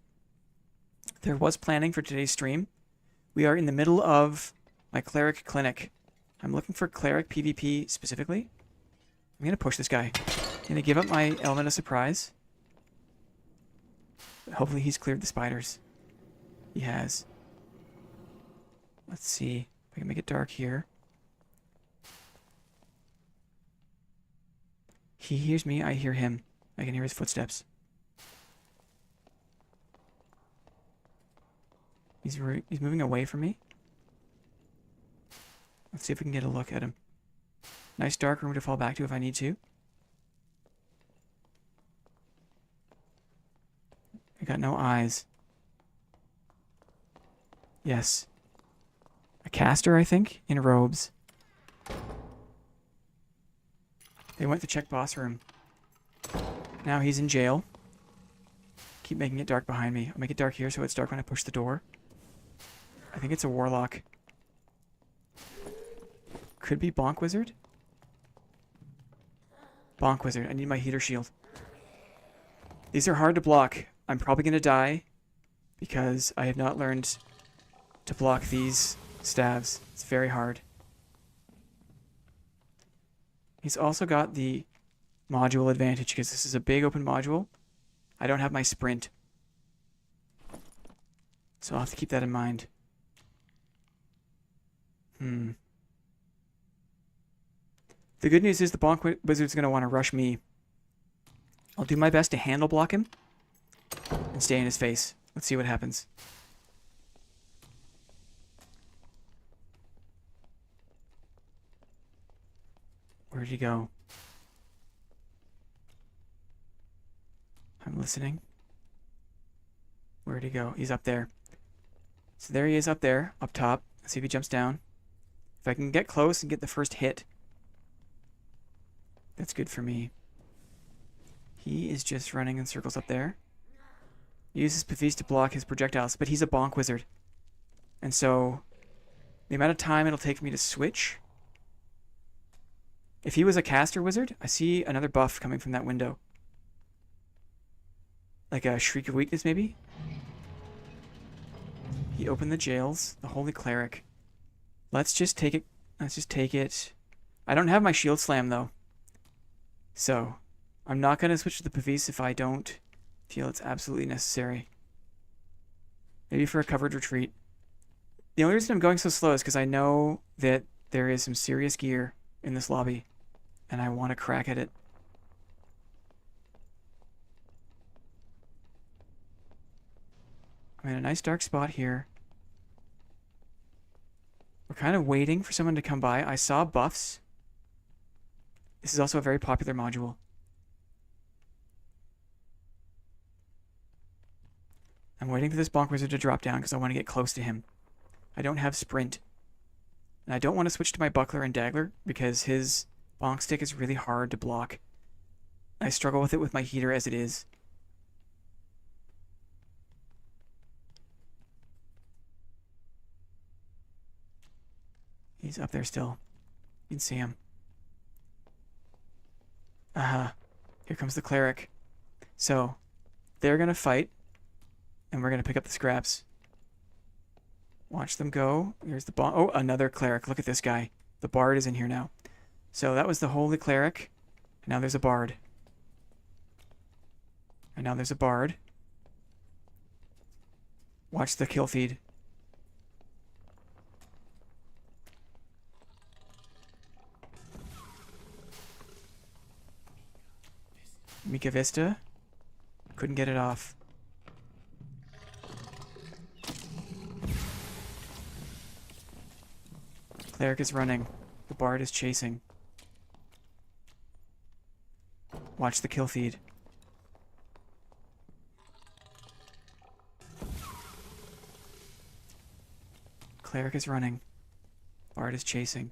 There was planning for today's stream. We are in the middle of my Cleric clinic. I'm looking for Cleric PvP specifically. I'm going to push this guy. I'm going to give up my element of surprise. Hopefully he's cleared the spiders. He has. Let's see if I can make it dark here. He hears me, I hear him. I can hear his footsteps. He's moving away from me. Let's see if we can get a look at him. Nice dark room to fall back to if I need to. I got no eyes. Yes. A caster, I think, in robes. They went to check boss room. Now he's in jail. Keep making it dark behind me. I'll make it dark here so it's dark when I push the door. I think it's a warlock. Could be Bonk Wizard. Bonk Wizard. I need my heater shield. These are hard to block. I'm probably going to die because I have not learned to block these stabs. It's very hard. He's also got the module advantage because this is a big open module. I don't have my sprint. So I'll have to keep that in mind. The good news is the Bonk Wizard's going to want to rush me. I'll do my best to handle block him and stay in his face. Let's see what happens. Where did he go? I'm listening. Where did he go? He's up there. So there he is up there, up top. Let's see if he jumps down. If I can get close and get the first hit, that's good for me. He is just running in circles up there. He uses Pavis to block his projectiles, but he's a Bonk Wizard. And so the amount of time it'll take for me to switch. If he was a caster wizard, I see another buff coming from that window. Like a Shriek of Weakness, maybe? He opened the jails. The Holy Cleric. Let's just take it. Let's just take it. I don't have my shield slam, though. So, I'm not going to switch to the Pavis if I don't feel it's absolutely necessary. Maybe for a covered retreat. The only reason I'm going so slow is because I know that there is some serious gear in this lobby, and I want to crack at it. I'm in a nice dark spot here. We're kind of waiting for someone to come by. I saw buffs. This is also a very popular module. I'm waiting for this Bonk Wizard to drop down because I want to get close to him. I don't have sprint. And I don't want to switch to my Buckler and Dagger because his Bonk Stick is really hard to block. I struggle with it with my heater as it is. He's up there still. You can see him. Here comes the Cleric. So, they're going to fight, and we're going to pick up the scraps. Watch them go. Here's the bomb. Oh, another Cleric. Look at this guy. The Bard is in here now. So that was the Holy Cleric. And now there's a Bard. And now there's a Bard. Watch the kill feed. Mika Vista. Couldn't get it off. Cleric is running. The Bard is chasing. Watch the kill feed. Cleric is running. Bard is chasing.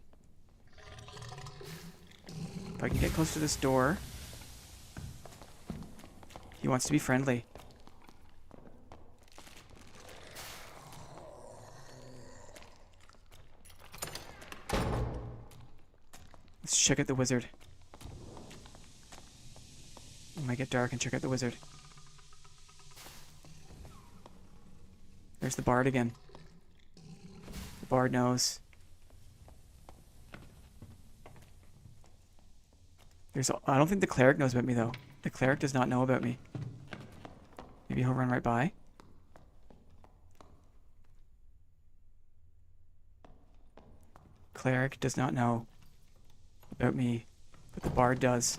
If I can get close to this door. He wants to be friendly. Let's check out the wizard. It might get dark and check out the wizard. There's the Bard again. The Bard knows. I don't think the Cleric knows about me, though. The Cleric does not know about me. Maybe he'll run right by. Cleric does not know about me, but the Bard does.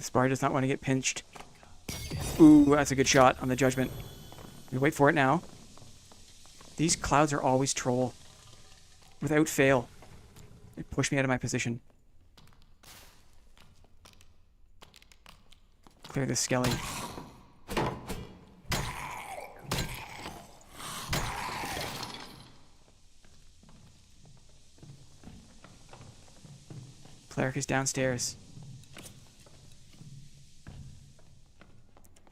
This bard does not want to get pinched. Ooh, that's a good shot on the judgment. We wait for it now. These clouds are always troll. Without fail. They push me out of my position. Clear this skelly. Cleric is downstairs.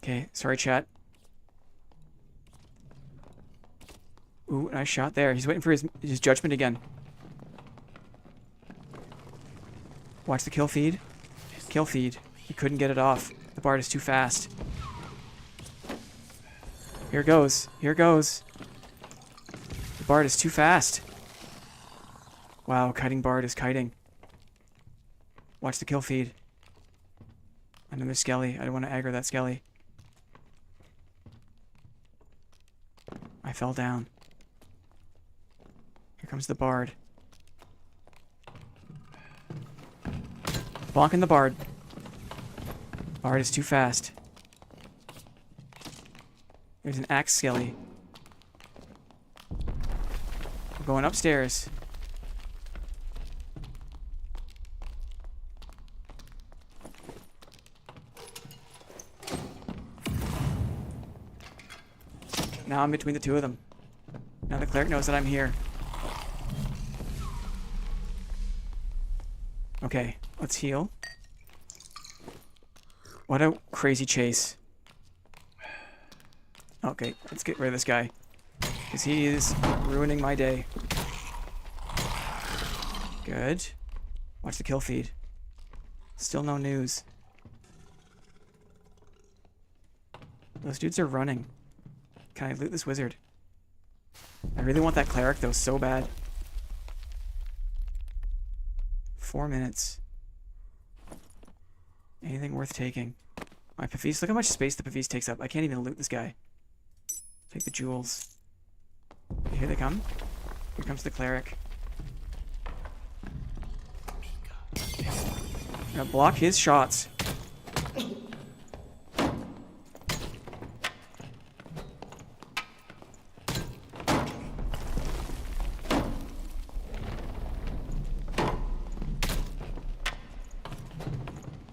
Okay, sorry chat. Ooh, nice shot there. He's waiting for his judgment again. Watch the kill feed. Kill feed. He couldn't get it off. The bard is too fast. Here goes. Here goes. The bard is too fast. Wow, kiting bard is kiting. Watch the kill feed. Another skelly. I don't want to aggro that skelly. I fell down. Here comes the bard. Bonking the bard. Bard is too fast. There's an axe skelly. We're going upstairs. Now I'm between the two of them. Now the cleric knows that I'm here. Okay, let's heal. What a crazy chase. Okay, let's get rid of this guy. Because he is ruining my day. Good. Watch the kill feed. Still no news. Those dudes are running. Can I loot this wizard? I really want that cleric though so bad. 4 minutes. Anything worth taking? My Pavis, look how much space the Pavis takes up. I can't even loot this guy. Take the jewels. Here they come. Here comes the cleric. Now block his shots.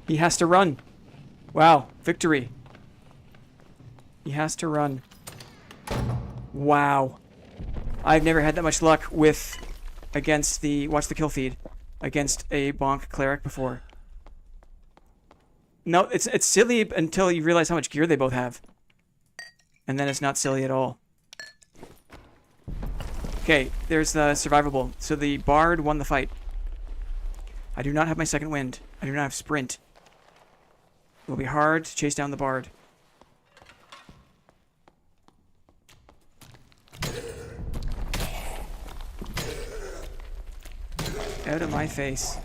He has to run. Wow, victory. He has to run. Wow. I've never had that much luck with against the watch the kill feed against a bonk cleric before. No, it's silly until you realize how much gear they both have. And then it's not silly at all. Okay, there's the survivable. So the bard won the fight. I do not have my second wind. I do not have sprint. It will be hard to chase down the bard. Out of my face.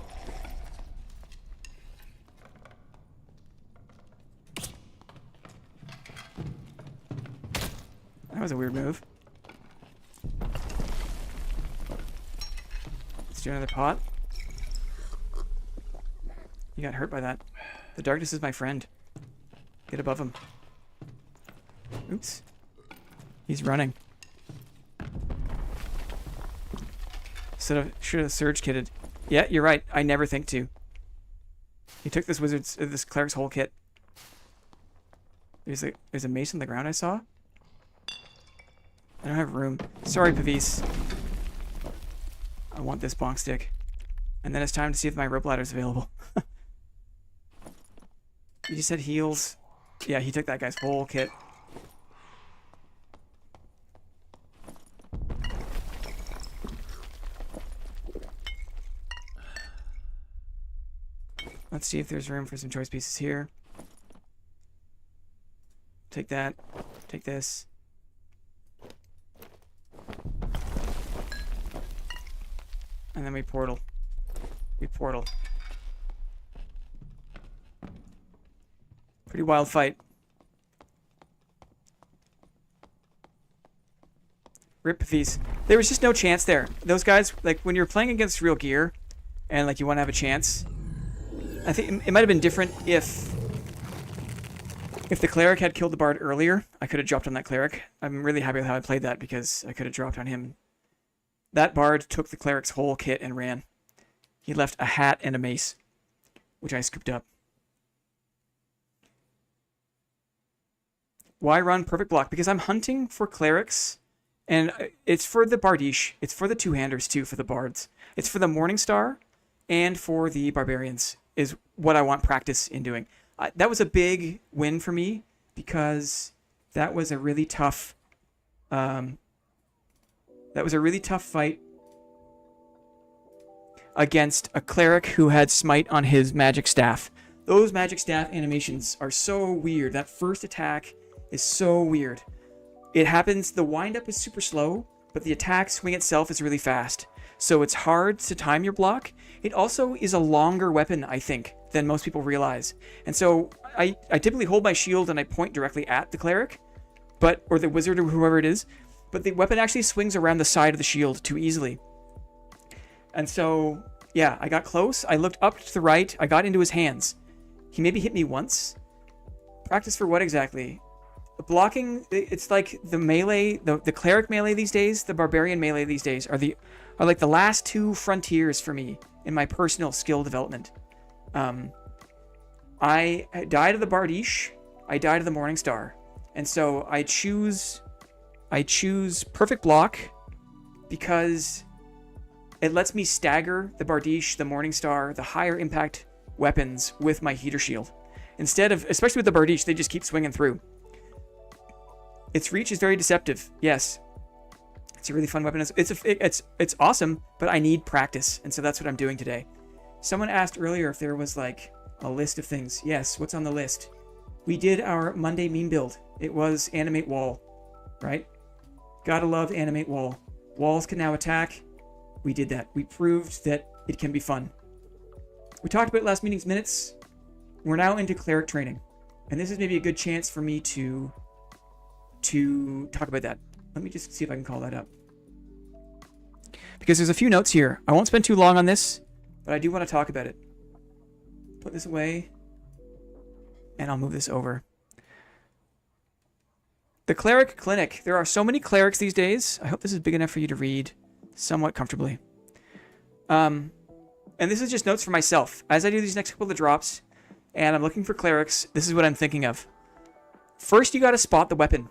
That was a weird move. Let's do another pot. You got hurt by that. The darkness is my friend. Get above him. Oops. He's running. Should have surge kitted. Yeah, you're right. I never think to. He took this this cleric's whole kit. There's a mace on the ground I saw. I don't have room. Sorry, Pavis. I want this bonk stick. And then it's time to see if my rope ladder is available. He just said heals. Yeah, he took that guy's whole kit. Let's see if there's room for some choice pieces here. Take that. Take this. And then we portal. We portal. Pretty wild fight. Rip Pavis. There was just no chance there. Those guys, like, when you're playing against real gear, and, like, you want to have a chance, I think it might have been different if If the Cleric had killed the Bard earlier, I could have dropped on that Cleric. I'm really happy with how I played that because I could have dropped on him. That Bard took the Cleric's whole kit and ran. He left a hat and a mace, which I scooped up. Why run Perfect Block? Because I'm hunting for Clerics, and it's for the Bardiche. It's for the two-handers, too, for the Bards. It's for the Morningstar and for the Barbarians is what I want practice in doing. That was a big win for me because that was a really tough fight against a Cleric who had Smite on his Magic Staff. Those Magic Staff animations are so weird. That first attack is so weird. It happens, the wind-up is super slow, but the attack swing itself is really fast. So it's hard to time your block. It also is a longer weapon, I think, than most people realize. And so I typically hold my shield and I point directly at the Cleric, or the Wizard or whoever it is, but the weapon actually swings around the side of the shield too easily. And so, yeah, I got close. I looked up to the right. I got into his hands. He maybe hit me once. Practice for what exactly? Blocking, it's like the melee, the Cleric melee these days, the Barbarian melee these days are like the last two frontiers for me in my personal skill development. I died of the Bardiche, I died of the Morningstar, and so I choose Perfect Block because it lets me stagger the Bardiche, the Morningstar, the higher impact weapons with my Heater Shield. Instead of, especially with the Bardiche, they just keep swinging through. Its reach is very deceptive. Yes, it's a really fun weapon. It's awesome, but I need practice, and so that's what I'm doing today. Someone asked earlier if there was like a list of things. Yes, what's on the list? We did our Monday meme build. It was animate wall, right? Gotta love animate wall. Walls can now attack. We did that. We proved that it can be fun. We talked about last meeting's minutes. We're now into Cleric training, and this is maybe a good chance for me to talk about that. Let me just see if I can call that up. Because there's a few notes here. I won't spend too long on this, but I do want to talk about it. Put this away, and I'll move this over. The Cleric Clinic. There are so many Clerics these days. I hope this is big enough for you to read somewhat comfortably. And this is just notes for myself. As I do these next couple of drops, and I'm looking for Clerics, this is what I'm thinking of. First, you got to spot the weapon.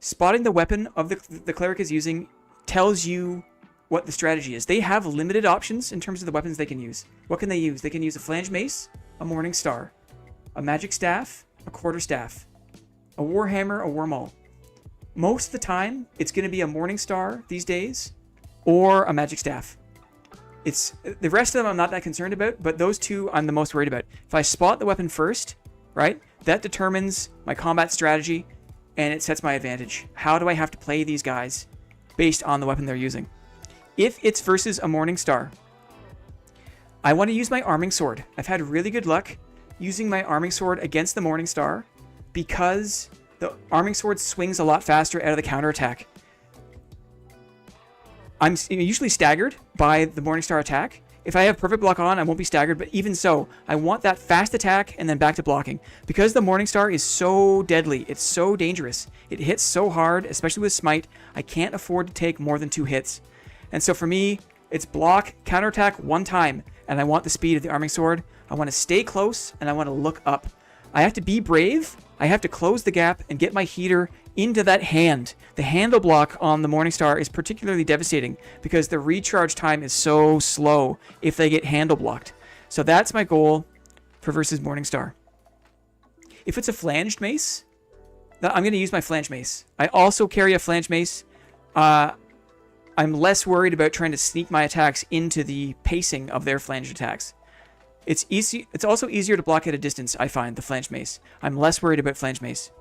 Spotting the weapon of the Cleric is using tells you what the strategy is. They have limited options in terms of the weapons they can use. What can they use? They can use a Flange Mace, a Morning Star, a Magic Staff, a Quarterstaff, a Warhammer, a Wormall. Most of the time, it's going to be a Morning Star these days, or a Magic Staff. The rest of them I'm not that concerned about, but those two I'm the most worried about. If I spot the weapon first, right, that determines my combat strategy, and it sets my advantage. How do I have to play these guys based on the weapon they're using? If it's versus a Morning Star, I want to use my Arming Sword. I've had really good luck using my Arming Sword against the Morning Star because the Arming Sword swings a lot faster out of the counterattack. I'm usually staggered by the Morning Star attack. If I have Perfect Block on, I won't be staggered, but even so, I want that fast attack and then back to blocking. Because the Morning Star is so deadly, it's so dangerous, it hits so hard, especially with Smite, I can't afford to take more than 2 hits. And so for me, it's block, counterattack 1 time, and I want the speed of the Arming Sword. I want to stay close, and I want to look up. I have to be brave, I have to close the gap and get my heater into that hand. The handle block on the Morningstar is particularly devastating because the recharge time is so slow if they get handle blocked. So that's my goal for versus Morningstar. If it's a flanged mace, I'm going to use my flange mace. I also carry a flange mace. I'm less worried about trying to sneak my attacks into the pacing of their flanged attacks. It's easy. It's also easier to block at a distance, I find, the flange mace. I'm less worried about flange mace.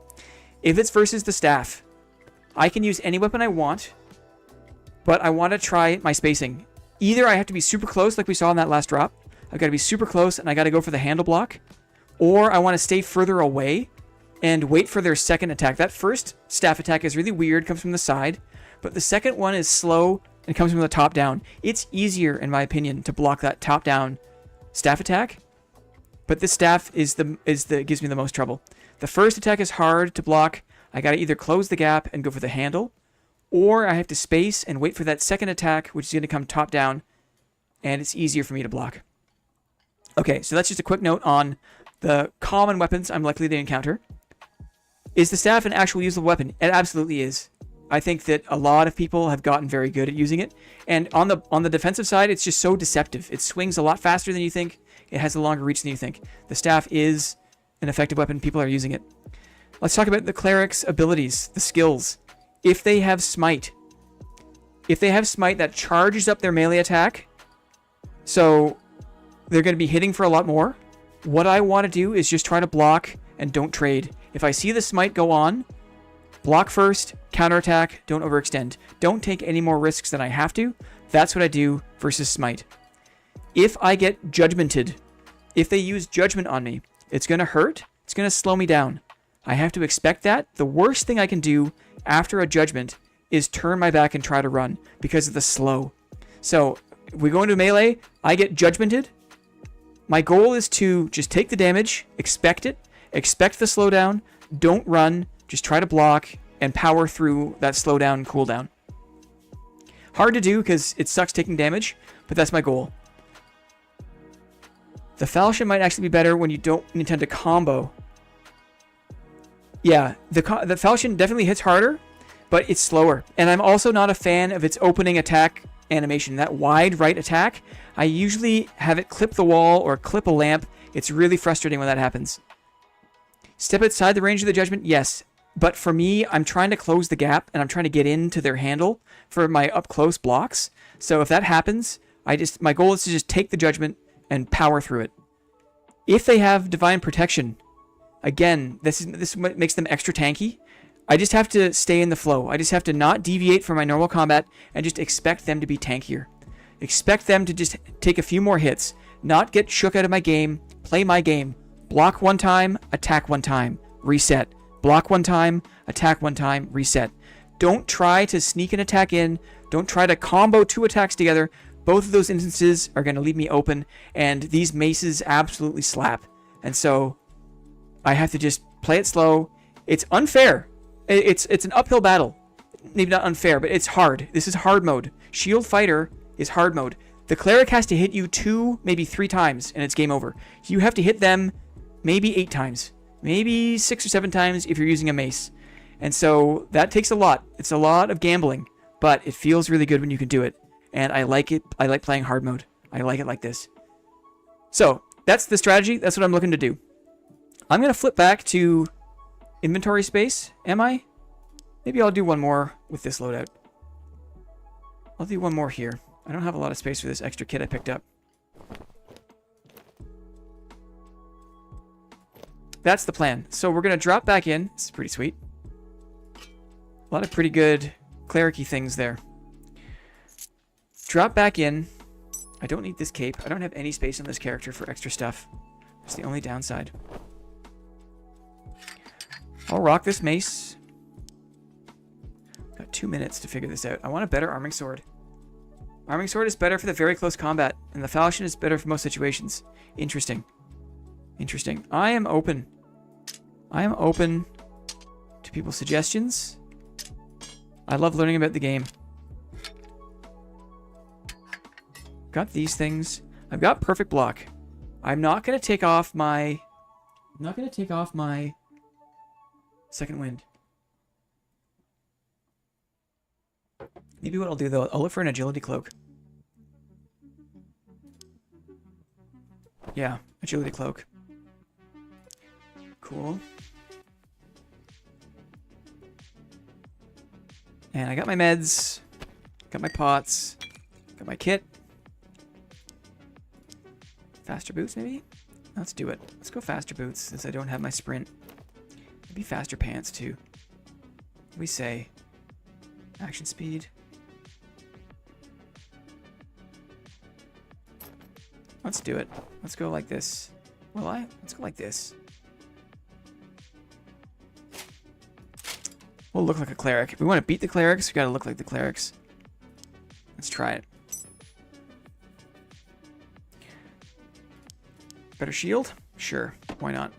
If it's versus the staff, I can use any weapon I want, but I want to try my spacing. Either I have to be super close, like we saw in that last drop. I've got to be super close, and I got to go for the handle block. Or I want to stay further away and wait for their second attack. That first staff attack is really weird, comes from the side, but the second one is slow and comes from the top down. It's easier, in my opinion, to block that top down staff attack, but this staff gives me the most trouble. The first attack is hard to block. I got to either close the gap and go for the handle, or I have to space and wait for that second attack, which is going to come top down, and it's easier for me to block. Okay, so that's just a quick note on the common weapons I'm likely to encounter. Is the staff an actual usable weapon? It absolutely is. I think that a lot of people have gotten very good at using it. And on the defensive side, it's just so deceptive. It swings a lot faster than you think. It has a longer reach than you think. The staff is an effective weapon. People are using it. Let's talk about the cleric's abilities, the skills. If they have smite, that charges up their melee attack, so they're going to be hitting for a lot more. What I want to do is just try to block and don't trade. If I see the smite go on, block first, counterattack, don't overextend. Don't take any more risks than I have to. That's what I do versus smite. If I get judgmented, if they use judgment on me, it's going to hurt. It's going to slow me down. I have to expect that. The worst thing I can do after a judgment is turn my back and try to run because of the slow. So if we go into melee, I get judgmented. My goal is to just take the damage, expect it, expect the slowdown, don't run, just try to block and power through that slowdown and cooldown. Hard to do because it sucks taking damage, but that's my goal. The falchion might actually be better when you don't intend to combo. Yeah, the falchion definitely hits harder, but it's slower. And I'm also not a fan of its opening attack animation. That wide right attack, I usually have it clip the wall or clip a lamp. It's really frustrating when that happens. Step outside the range of the judgment, yes. But for me, I'm trying to close the gap and I'm trying to get into their handle for my up close blocks. So if that happens, my goal is to just take the judgment and power through it. If they have divine protection, again, this is what makes them extra tanky. I just have to stay in the flow. I just have to not deviate from my normal combat and just expect them to be tankier. Expect them to just take a few more hits, not get shook out of my game, play my game. Block one time, attack one time, reset. Block one time, attack one time, reset. Don't try to sneak an attack in. Don't try to combo two attacks together. Both of those instances are going to leave me open, and these maces absolutely slap. And so I have to just play it slow. It's unfair. It's an uphill battle. Maybe not unfair, but it's hard. This is hard mode. Shield Fighter is hard mode. The Cleric has to hit you 2, maybe 3 times, and it's game over. You have to hit them maybe 8 times. Maybe 6 or 7 times if you're using a mace. And so that takes a lot. It's a lot of gambling, but it feels really good when you can do it. And I like it. I like playing hard mode. I like it like this. So that's the strategy. That's what I'm looking to do. I'm going to flip back to inventory space. Am I? Maybe I'll do one more with this loadout. I'll do one more here. I don't have a lot of space for this extra kit I picked up. That's the plan. So we're going to drop back in. This is pretty sweet. A lot of pretty good cleric-y things there. Drop back in. I don't need this cape. I don't have any space on this character for extra stuff. That's the only downside. I'll rock this mace. Got 2 minutes to figure this out. I want a better arming sword. Arming sword is better for the very close combat, and the falchion is better for most situations. Interesting. Interesting. I am open. I am open to people's suggestions. I love learning about the game. Got these things. I've got perfect block. I'm not going to take off my... second wind. Maybe what I'll do, though, I'll look for an agility cloak. Yeah, agility cloak. Cool. And I got my meds. Got my pots. Got my kit. Faster boots, maybe? Let's do it. Let's go faster boots, since I don't have my sprint. Maybe faster pants, too. What do we say? Action speed. Let's do it. Let's go like this. Will I? Let's go like this. We'll look like a cleric. If we want to beat the clerics, we gotta look like the clerics. Let's try it. Better shield? Sure. Why not?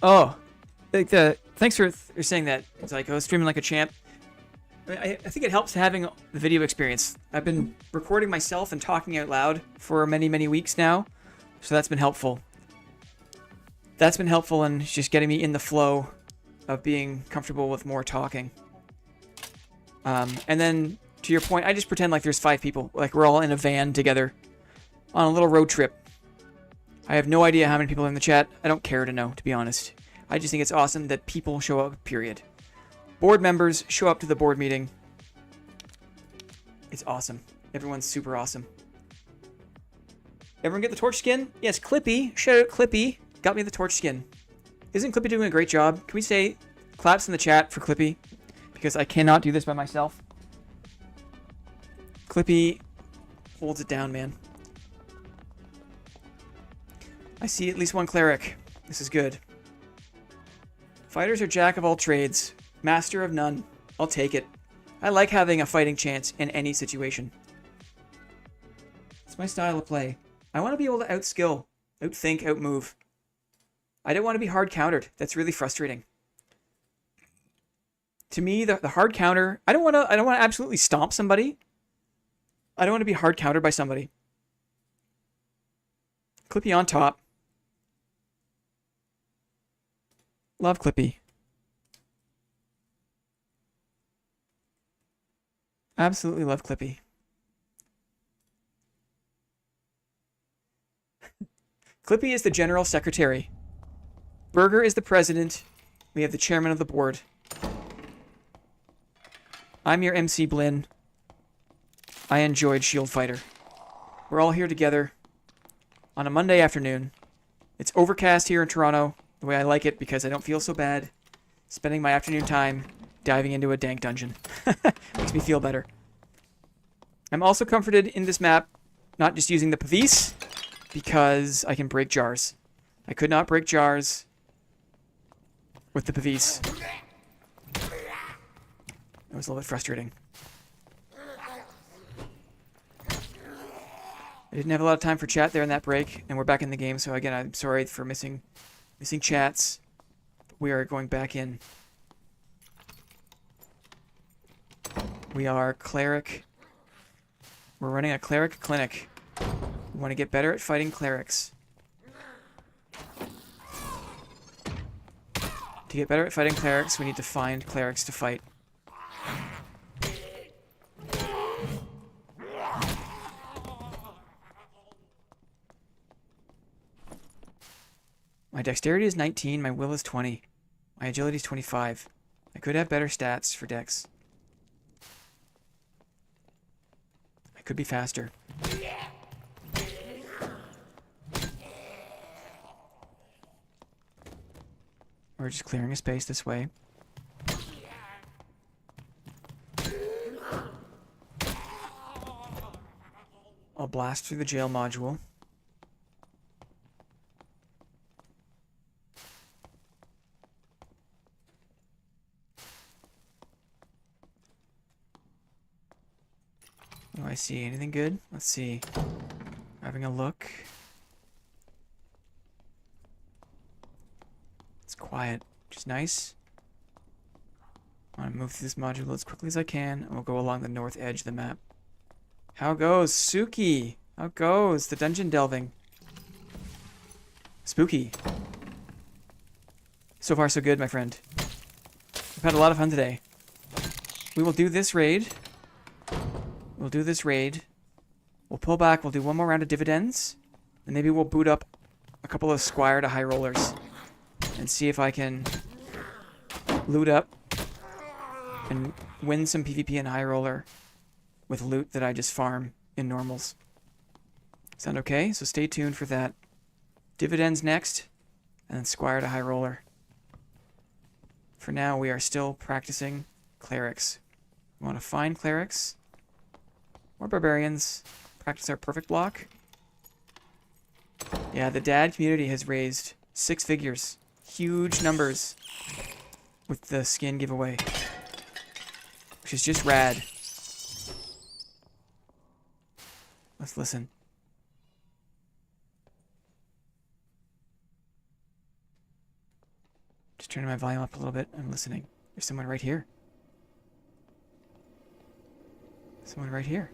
Oh, like thanks for saying that. It's like I was streaming like a champ. I think it helps having the video experience. I've been recording myself and talking out loud for many, many weeks now, so that's been helpful. That's been helpful in just getting me in the flow of being comfortable with more talking. And then, to your point, I just pretend like there's 5 people. Like we're all in a van together on a little road trip. I have no idea how many people are in the chat. I don't care to know, to be honest. I just think it's awesome that people show up, period. Board members show up to the board meeting. It's awesome. Everyone's super awesome. Everyone get the torch skin? Yes, Clippy. Shout out Clippy. Got me the torch skin. Isn't Clippy doing a great job? Can we say claps in the chat for Clippy? Because I cannot do this by myself. Clippy holds it down, man. I see at least one cleric. This is good. Fighters are jack of all trades. Master of none. I'll take it. I like having a fighting chance in any situation. It's my style of play. I want to be able to outskill, outthink, outmove. I don't want to be hard countered. That's really frustrating. To me, the hard counter, I don't want to absolutely stomp somebody. I don't want to be hard countered by somebody. Clippy on top. Love Clippy. Absolutely love Clippy. Clippy is the general secretary. Burger is the president. We have the chairman of the board. I'm your MC Blinn. I enjoyed Shield Fighter. We're all here together on a Monday afternoon. It's overcast here in Toronto, the way I like it because I don't feel so bad spending my afternoon time diving into a dank dungeon. Makes me feel better. I'm also comforted in this map not just using the Pavis because I can break jars. I could not break jars with the Pavis. It was a little bit frustrating. I didn't have a lot of time for chat there in that break, and we're back in the game, so again, I'm sorry for missing chats. We are going back in. We are Cleric. We're running a Cleric clinic. We want to get better at fighting Clerics. To get better at fighting Clerics, we need to find Clerics to fight. My dexterity is 19, my will is 20. My agility is 25. I could have better stats for dex. I could be faster. We're just clearing a space this way. I'll blast through the jail module. Do I see anything good? Let's see. Having a look. It's quiet, which is nice. I want to move through this module as quickly as I can, and we'll go along the north edge of the map. How goes, Suki? How goes the dungeon delving? Spooky. So far, so good, my friend. We've had a lot of fun today. We will do this raid. We'll do this raid. We'll pull back. We'll do one more round of dividends. And maybe we'll boot up a couple of Squire to High Rollers. And see if I can loot up and win some PvP in High Roller with loot that I just farm in normals. Sound okay? So stay tuned for that. Dividends next. And then Squire to High Roller. For now, we are still practicing Clerics. We want to find Clerics. Or Barbarians. Practice our perfect block. Yeah, the dad community has raised 6 figures. Huge numbers with the skin giveaway. Which is just rad. Let's listen. Turning my volume up a little bit. I'm listening. There's someone right here. Someone right here.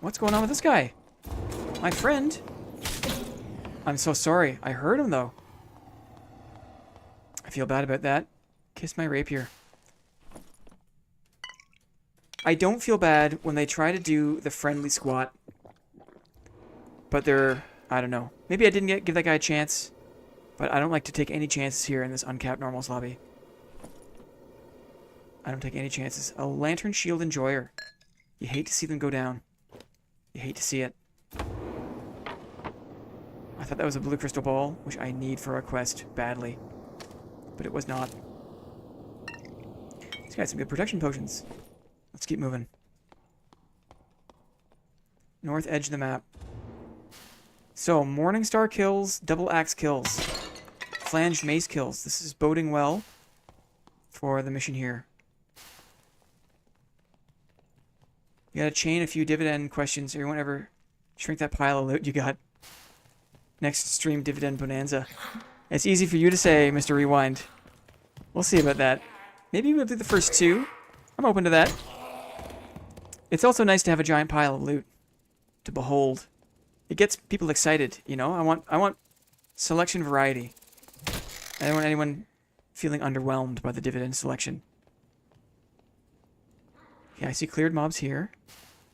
What's going on with this guy? My friend? I'm so sorry. I heard him, though. I feel bad about that. Kiss my rapier. I don't feel bad when they try to do the friendly squat. But they're... I don't know. Maybe I didn't give that guy a chance. But I don't like to take any chances here in this uncapped normals lobby. I don't take any chances. A lantern shield enjoyer. You hate to see them go down. You hate to see it. I thought that was a blue crystal ball, which I need for a quest badly. But it was not. This guy's some good protection potions. Let's keep moving. North edge of the map. So, Morningstar kills, double axe kills, flanged mace kills. This is boding well for the mission here. You gotta chain a few dividend questions or you won't ever shrink that pile of loot you got. Next stream dividend bonanza. It's easy for you to say, Mr. Rewind. We'll see about that. Maybe we'll do the first two. I'm open to that. It's also nice to have a giant pile of loot to behold. It gets people excited, you know? I want selection variety. I don't want anyone feeling underwhelmed by the dividend selection. Yeah, I see cleared mobs here,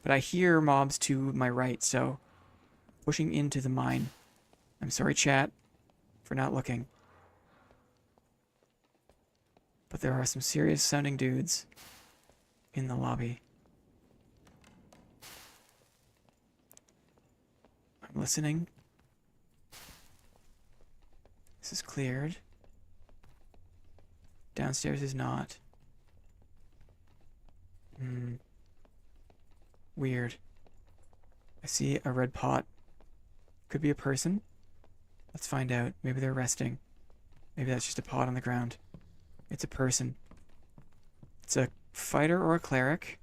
but I hear mobs to my right, so pushing into the mine. I'm sorry, chat, for not looking. But there are some serious sounding dudes in the lobby. I'm listening. This is cleared. Downstairs is not. Weird. I see a red pot. Could be a person. Let's find out. Maybe they're resting. Maybe that's just a pot on the ground. It's a person. It's a fighter or a cleric.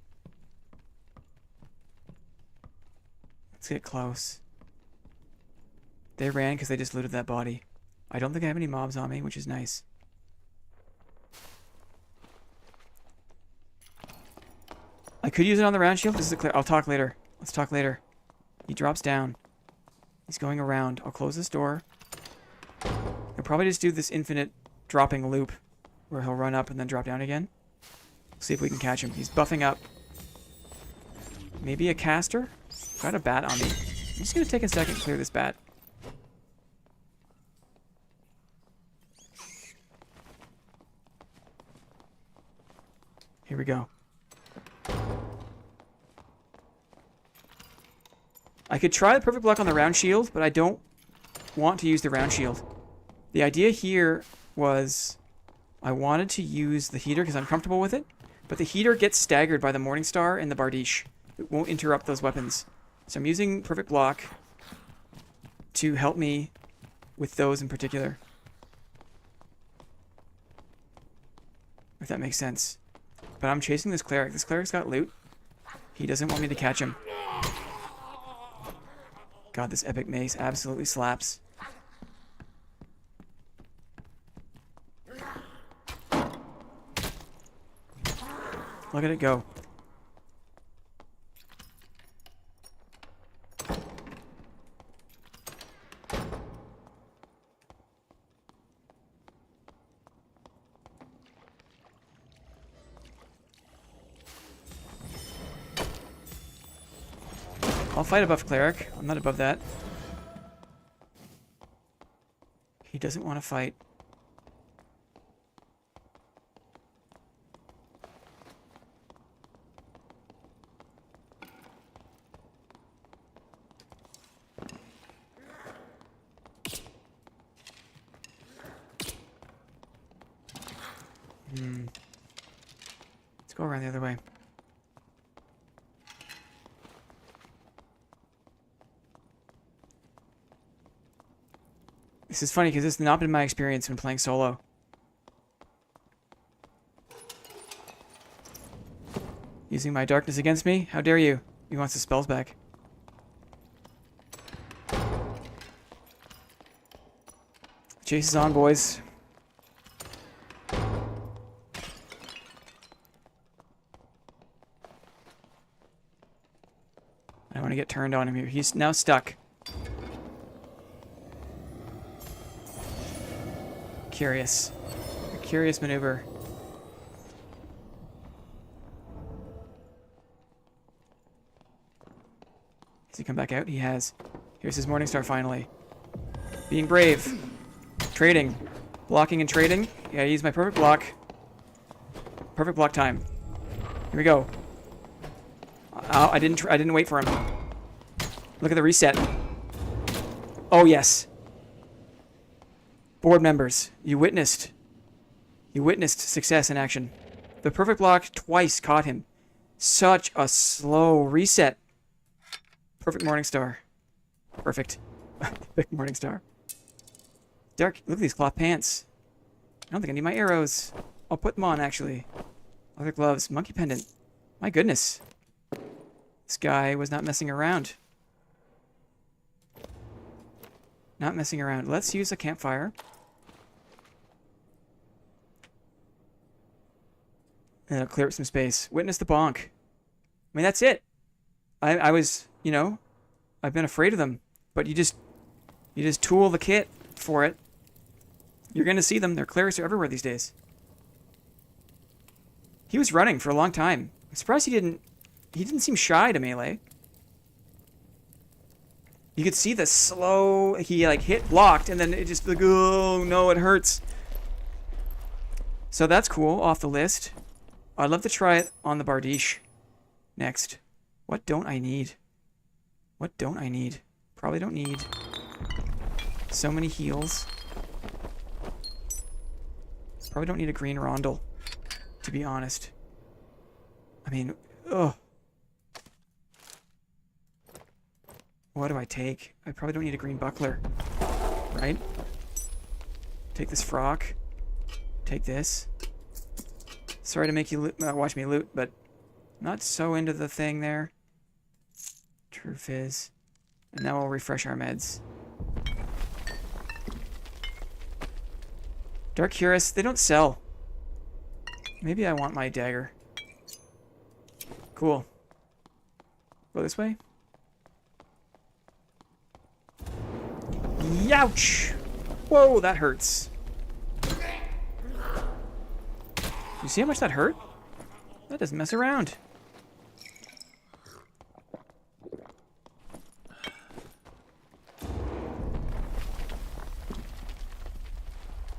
Let's get close. They ran because they just looted that body. I don't think I have any mobs on me, which is nice. I could use it on the round shield. This is a clear. I'll talk later. Let's talk later. He drops down. He's going around. I'll close this door. He'll probably just do this infinite dropping loop where he'll run up and then drop down again. See if we can catch him. He's buffing up. Maybe a caster? Got a bat on me. I'm just going to take a second to clear this bat. Here we go. I could try the perfect block on the round shield, but I don't want to use the round shield. The idea here was I wanted to use the heater because I'm comfortable with it, but the heater gets staggered by the Morningstar and the Bardiche. It won't interrupt those weapons. So I'm using perfect block to help me with those in particular. If that makes sense. But I'm chasing this cleric. This cleric's got loot. He doesn't want me to catch him. God, this epic mace absolutely slaps. Look at it go. I'll fight a buff cleric. I'm not above that. He doesn't want to fight. Let's go around the other way. This is funny because this has not been my experience when playing solo. Using my darkness against me? How dare you? He wants his spells back. Chase is on, boys. I want to get turned on him here. He's now stuck. Curious. A curious maneuver. Has he come back out? He has. Here's his Morningstar finally. Being brave. Trading. Blocking and trading. Yeah, he's my perfect block. Perfect block time. Here we go. I didn't wait for him. Look at the reset. Oh, yes. Board members, you witnessed success in action. The perfect block twice caught him. Such a slow reset. Perfect Morningstar. Perfect. Perfect Morningstar. Dark, look at these cloth pants. I don't think I need my arrows. I'll put them on, actually. Leather gloves. Monkey pendant. My goodness. This guy was not messing around. Not messing around. Let's use a campfire. And it'll clear up some space. Witness the bonk. I mean, that's it. I was, you know, I've been afraid of them. But you just tool the kit for it. You're going to see them. Their clerics are everywhere these days. He was running for a long time. I'm surprised he didn't seem shy to melee. You could see the slow, he like hit blocked and then it just like, oh no, it hurts. So that's cool, off the list. I'd love to try it on the Bardiche next. What don't I need? What don't I need? Probably don't need so many heals. Probably don't need a green rondel, to be honest. I mean, ugh. What do I take? I probably don't need a green buckler, right? Take this frock. Take this. Sorry to make you watch me loot, but not so into the thing there. True Fizz. And now we'll refresh our meds. Dark Cuirass, they don't sell. Maybe I want my dagger. Cool. Go this way. Youch! Whoa, that hurts. You see how much that hurt? That doesn't mess around.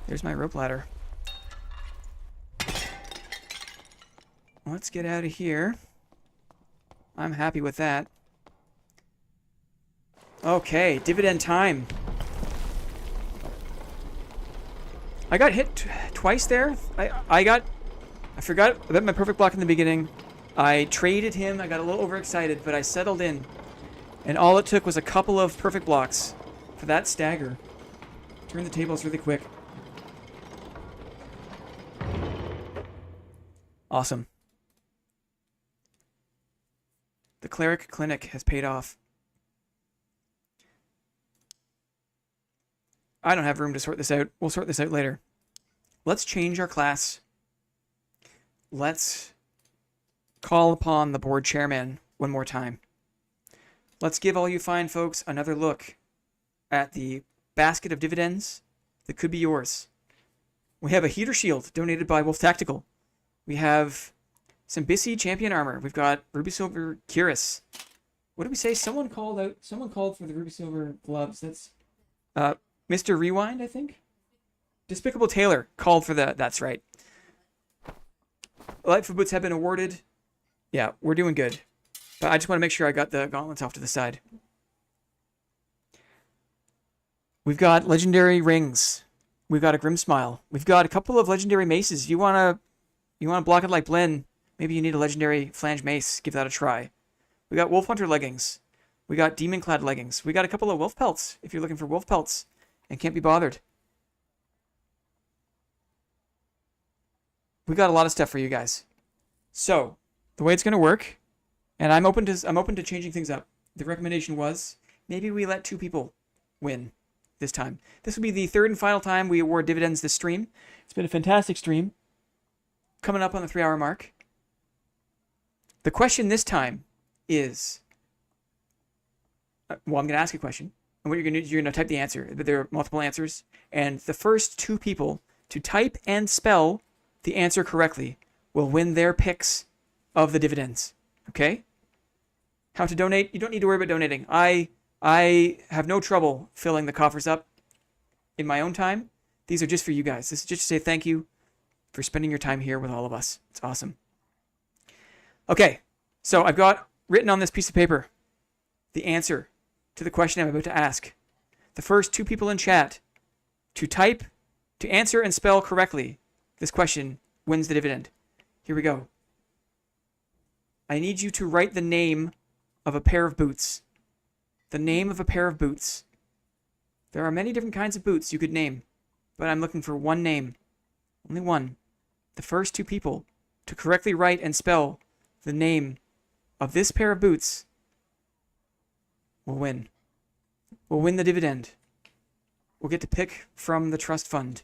There's my rope ladder. Let's get out of here. I'm happy with that. Okay, dividend time. I got hit twice there. I forgot about my perfect block in the beginning. I traded him. I got a little overexcited, but I settled in. And all it took was a couple of perfect blocks for that stagger. Turn the tables really quick. Awesome. The Cleric Clinic has paid off. I don't have room to sort this out. We'll sort this out later. Let's change our class. Let's call upon the board chairman one more time. Let's give all you fine folks another look at the basket of dividends that could be yours. We have a heater shield donated by Wolf Tactical. We have some Bissy champion armor. We've got Ruby Silver Cuirass. What did we say? Someone called for the Ruby Silver gloves. That's Mr. Rewind, I think. Despicable Taylor called for that. That's right. Lightfoot boots have been awarded. Yeah, we're doing good. But I just want to make sure I got the gauntlets off to the side. We've got legendary rings. We've got a Grim Smile. We've got a couple of legendary maces. You wanna block it like Blinn? Maybe you need a legendary flange mace. Give that a try. We got Wolf Hunter leggings. We got Demon Clad leggings. We got a couple of wolf pelts if you're looking for wolf pelts and can't be bothered. We got a lot of stuff for you guys. So the way it's gonna work, and I'm open to changing things up. The recommendation was maybe we let 2 people win. this time. This will be the third and final time we award dividends this stream. It's been a fantastic stream. Coming up on the 3-hour mark. The question this time is, well, I'm going to ask a question. And what you're going to type the answer. But there are multiple answers. And the first 2 people to type and spell the answer correctly will win their picks of the dividends. Okay? How to donate? You don't need to worry about donating. I have no trouble filling the coffers up in my own time. These are just for you guys. This is just to say thank you for spending your time here with all of us. It's awesome. Okay, so I've got written on this piece of paper the answer to the question I'm about to ask. The first 2 people in chat to answer and spell correctly this question wins the dividend. Here we go. I need you to write the name of a pair of boots. The name of a pair of boots. There are many different kinds of boots you could name, but I'm looking for one name. Only one. The first 2 people to correctly write and spell the name of this pair of boots will win. Will win the dividend. We'll get to pick from the trust fund.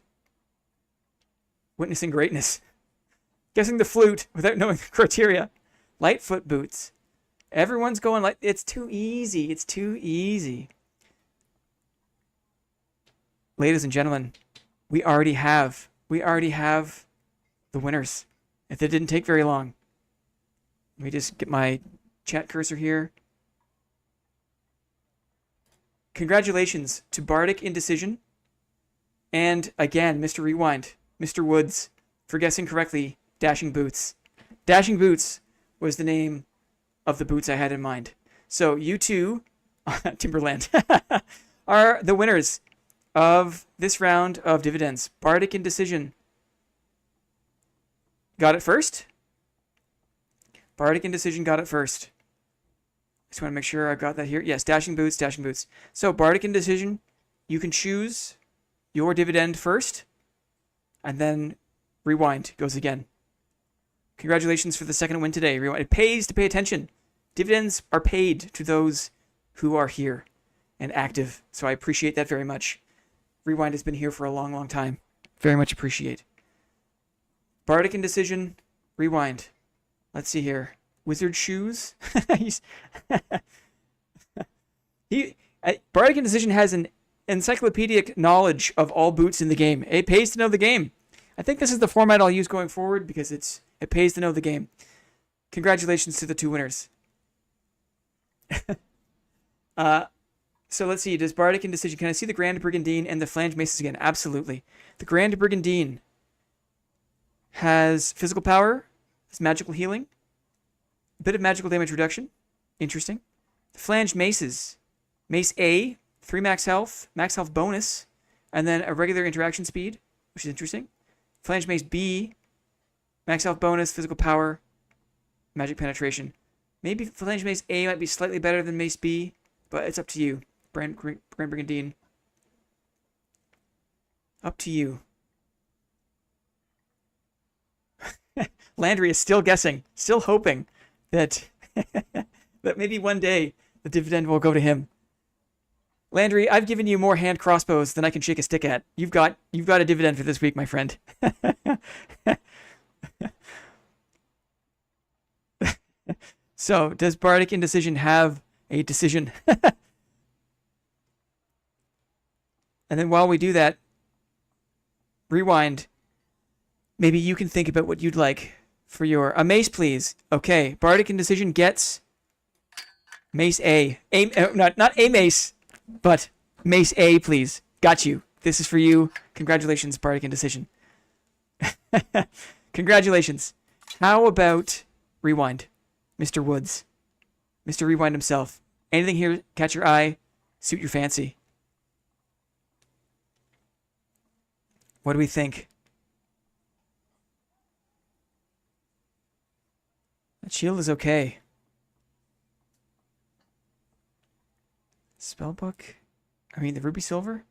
Witnessing greatness. Guessing the flute without knowing the criteria. Lightfoot boots. Everyone's going like, it's too easy. It's too easy. Ladies and gentlemen, we already have the winners. If it didn't take very long. Let me just get my chat cursor here. Congratulations to Bardic Indecision. And again, Mr. Rewind, Mr. Woods, for guessing correctly, Dashing Boots. Dashing Boots was the name of the boots I had in mind. So you two, Timberland, are the winners of this round of dividends. Bardic Indecision got it first. Bardic Indecision got it first. Just want to make sure I've got that here. Yes, Dashing Boots, Dashing Boots. So Bardic Indecision, you can choose your dividend first, and then Rewind goes again. Congratulations for the second win today. Rewind. It pays to pay attention. Dividends are paid to those who are here and active, so I appreciate that very much. Rewind has been here for a long, long time. Very much appreciate. Bardic Indecision, Rewind. Let's see here. Wizard Shoes. Bardic Indecision has an encyclopedic knowledge of all boots in the game. It pays to know the game. I think this is the format I'll use going forward because it pays to know the game. Congratulations to the 2 winners. So let's see. Does Bardic Indecision... Can I see the Grand Brigandine and the Flange Maces again? Absolutely. The Grand Brigandine has physical power, has magical healing, a bit of magical damage reduction. Interesting. The Flange Maces. Mace A, 3 max health bonus, and then a regular interaction speed, which is interesting. Flange Mace B, max health bonus, physical power, magic penetration. Maybe Flange Mace A might be slightly better than Mace B, but it's up to you. Grand Brigandine. Up to you. Landry is still guessing, still hoping that that maybe one day the dividend will go to him. Landry, I've given you more hand crossbows than I can shake a stick at. You've got a dividend for this week, my friend. So, does Bardic Indecision have a decision? And then while we do that, Rewind, maybe you can think about what you'd like for your... A mace, please. Okay, Bardic Indecision gets Mace A. Not a mace, but Mace A, please. Got you. This is for you. Congratulations, Bardic Indecision. Congratulations. How about Rewind? Mr. Woods. Mr. Rewind himself. Anything here catch your eye? Suit your fancy? What do we think? That shield is okay. Spellbook? I mean, the ruby silver?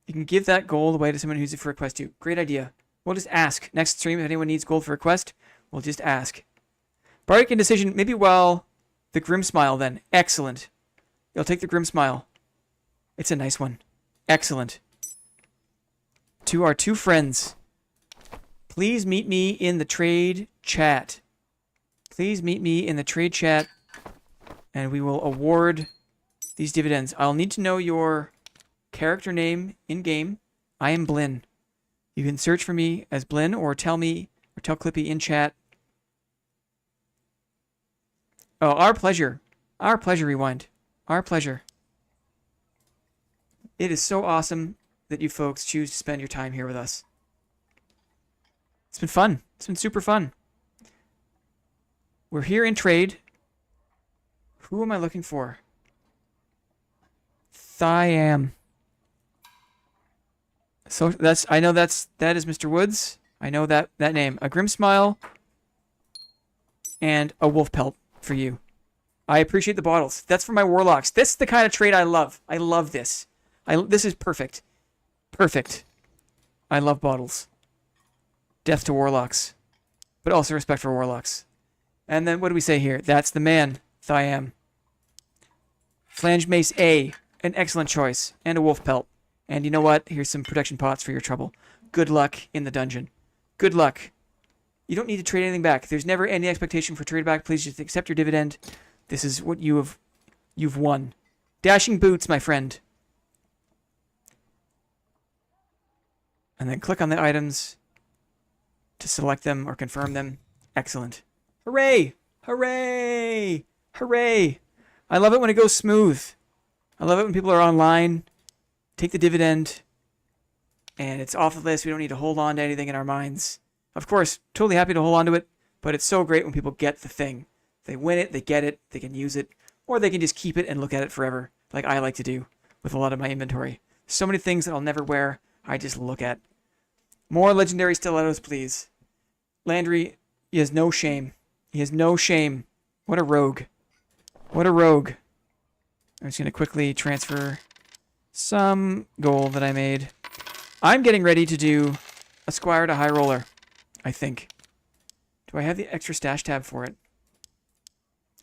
You can give that gold away to someone who's it for a quest too. Great idea. We'll just ask. Next stream, if anyone needs gold for a quest, we'll just ask. Bardic Indecision, maybe the Grim Smile then. Excellent. You'll take the Grim Smile. It's a nice one. Excellent. To our two friends, please meet me in the trade chat. Please meet me in the trade chat, and we will award these dividends. I'll need to know your character name in-game. I am Blinn. You can search for me as Blinn, or tell me, or tell Clippy in chat. Oh, our pleasure. Our pleasure, Rewind. Our pleasure. It is so awesome that you folks choose to spend your time here with us. It's been fun. It's been super fun. We're here in trade. Who am I looking for? Thiam. So I know that is Mr. Woods. I know that name. A Grim Smile and a Wolf Pelt for you. I appreciate the bottles. That's for my warlocks. This is the kind of trade I love. I love this. This is perfect. Perfect. I love bottles. Death to warlocks. But also respect for warlocks. And then what do we say here? That's the man. Thiam. Flange Mace A. An excellent choice. And a Wolf Pelt. And you know what? Here's some protection pots for your trouble. Good luck in the dungeon. Good luck. You don't need to trade anything back. There's never any expectation for trade back. Please just accept your dividend. This is what you've won. Dashing boots, my friend. And then click on the items to select them or confirm them. Excellent. Hooray! Hooray! Hooray! I love it when it goes smooth. I love it when people are online. Take the dividend, and it's off the list. We don't need to hold on to anything in our minds. Of course, totally happy to hold on to it, but it's so great when people get the thing. They win it, they get it, they can use it, or they can just keep it and look at it forever, like I like to do with a lot of my inventory. So many things that I'll never wear, I just look at. More legendary stilettos, please. Landry, he has no shame. He has no shame. What a rogue. What a rogue. I'm just going to quickly transfer some gold that I made. I'm getting ready to do a Squire to High Roller, I think. Do I have the extra stash tab for it?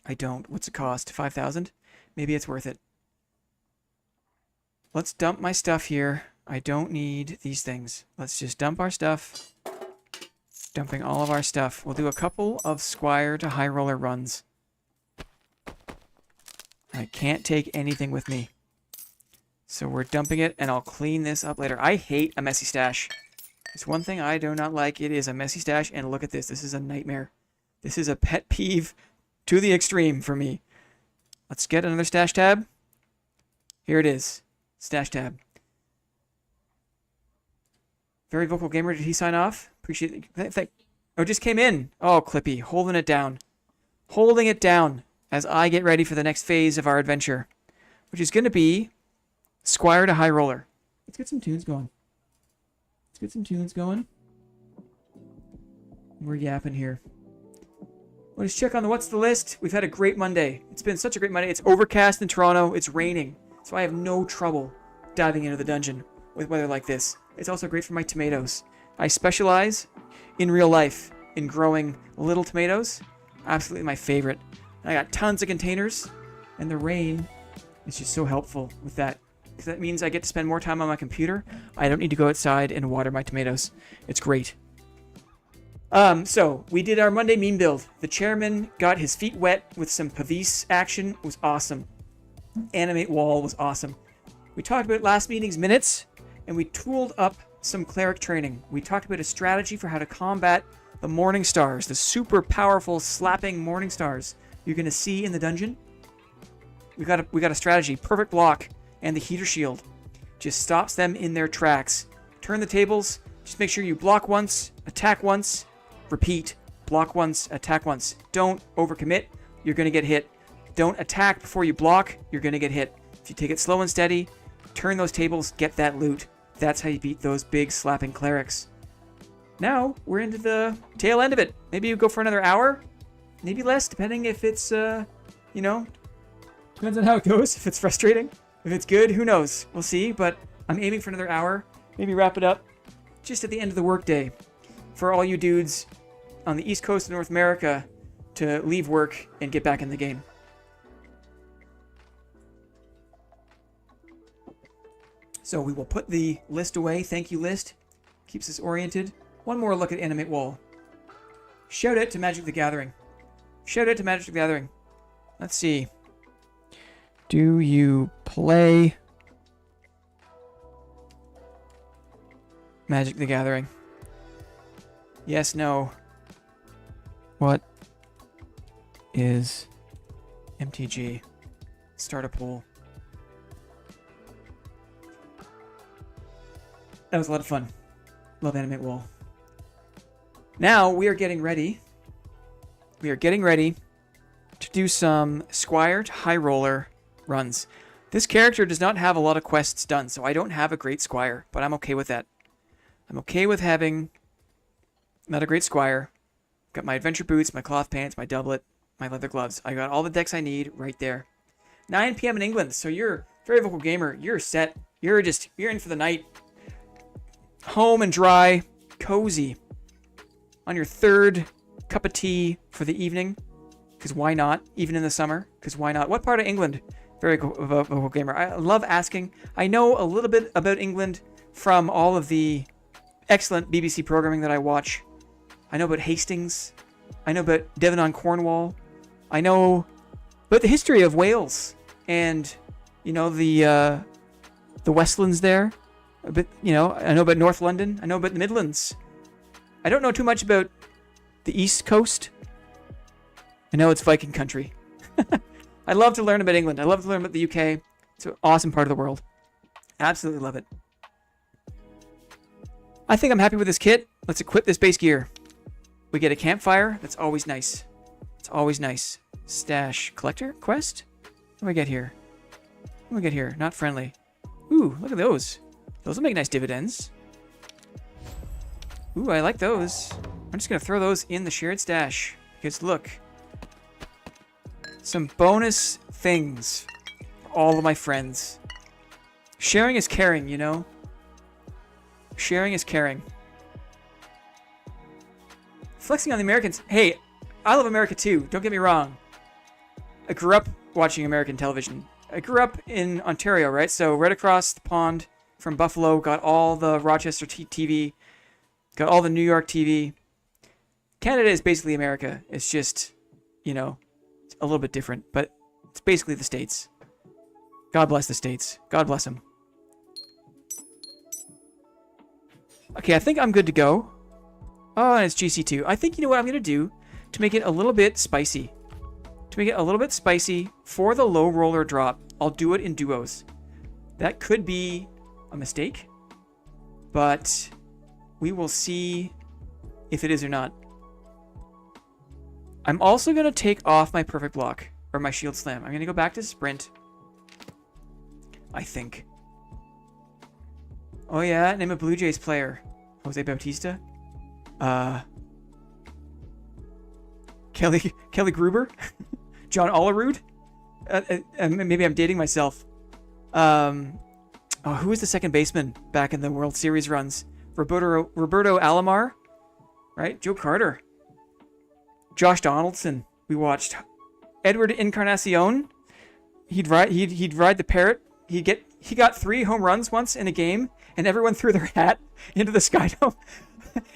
I don't. What's it cost? 5,000? Maybe it's worth it. Let's dump my stuff here. I don't need these things. Let's just dump our stuff. Dumping all of our stuff. We'll do a couple of Squire to High Roller runs. I can't take anything with me. So we're dumping it, and I'll clean this up later. I hate a messy stash. It's one thing I do not like. It is a messy stash, and look at this. This is a nightmare. This is a pet peeve to the extreme for me. Let's get another stash tab. Here it is. Stash tab. Very vocal gamer. Did he sign off? Appreciate it. Oh, just came in. Oh, Clippy. Holding it down. Holding it down as I get ready for the next phase of our adventure, which is going to be Squire to High Roller. Let's get some tunes going. Let's get some tunes going. We're yapping here. Let's check on the what's the list. We've had a great Monday. It's been such a great Monday. It's overcast in Toronto. It's raining. So I have no trouble diving into the dungeon with weather like this. It's also great for my tomatoes. I specialize in real life in growing little tomatoes. Absolutely my favorite. And I got tons of containers. And the rain is just so helpful with that. Because that means I get to spend more time on my computer. I don't need to go outside and water my tomatoes. It's great. So we did our Monday meme build. The chairman got his feet wet with some Pavis action. It was awesome. Animate wall was awesome. We talked about last meeting's minutes, and we tooled up some cleric training. We talked about a strategy for how to combat the morning stars, the super powerful slapping morning stars you're going to see in the dungeon. We got a strategy. Perfect block. And the heater shield just stops them in their tracks. Turn the tables. Just make sure you block once, attack once, repeat. Block once, attack once. Don't overcommit. You're going to get hit. Don't attack before you block. You're going to get hit. If you take it slow and steady, turn those tables, get that loot. That's how you beat those big slapping clerics. Now, we're into the tail end of it. Maybe you go for another hour. Maybe less, depending if it's, depends on how it goes. If it's frustrating. If it's good, who knows? We'll see, but I'm aiming for another hour. Maybe wrap it up just at the end of the workday. For all you dudes on the East Coast of North America to leave work and get back in the game. So we will put the list away. Thank you, list. Keeps us oriented. One more look at animate wall. Shout out to Magic the Gathering. Shout out to Magic the Gathering. Let's see. Do you play Magic the Gathering? Yes, no. What is MTG? Start a poll. That was a lot of fun. Love animate wall. Now we are getting ready. We are getting ready to do some Squire to High Roller runs. This character does not have a lot of quests done, so I don't have a great Squire, but I'm okay with that. I'm okay with having not a great Squire. Got my adventure boots, my cloth pants, my doublet, my leather gloves. I got all the decks I need right there. 9 p.m. in England, so you're a very vocal gamer. You're set. You're in for the night. Home and dry, cozy. On your third cup of tea for the evening. Because why not? Even in the summer. Because why not? What part of England? Very vocal gamer. I love asking. I know a little bit about England from all of the excellent BBC programming that I watch. I know about Hastings. I know about Devon on Cornwall. I know about the history of Wales. And, you know, the Westlands there. A bit, you know, I know about North London. I know about the Midlands. I don't know too much about the East Coast. I know it's Viking country. I love to learn about England. I love to learn about the UK. It's an awesome part of the world. Absolutely love it. I think I'm happy with this kit. Let's equip this base gear. We get a campfire. That's always nice. It's always nice. Stash collector quest? What do we get here? What do we get here? Not friendly. Ooh, look at those. Those will make nice dividends. Ooh, I like those. I'm just going to throw those in the shared stash. Because look. Some bonus things for all of my friends. Sharing is caring, you know? Sharing is caring. Flexing on the Americans. Hey, I love America too. Don't get me wrong. I grew up watching American television. I grew up in Ontario, right? So right across the pond from Buffalo, got all the Rochester TV, got all the New York TV. Canada is basically America. It's just, you know, it's a little bit different, but it's basically the States. God bless the States. God bless them. Okay, I think I'm good to go. Oh, and it's GC2. I think, you know what I'm going to do to make it a little bit spicy. To make it a little bit spicy for the low roller drop, I'll do it in duos. That could be a mistake, but we will see if it is or not. I'm also going to take off my perfect block, or my shield slam. I'm going to go back to sprint, I think. Oh yeah, name a Blue Jays player. Jose Bautista? Kelly Gruber? John Olerud? Maybe I'm dating myself. Who was the second baseman back in the World Series runs? Roberto Alomar? Right? Joe Carter. Josh Donaldson. We watched. Edward Encarnacion. He'd ride the parrot. He got 3 home runs once in a game, and everyone threw their hat into the Sky Dome.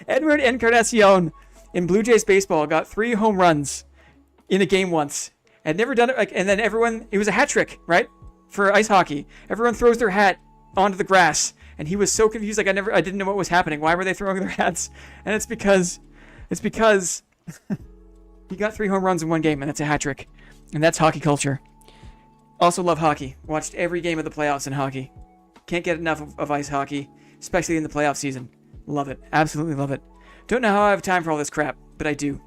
Edward Encarnacion in Blue Jays baseball got 3 home runs in a game once. Had never done it, and then it was a hat trick, right? For ice hockey. Everyone throws their hat onto the grass, and he was so confused, like I didn't know what was happening. Why were they throwing their hats? And it's because he got 3 home runs in one game, and it's a hat trick. And that's hockey culture. Also love hockey. Watched every game of the playoffs in hockey. Can't get enough of ice hockey, especially in the playoff season. Love it. Absolutely love it. Don't know how I have time for all this crap, but I do.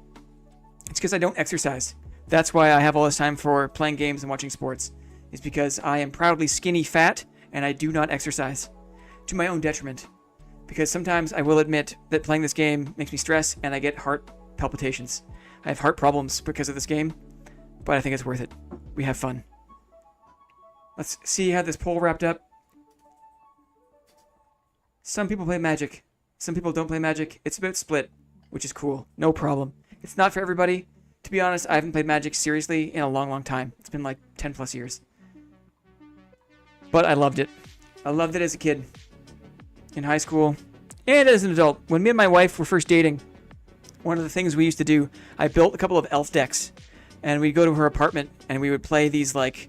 It's because I don't exercise. That's why I have all this time for playing games and watching sports. It's because I am proudly skinny fat, and I do not exercise. To my own detriment. Because sometimes I will admit that playing this game makes me stress, and I get heart palpitations. I have heart problems because of this game, but I think it's worth it. We have fun. Let's see how this poll wrapped up. Some people play Magic. Some people don't play Magic. It's about split, which is cool. No problem. It's not for everybody. To be honest, I haven't played Magic seriously in a long, long time. It's been like 10 plus years. But I loved it. I loved it as a kid. In high school. And as an adult. When me and my wife were first dating, one of the things we used to do, I built a couple of elf decks. And we'd go to her apartment and we would play these like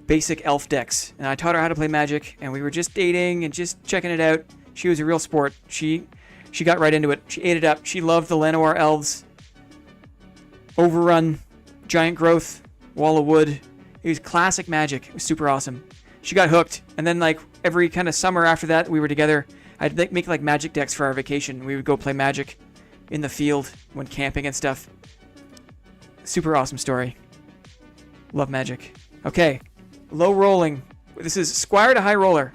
basic elf decks. And I taught her how to play Magic, and we were just dating and just checking it out. She was a real sport. She got right into it. She ate it up. She loved the Llanowar elves. Overrun, giant growth, wall of wood. It was classic Magic. It was super awesome. She got hooked. And then like every kind of summer after that we were together, I'd make like Magic decks for our vacation. We would go play Magic in the field when camping and stuff. Super awesome story. Love Magic. Okay. Low rolling. This is Squire to High Roller.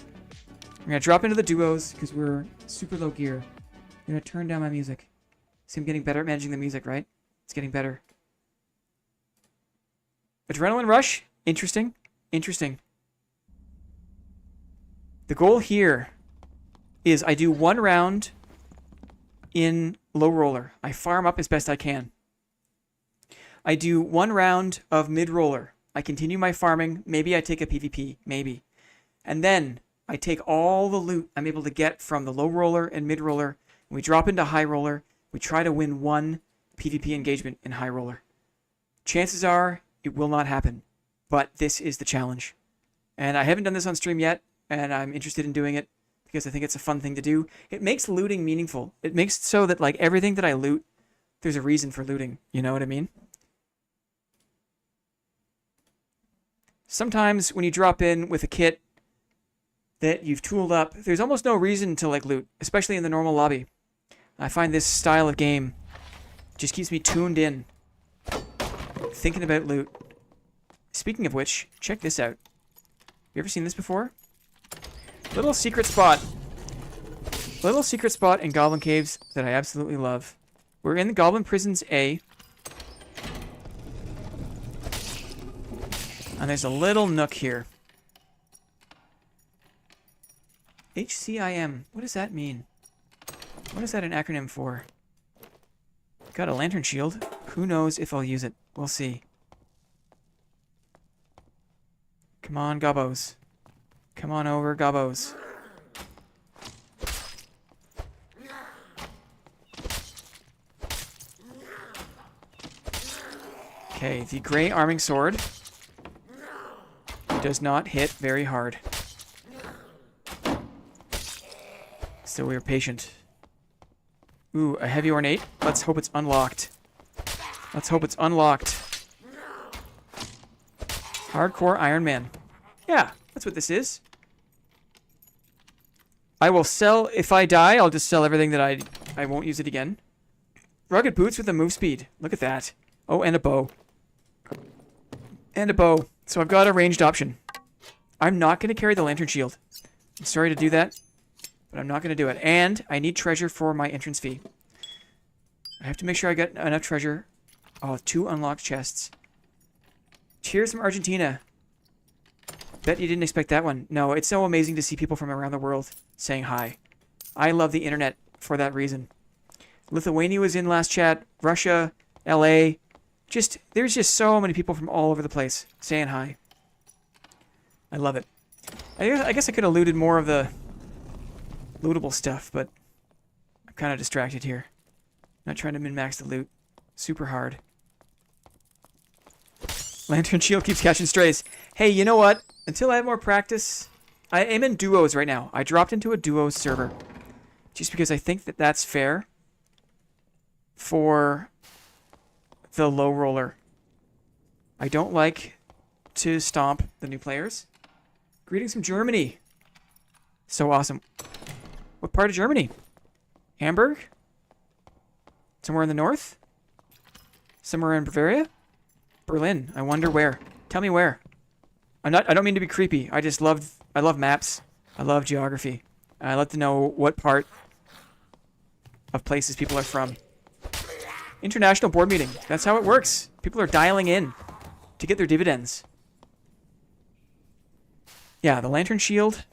I'm going to drop into the duos because we're super low gear. I'm going to turn down my music. See, I'm getting better at managing the music, right? It's getting better. Adrenaline Rush. Interesting. Interesting. The goal here is I do one round in low roller. I farm up as best I can. I do one round of mid roller. I continue my farming. Maybe I take a PvP. Maybe. And then I take all the loot I'm able to get from the low roller and mid roller. We drop into high roller. We try to win one PvP engagement in high roller. Chances are it will not happen. But this is the challenge. And I haven't done this on stream yet. And I'm interested in doing it because I think it's a fun thing to do. It makes looting meaningful. It makes it so that like everything that I loot, there's a reason for looting. You know what I mean? Sometimes when you drop in with a kit that you've tooled up, there's almost no reason to like loot, especially in the normal lobby. I find this style of game just keeps me tuned in, thinking about loot. Speaking of which, check this out. You ever seen this before? Little secret spot. Little secret spot in Goblin Caves that I absolutely love. We're in the Goblin Prisons A. And there's a little nook here. HCIM. What does that mean? What is that an acronym for? Got a lantern shield. Who knows if I'll use it? We'll see. Come on, Gobbos. Come on over, Gobbos. Okay, the gray arming sword does not hit very hard. So we are patient. Ooh, a heavy ornate. Let's hope it's unlocked. Let's hope it's unlocked. Hardcore Iron Man. Yeah, that's what this is. I will sell, if I die, I'll just sell everything that I won't use it again. Rugged boots with a move speed. Look at that. Oh, and a bow. And a bow. So I've got a ranged option. I'm not going to carry the lantern shield. I'm sorry to do that, but I'm not going to do it. And I need treasure for my entrance fee. I have to make sure I get enough treasure. Oh, 2 unlocked chests. Cheers from Argentina. Bet you didn't expect that one. No, it's so amazing to see people from around the world saying hi. I love the internet for that reason. Lithuania was in last chat. Russia, LA. There's just so many people from all over the place saying hi. I love it. I guess I could have looted more of the lootable stuff, but I'm kind of distracted here. Not trying to min-max the loot. Super hard. Lantern shield keeps catching strays. Hey, you know what? Until I have more practice, I am in duos right now. I dropped into a duos server just because I think that that's fair for the low roller. I don't like to stomp the new players. Greetings from Germany. So awesome. What part of Germany? Hamburg? Somewhere in the north? Somewhere in Bavaria? Berlin. I wonder where. Tell me where. I don't mean to be creepy. I love maps. I love geography. I like to know what part of places people are from. International board meeting. That's how it works. People are dialing in to get their dividends. Yeah, the lantern shield.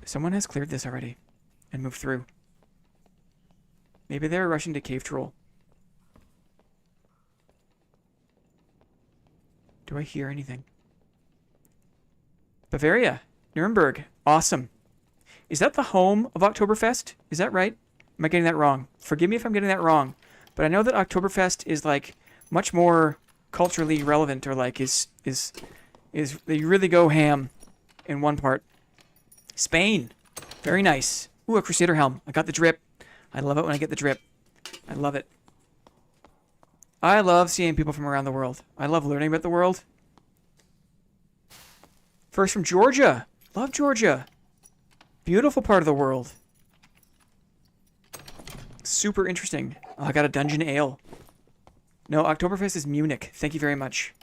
Someone has cleared this already and moved through. Maybe they're rushing to cave troll. Do I hear anything? Bavaria. Nuremberg. Awesome. Is that the home of Oktoberfest? Is that right? Am I getting that wrong? Forgive me if I'm getting that wrong. But I know that Oktoberfest is like much more culturally relevant, or like is they really go ham in one part. Spain. Very nice. Ooh, a Crusader helm. I got the drip. I love it when I get the drip. I love it. I love seeing people from around the world. I love learning about the world. First from Georgia. Love Georgia. Beautiful part of the world. Super interesting. Oh, I got a dungeon ale. No, Oktoberfest is Munich. Thank you very much.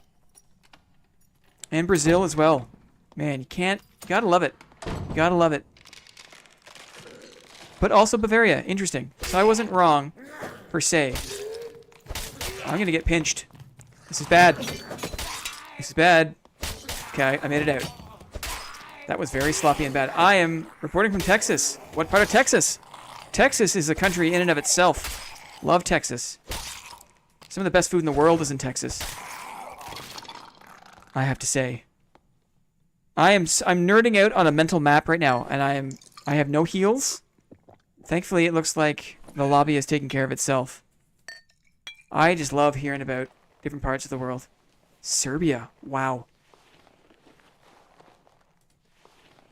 And Brazil as well. Man, you gotta love it. You gotta love it. But also Bavaria. Interesting. So I wasn't wrong, per se. I'm gonna get pinched. This is bad. This is bad. Okay, I made it out. That was very sloppy and bad. I am reporting from Texas. What part of Texas? Texas is a country in and of itself. Love Texas. Some of the best food in the world is in Texas. I have to say. I'm nerding out on a mental map right now, and I have no heals. Thankfully, it looks like the lobby has taken care of itself. I just love hearing about different parts of the world. Serbia. Wow.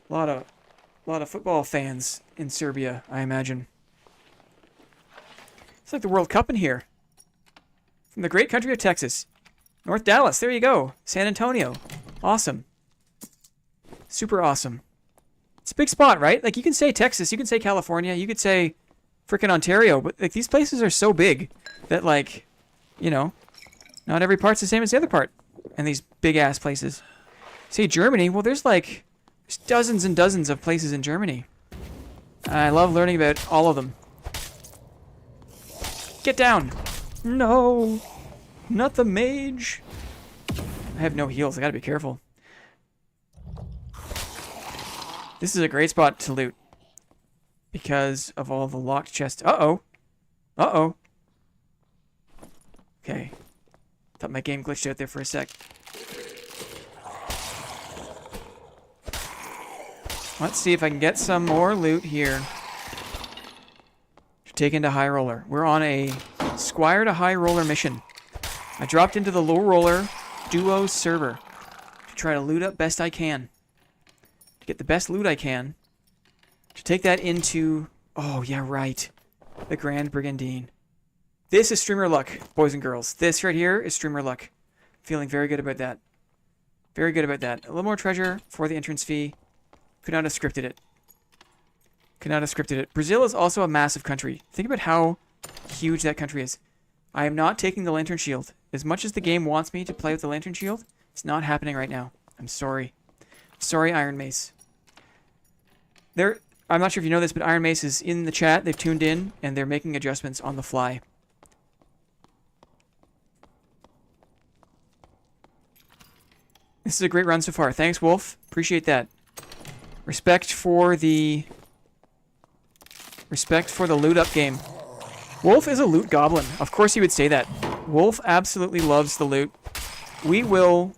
A lot of football fans in Serbia, I imagine. It's like the World Cup in here. From the great country of Texas. North Dallas, there you go. San Antonio. Awesome. Super awesome. It's a big spot, right? Like, you can say Texas, you can say California, you could say frickin' Ontario, but like these places are so big that, like, you know, not every part's the same as the other part. And these big-ass places. Say Germany, well, there's dozens and dozens of places in Germany. I love learning about all of them. Get down! No! Not the mage! I have no heals, I gotta be careful. This is a great spot to loot. Because of all the locked chests. Uh-oh! Uh-oh! Okay. Thought my game glitched out there for a sec. Let's see if I can get some more loot here. To take into High Roller. We're on a Squire to High Roller mission. I dropped into the Low Roller Duo server to try to loot up best I can. To get the best loot I can. To take that into... Oh, yeah, right. The Grand Brigandine. This is streamer luck, boys and girls. This right here is streamer luck. Feeling very good about that. Very good about that. A little more treasure for the entrance fee. Could not have scripted it. Could not have scripted it. Brazil is also a massive country. Think about how huge that country is. I am not taking the Lantern Shield. As much as the game wants me to play with the Lantern Shield, it's not happening right now. I'm sorry. Sorry, Iron Mace. I'm not sure if you know this, but Iron Mace is in the chat. They've tuned in, and they're making adjustments on the fly. This is a great run so far. Thanks, Wolf. Appreciate that. Respect for the loot up game. Wolf is a loot goblin. Of course he would say that. Wolf absolutely loves the loot. We will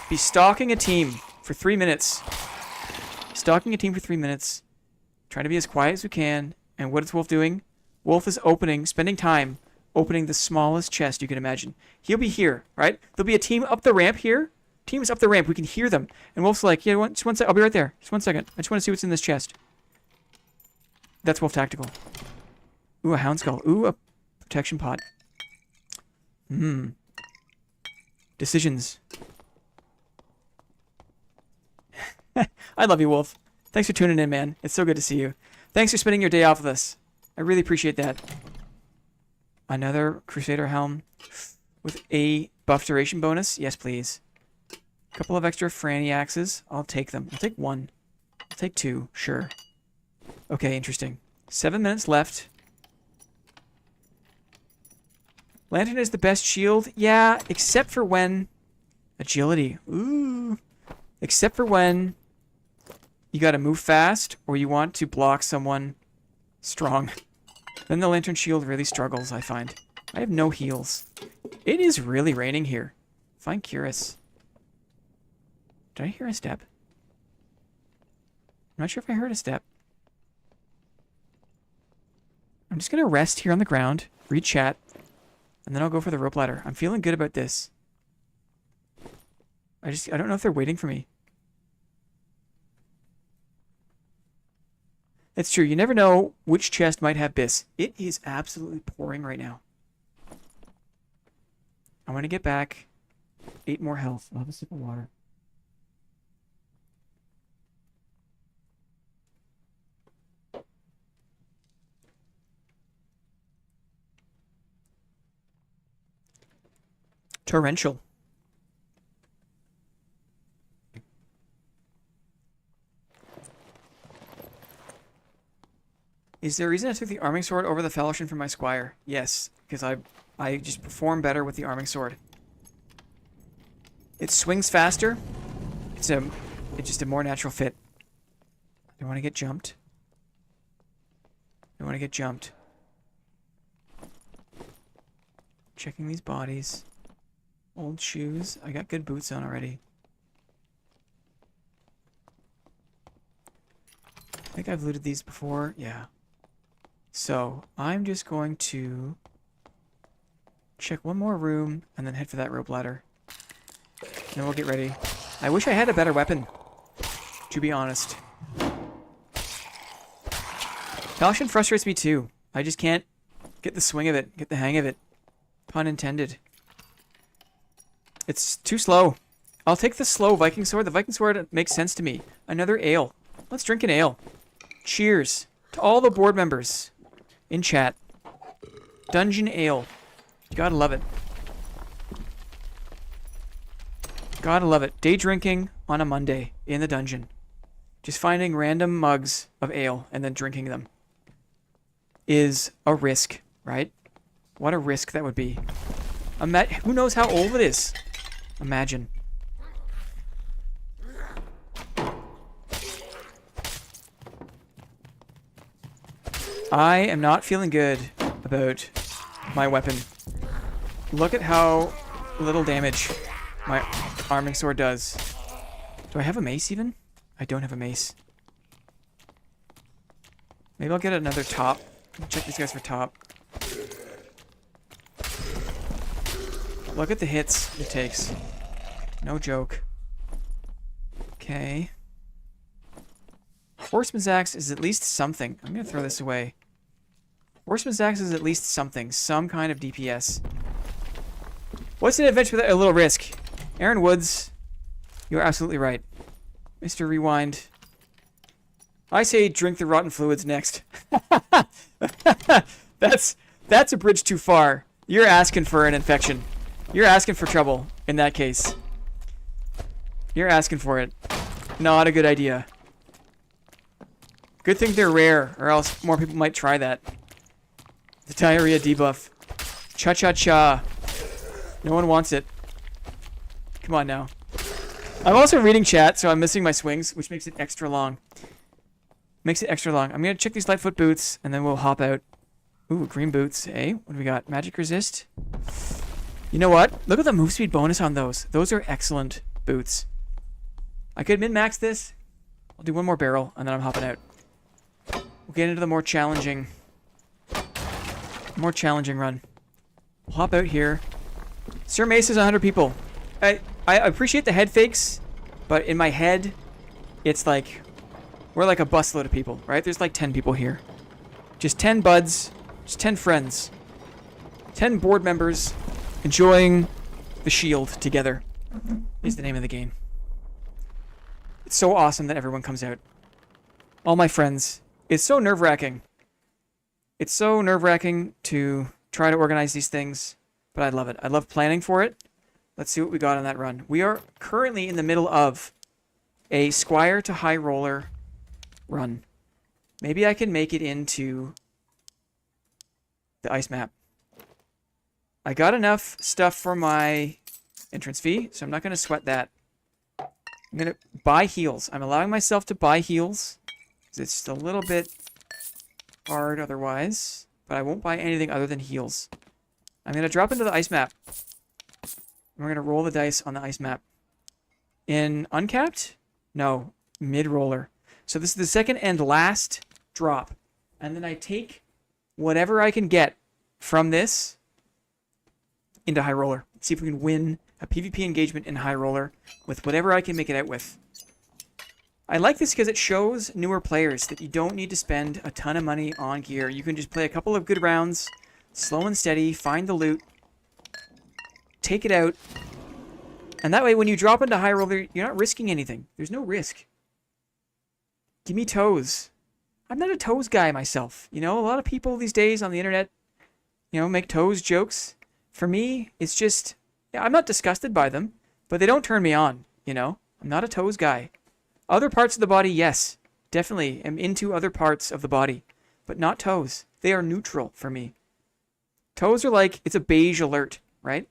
be stalking a team for 3 minutes. Stalking a team for 3 minutes. Trying to be as quiet as we can. And what is Wolf doing? Wolf is spending time opening the smallest chest you can imagine. He'll be here, right? There'll be a team up the ramp here. Team is up the ramp. We can hear them. And Wolf's like, yeah, just one second. I'll be right there. Just 1 second. I just want to see what's in this chest. That's Wolf Tactical. Ooh, a Hound Skull. Ooh, a protection pot. Decisions. I love you, Wolf. Thanks for tuning in, man. It's so good to see you. Thanks for spending your day off with us. I really appreciate that. Another Crusader Helm with a buff duration bonus. Yes, please. A couple of extra Franny axes. I'll take them. I'll take one. I'll take two. Sure. Okay, interesting. 7 minutes left. Lantern is the best shield. Yeah, except for when... Agility. Ooh. Except for when you gotta move fast or you want to block someone strong. Then the Lantern Shield really struggles, I find. I have no heals. It is really raining here. Find Curus. Did I hear a step? I'm not sure if I heard a step. I'm just going to rest here on the ground, read chat, and then I'll go for the rope ladder. I'm feeling good about this. I don't know if they're waiting for me. It's true. You never know which chest might have Biss. It is absolutely pouring right now. I want to get back 8 more health. I'll have a sip of water. Torrential. Is there a reason I took the arming sword over the falchion from my squire? Yes, because I just perform better with the arming sword. It swings faster. It's just a more natural fit. I don't want to get jumped. I don't want to get jumped. Checking these bodies. Old shoes. I got good boots on already. I think I've looted these before. Yeah. So, I'm just going to check one more room and then head for that rope ladder. And then we'll get ready. I wish I had a better weapon, to be honest. Falchion frustrates me too. I just can't get the swing of it, get the hang of it. Pun intended. It's too slow. I'll take the slow Viking sword. The Viking sword makes sense to me. Another ale. Let's drink an ale. Cheers to all the board members in chat. Dungeon ale. Gotta love it. Gotta love it. Day drinking on a Monday in the dungeon. Just finding random mugs of ale and then drinking them is a risk, right? What a risk that would be. Who knows how old it is? Imagine. I am not feeling good about my weapon. Look at how little damage my arming sword does. Do I have a mace even? I don't have a mace. Maybe I'll get another top. Check these guys for top. Look at the hits it takes. No joke. Okay. Horseman's Axe is at least something. I'm going to throw this away. Horseman's Axe is at least something. Some kind of DPS. What's an adventure with a little risk? Aaron Woods, you're absolutely right. Mr. Rewind. I say drink the rotten fluids next. That's a bridge too far. You're asking for an infection. You're asking for trouble in that case. You're asking for it. Not a good idea. Good thing they're rare, or else more people might try that. The diarrhea debuff. Cha-cha-cha. No one wants it. Come on now. I'm also reading chat, so I'm missing my swings, which makes it extra long. Makes it extra long. I'm going to check these Lightfoot boots, and then we'll hop out. Ooh, green boots, eh? What do we got? Magic resist? You know what? Look at the move speed bonus on those. Those are excellent boots. I could min-max this. I'll do one more barrel, and then I'm hopping out. We'll get into the more challenging run. We'll hop out here. Sir Mace is 100 people. I appreciate the head fakes, but in my head, it's like, we're like a busload of people, right? There's like 10 people here. Just 10 buds, just 10 friends. 10 board members enjoying the shield together is the name of the game. It's so awesome that everyone comes out. All my friends. It's so nerve-wracking. It's so nerve-wracking to try to organize these things, but I love it. I love planning for it. Let's see what we got on that run. We are currently in the middle of a Squire to High Roller run. Maybe I can make it into the ice map. I got enough stuff for my entrance fee, so I'm not going to sweat that. I'm going to buy heals. I'm allowing myself to buy heals. It's just a little bit hard otherwise, but I won't buy anything other than heals. I'm going to drop into the ice map. We're going to roll the dice on the ice map. In uncapped? No, mid-roller. So this is the second and last drop. And then I take whatever I can get from this into High Roller. See if we can win a PvP engagement in High Roller with whatever I can make it out with. I like this because it shows newer players that you don't need to spend a ton of money on gear. You can just play a couple of good rounds, slow and steady, find the loot, take it out, and that way when you drop into High Roller, you're not risking anything. There's no risk. Give me toes. I'm not a toes guy myself. You know, a lot of people these days on the internet, you know, make toes jokes. For me, it's just, yeah, I'm not disgusted by them, but they don't turn me on, you know? I'm not a toes guy. Other parts of the body, yes. Definitely am into other parts of the body, but not toes. They are neutral for me. Toes are like, it's a beige alert, right?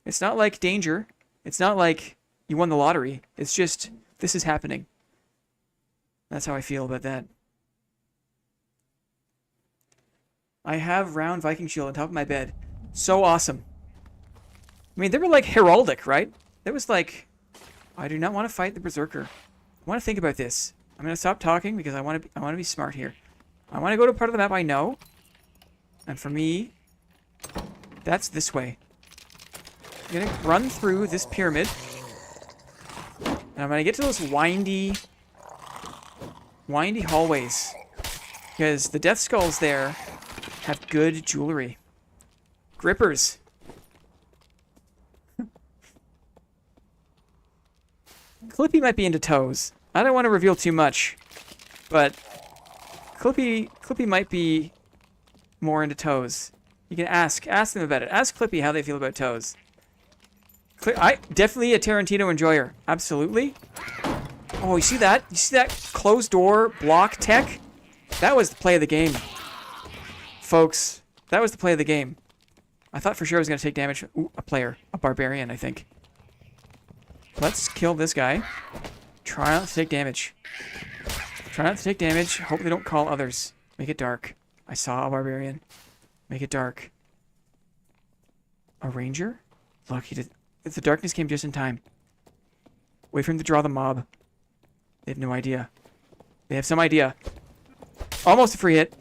It's not like danger. It's not like you won the lottery. It's just, this is happening. That's how I feel about that. I have round Viking shield on top of my bed. So awesome. I mean, they were like heraldic, right? That was like, I do not want to fight the berserker. I want to think about this. I'm going to stop talking because I want to be smart here. I want to go to a part of the map I know. And for me, that's this way. I'm going to run through this pyramid. And I'm going to get to those windy hallways. Because the death skulls there have good jewelry. Grippers. Clippy might be into toes. I don't want to reveal too much, but Clippy might be more into toes. You can ask them about it. Ask Clippy how they feel about toes. I definitely a Tarantino enjoyer. Absolutely. Oh, you see that? You see that closed door block tech? That was the play of the game. Folks, that was the play of the game. I thought for sure I was going to take damage. Ooh, a barbarian, I think. Let's kill this guy. Try not to take damage. Try not to take damage. Hope they don't call others. Make it dark. I saw a barbarian. Make it dark. A ranger? Look, he did. The darkness came just in time. Wait for him to draw the mob. They have no idea. They have some idea. Almost a free hit.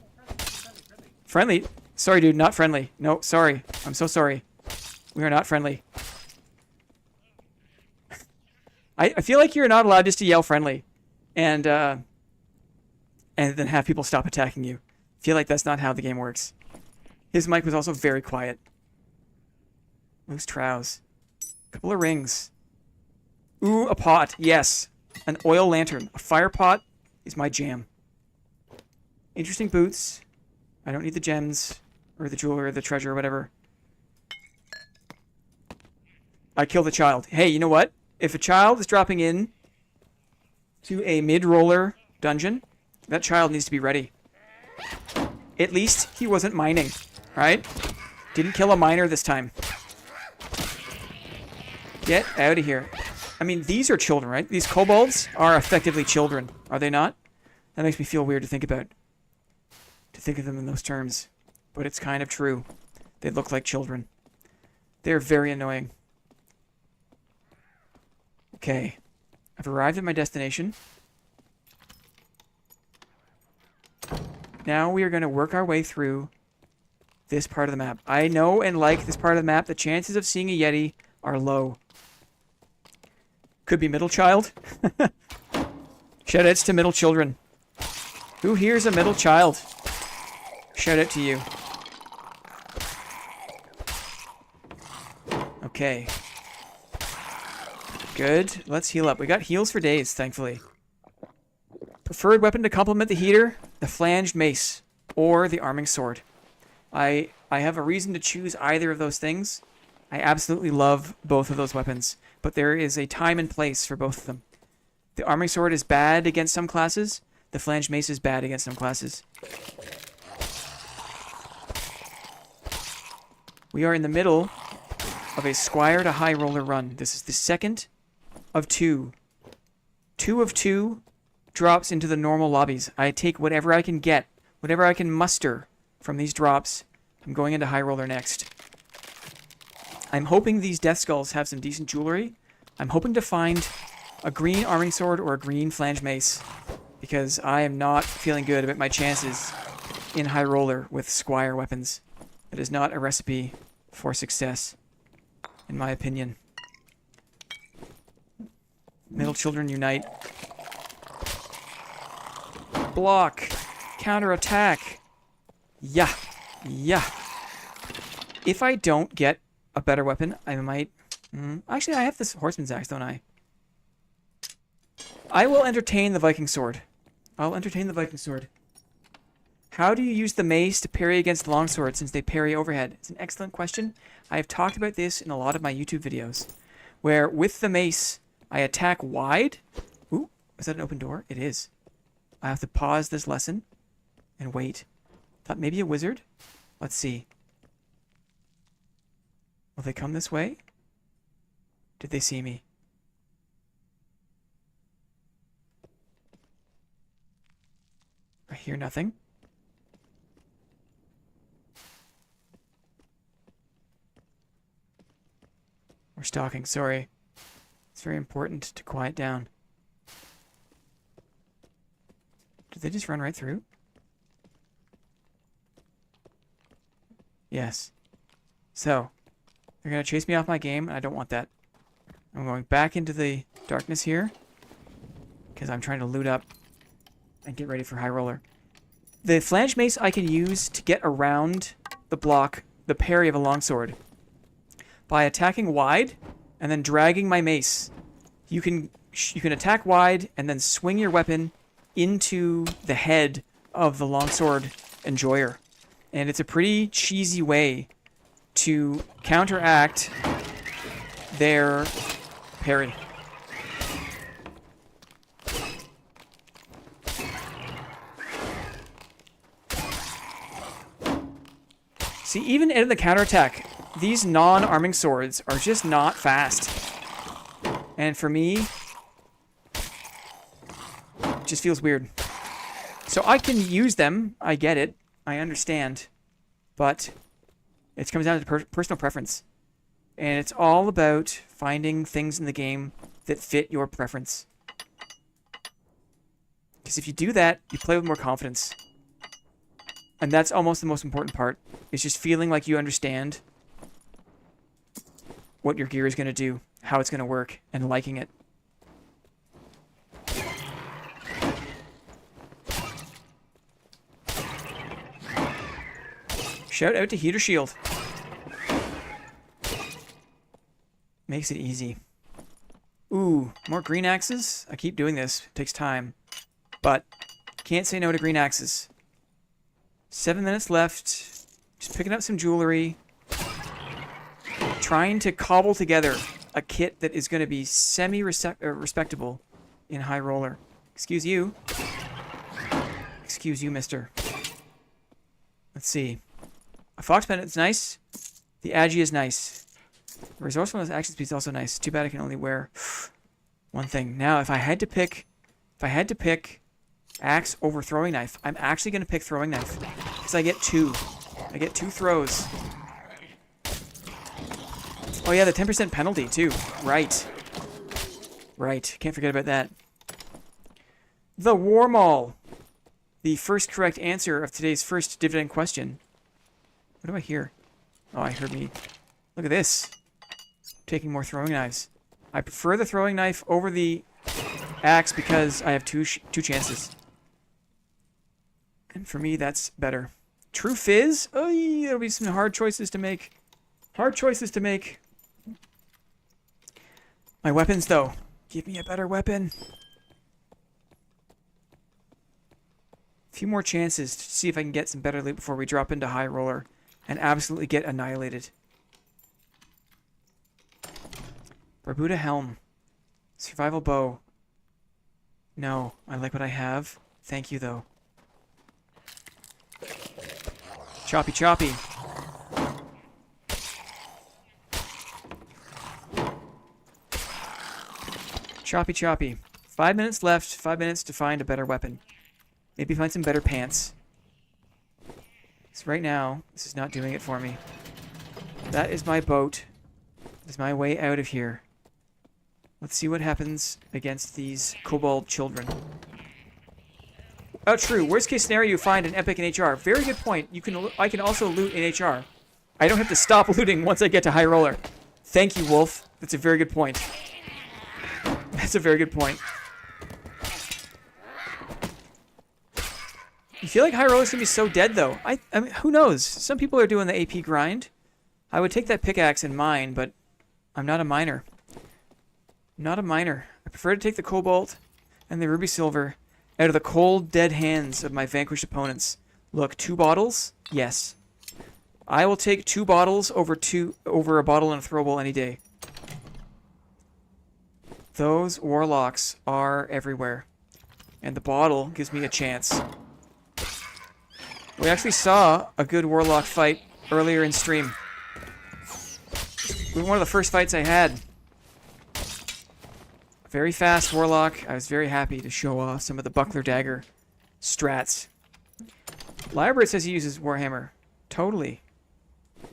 Friendly. Sorry, dude. Not friendly. No, sorry. I'm so sorry. We are not friendly. I feel like you're not allowed just to yell friendly and then have people stop attacking you. I feel like that's not how the game works. His mic was also very quiet. Loose trows. Couple of rings. Ooh, a pot. Yes. An oil lantern. A fire pot is my jam. Interesting boots. I don't need the gems or the jewelry or the treasure or whatever. I killed a child. Hey, you know what? If a child is dropping in to a mid-roller dungeon, that child needs to be ready. At least he wasn't mining, right? Didn't kill a miner this time. Get out of here. I mean, these are children, right? These kobolds are effectively children, are they not? That makes me feel weird to think about. To think of them in those terms. But it's kind of true. They look like children. They're very annoying. Okay, I've arrived at my destination. Now we are going to work our way through this part of the map. I know and like this part of the map. The chances of seeing a Yeti are low. Could be middle child. Shoutouts to middle children. Who here's a middle child? Shout out to you. Okay. Good. Let's heal up. We got heals for days, thankfully. Preferred weapon to complement the heater, the flanged mace, or the arming sword. I have a reason to choose either of those things. I absolutely love both of those weapons, but there is a time and place for both of them. The arming sword is bad against some classes. The flanged mace is bad against some classes. We are in the middle of a squire to high roller run. This is the second of two. 2 of 2 drops into the normal lobbies. I take whatever I can get, whatever I can muster from these drops. I'm going into high roller next. I'm hoping these death skulls have some decent jewelry. I'm hoping to find a green arming sword or a green flanged mace. because I am not feeling good about my chances in High Roller with Squire weapons. It is not a recipe for success, in my opinion. Middle children unite. Block. Counterattack. Yeah. Yeah. If I don't get a better weapon, I might... Actually, I have this horseman's axe, don't I? I will entertain the Viking sword. I'll entertain the Viking sword. How do you use the mace to parry against the longsword since they parry overhead? It's an excellent question. I have talked about this in a lot of my YouTube videos, where with the mace, I attack wide. Ooh, is that an open door? It is. I have to pause this lesson and wait. Thought maybe a wizard? Let's see. Will they come this way? Did they see me? I hear nothing. We're stalking, sorry. It's very important to quiet down. Did they just run right through? Yes. So, they're going to chase me off my game, and I don't want that. I'm going back into the darkness here, because I'm trying to loot up and get ready for High Roller. The flange mace I can use to get around the block, the parry of a longsword, by attacking wide and then dragging my mace. You can attack wide and then swing your weapon into the head of the longsword enjoyer. And it's a pretty cheesy way to counteract their parry. See, even in the counterattack, these non-arming swords are just not fast. And for me, it just feels weird. So I can use them, I get it, I understand, but it comes down to personal preference. And it's all about finding things in the game that fit your preference. Because if you do that, you play with more confidence. And that's almost the most important part. It's just feeling like you understand what your gear is going to do, how it's going to work, and liking it. Shout out to Heater Shield. Makes it easy. Ooh, more green axes? I keep doing this. It takes time. But can't say no to green axes. 7 minutes left. Just picking up some jewelry. Trying to cobble together a kit that is going to be semi-respectable in High Roller. Excuse you. Excuse you, mister. Let's see. A fox pendant's nice. The agi is nice. The resourcefulness action speed is also nice. Too bad I can only wear one thing. Now, if I had to pick axe over throwing knife, I'm actually going to pick throwing knife because I get 2. I get 2 throws. Oh yeah, the 10% penalty too. Right. Right. Can't forget about that. The War Maul. The first correct answer of today's first dividend question. What do I hear? Oh, I heard me. Look at this. Taking more throwing knives. I prefer the throwing knife over the axe because I have two chances. And for me, that's better. True Fizz? Oh, yeah, there'll be some hard choices to make. Hard choices to make. My weapons, though. Give me a better weapon. A few more chances to see if I can get some better loot before we drop into High Roller and absolutely get annihilated. Barbuda Helm. Survival Bow. No, I like what I have. Thank you, though. Choppy choppy. Choppy choppy. 5 minutes left. 5 minutes to find a better weapon. Maybe find some better pants. Because right now, this is not doing it for me. That is my boat. That is my way out of here. Let's see what happens against these kobold children. Oh, true. Worst case scenario, you find an epic in HR. Very good point. I can also loot in HR. I don't have to stop looting once I get to high roller. Thank you, Wolf. That's a very good point. That's a very good point. You feel like high roller's gonna be so dead, though. I mean, who knows? Some people are doing the AP grind. I would take that pickaxe and mine, but I'm not a miner. I'm not a miner. I prefer to take the cobalt and the ruby silver out of the cold, dead hands of my vanquished opponents. Look, 2 bottles? Yes. I will take 2 bottles over a bottle and a throwable any day. Those warlocks are everywhere. And the bottle gives me a chance. We actually saw a good warlock fight earlier in stream. It was one of the first fights I had. Very fast warlock. I was very happy to show off some of the buckler dagger strats. Library says he uses Warhammer. Totally.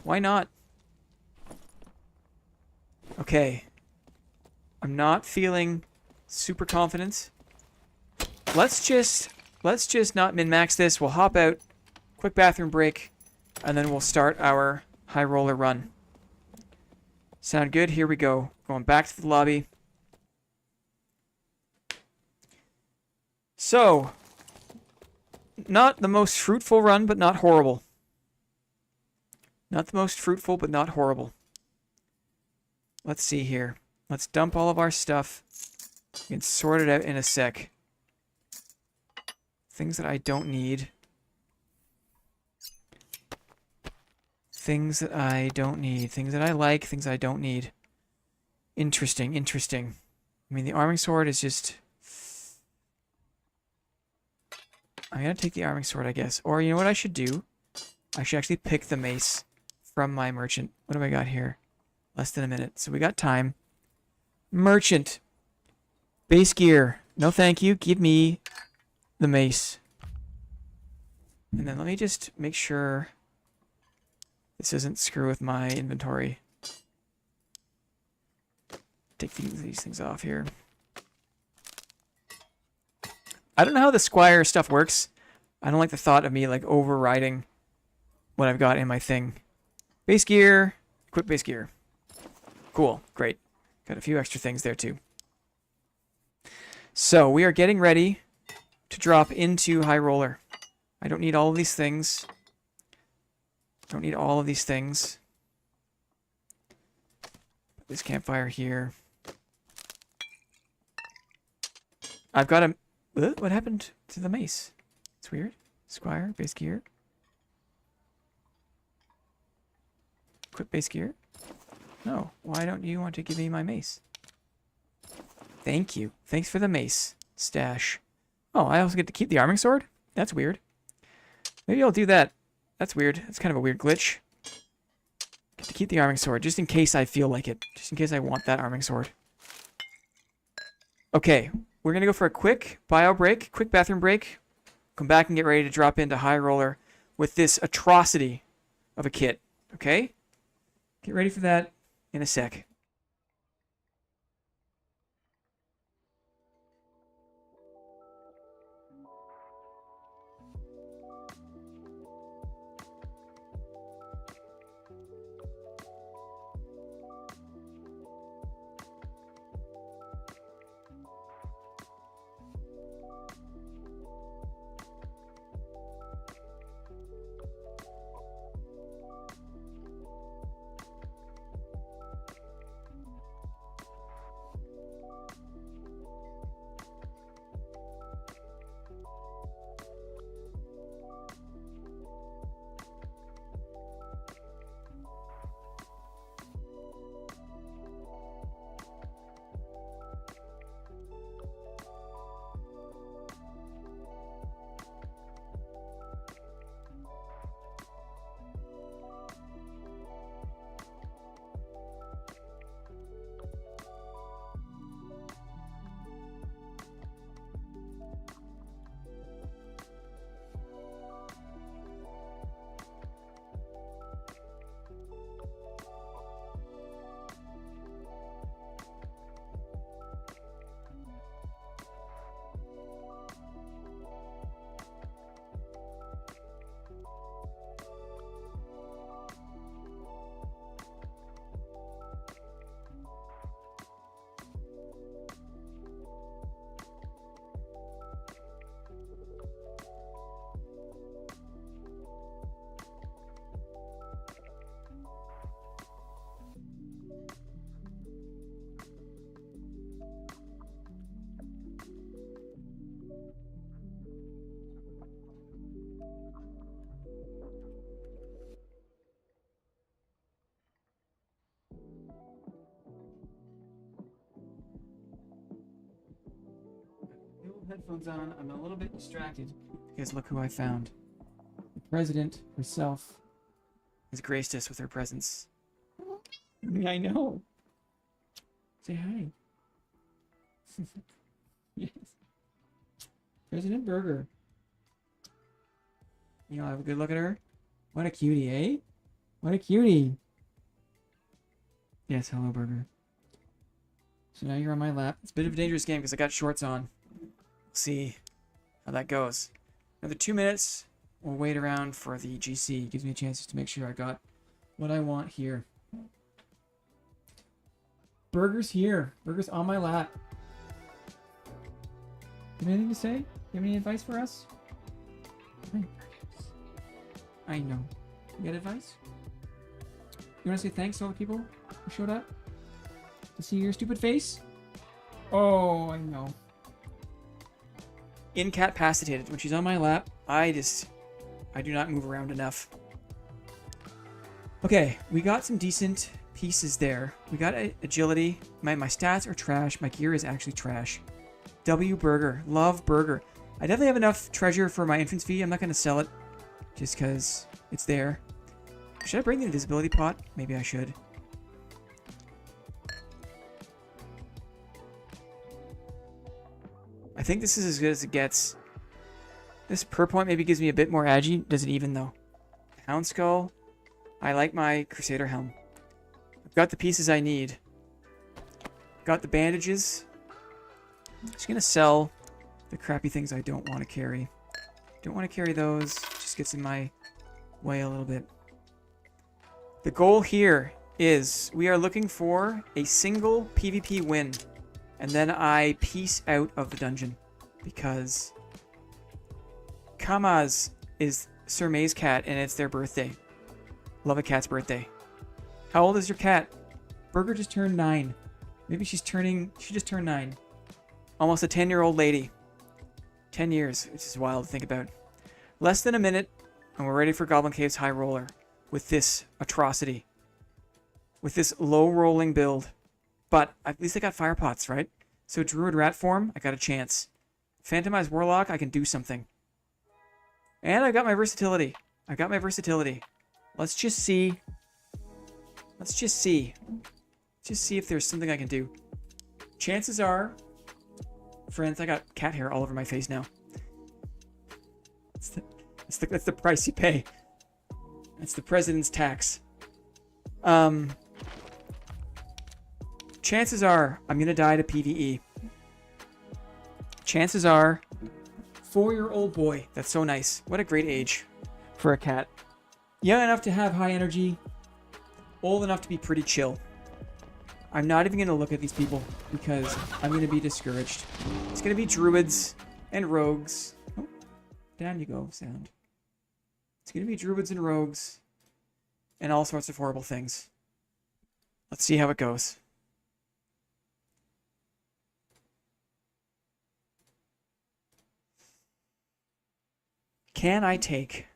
Why not? Okay. I'm not feeling super confident. Let's just not min-max this. We'll hop out, quick bathroom break, and then we'll start our high roller run. Sound good? Here we go. Going back to the lobby. So, not the most fruitful run, but not horrible. Not the most fruitful, but not horrible. Let's see here. Let's dump all of our stuff. We can sort it out in a sec. Things that I don't need. Things that I don't need. Things that I like, things I don't need. Interesting, interesting. I mean, the arming sword is just... I'm gonna take the arming sword, I guess. Or, you know what I should do? I should actually pick the mace from my merchant. What do I got here? Less than a minute. So we got time. Merchant. Base gear. No thank you. Give me the mace. And then let me just make sure this doesn't screw with my inventory. Take these things off here. I don't know how the Squire stuff works. I don't like the thought of me like overriding what I've got in my thing. Base gear. Quick base gear. Cool. Great. Got a few extra things there too. So we are getting ready to drop into high roller. I don't need all of these things. Don't need all of these things. Put this campfire here. I've got a... What happened to the mace? It's weird. Squire, base gear. Equip base gear. No. Why don't you want to give me my mace? Thank you. Thanks for the mace. Stash. Oh, I also get to keep the arming sword? That's weird. Maybe I'll do that. That's weird. That's kind of a weird glitch. Get to keep the arming sword, just in case I feel like it. Just in case I want that arming sword. Okay. We're going to go for a quick bio break, quick bathroom break. Come back and get ready to drop into high roller with this atrocity of a kit. Okay? Get ready for that in a sec. headphones on. I'm a little bit distracted because look who I found. The president herself has graced us with her presence. I know. Say hi. Yes. President Burger. You know, have a good look at her. What a cutie, eh? What a cutie. Yes, hello, Burger. So now you're on my lap. It's a bit of a dangerous game because I got shorts on. We'll see how that goes. Another 2 minutes. We'll wait around for the GC. Gives me a chance to make sure I got what I want here. Burger's here. Burger's on my lap. You have anything to say? You have any advice for us? I know. You got advice? You want to say thanks to all the people who showed up to see your stupid face? Oh, I know. Incapacitated. When she's on my lap, I do not move around enough. Okay, we got some decent pieces there. We got agility. My stats are trash. My gear is actually trash. W Burger. Love Burger. I definitely have enough treasure for my entrance fee. I'm not going to sell it just because it's there. Should I bring the invisibility pot? Maybe I should. I think this is as good as it gets. This per point maybe gives me a bit more agi. Does it even though? Hound Skull. I like my Crusader Helm. I've got the pieces I need. Got the bandages. Just gonna sell the crappy things I don't want to carry. Don't want to carry those. Just gets in my way a little bit. The goal here is we are looking for a single PvP win. And then I peace out of the dungeon. Because Kamaz is Sir May's cat and it's their birthday. Love a cat's birthday. How old is your cat? Burger just turned 9. Maybe she just turned 9. Almost a 10-year-old lady. 10 years, which is wild to think about. Less than a minute, and we're ready for Goblin Cave's High Roller. With this atrocity. With this low-rolling build. But at least I got fire pots, right? So Druid Rat form, I got a chance. Phantomized Warlock, I can do something. And I got my versatility. Let's just see. Just see if there's something I can do. Chances are... Friends, I got cat hair all over my face now. That's the price you pay. That's the president's tax. Chances are I'm gonna die to PvE. Chances are 4-year-old boy. That's so nice. What a great age for a cat. Young enough to have high energy. Old enough to be pretty chill. I'm not even gonna look at these people because I'm gonna be discouraged. It's gonna be druids and rogues. Oh, down you go, sound. It's gonna be druids and rogues and all sorts of horrible things. Let's see how it goes. Can I take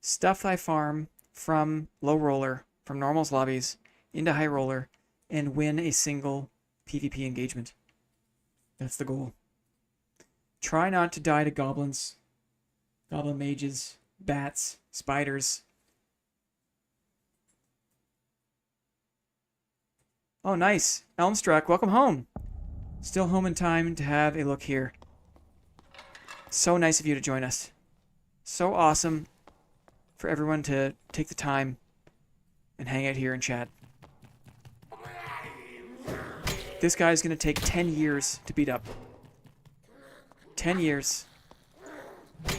stuff I farm from low roller, from normals lobbies, into high roller, and win a single PvP engagement? That's the goal. Try not to die to goblins, goblin mages, bats, spiders. Oh, nice. Elmstruck, welcome home. Still home in time to have a look here. So nice of you to join us. So awesome for everyone to take the time and hang out here and chat. This guy's going to take 10 years to beat up. 10 years. I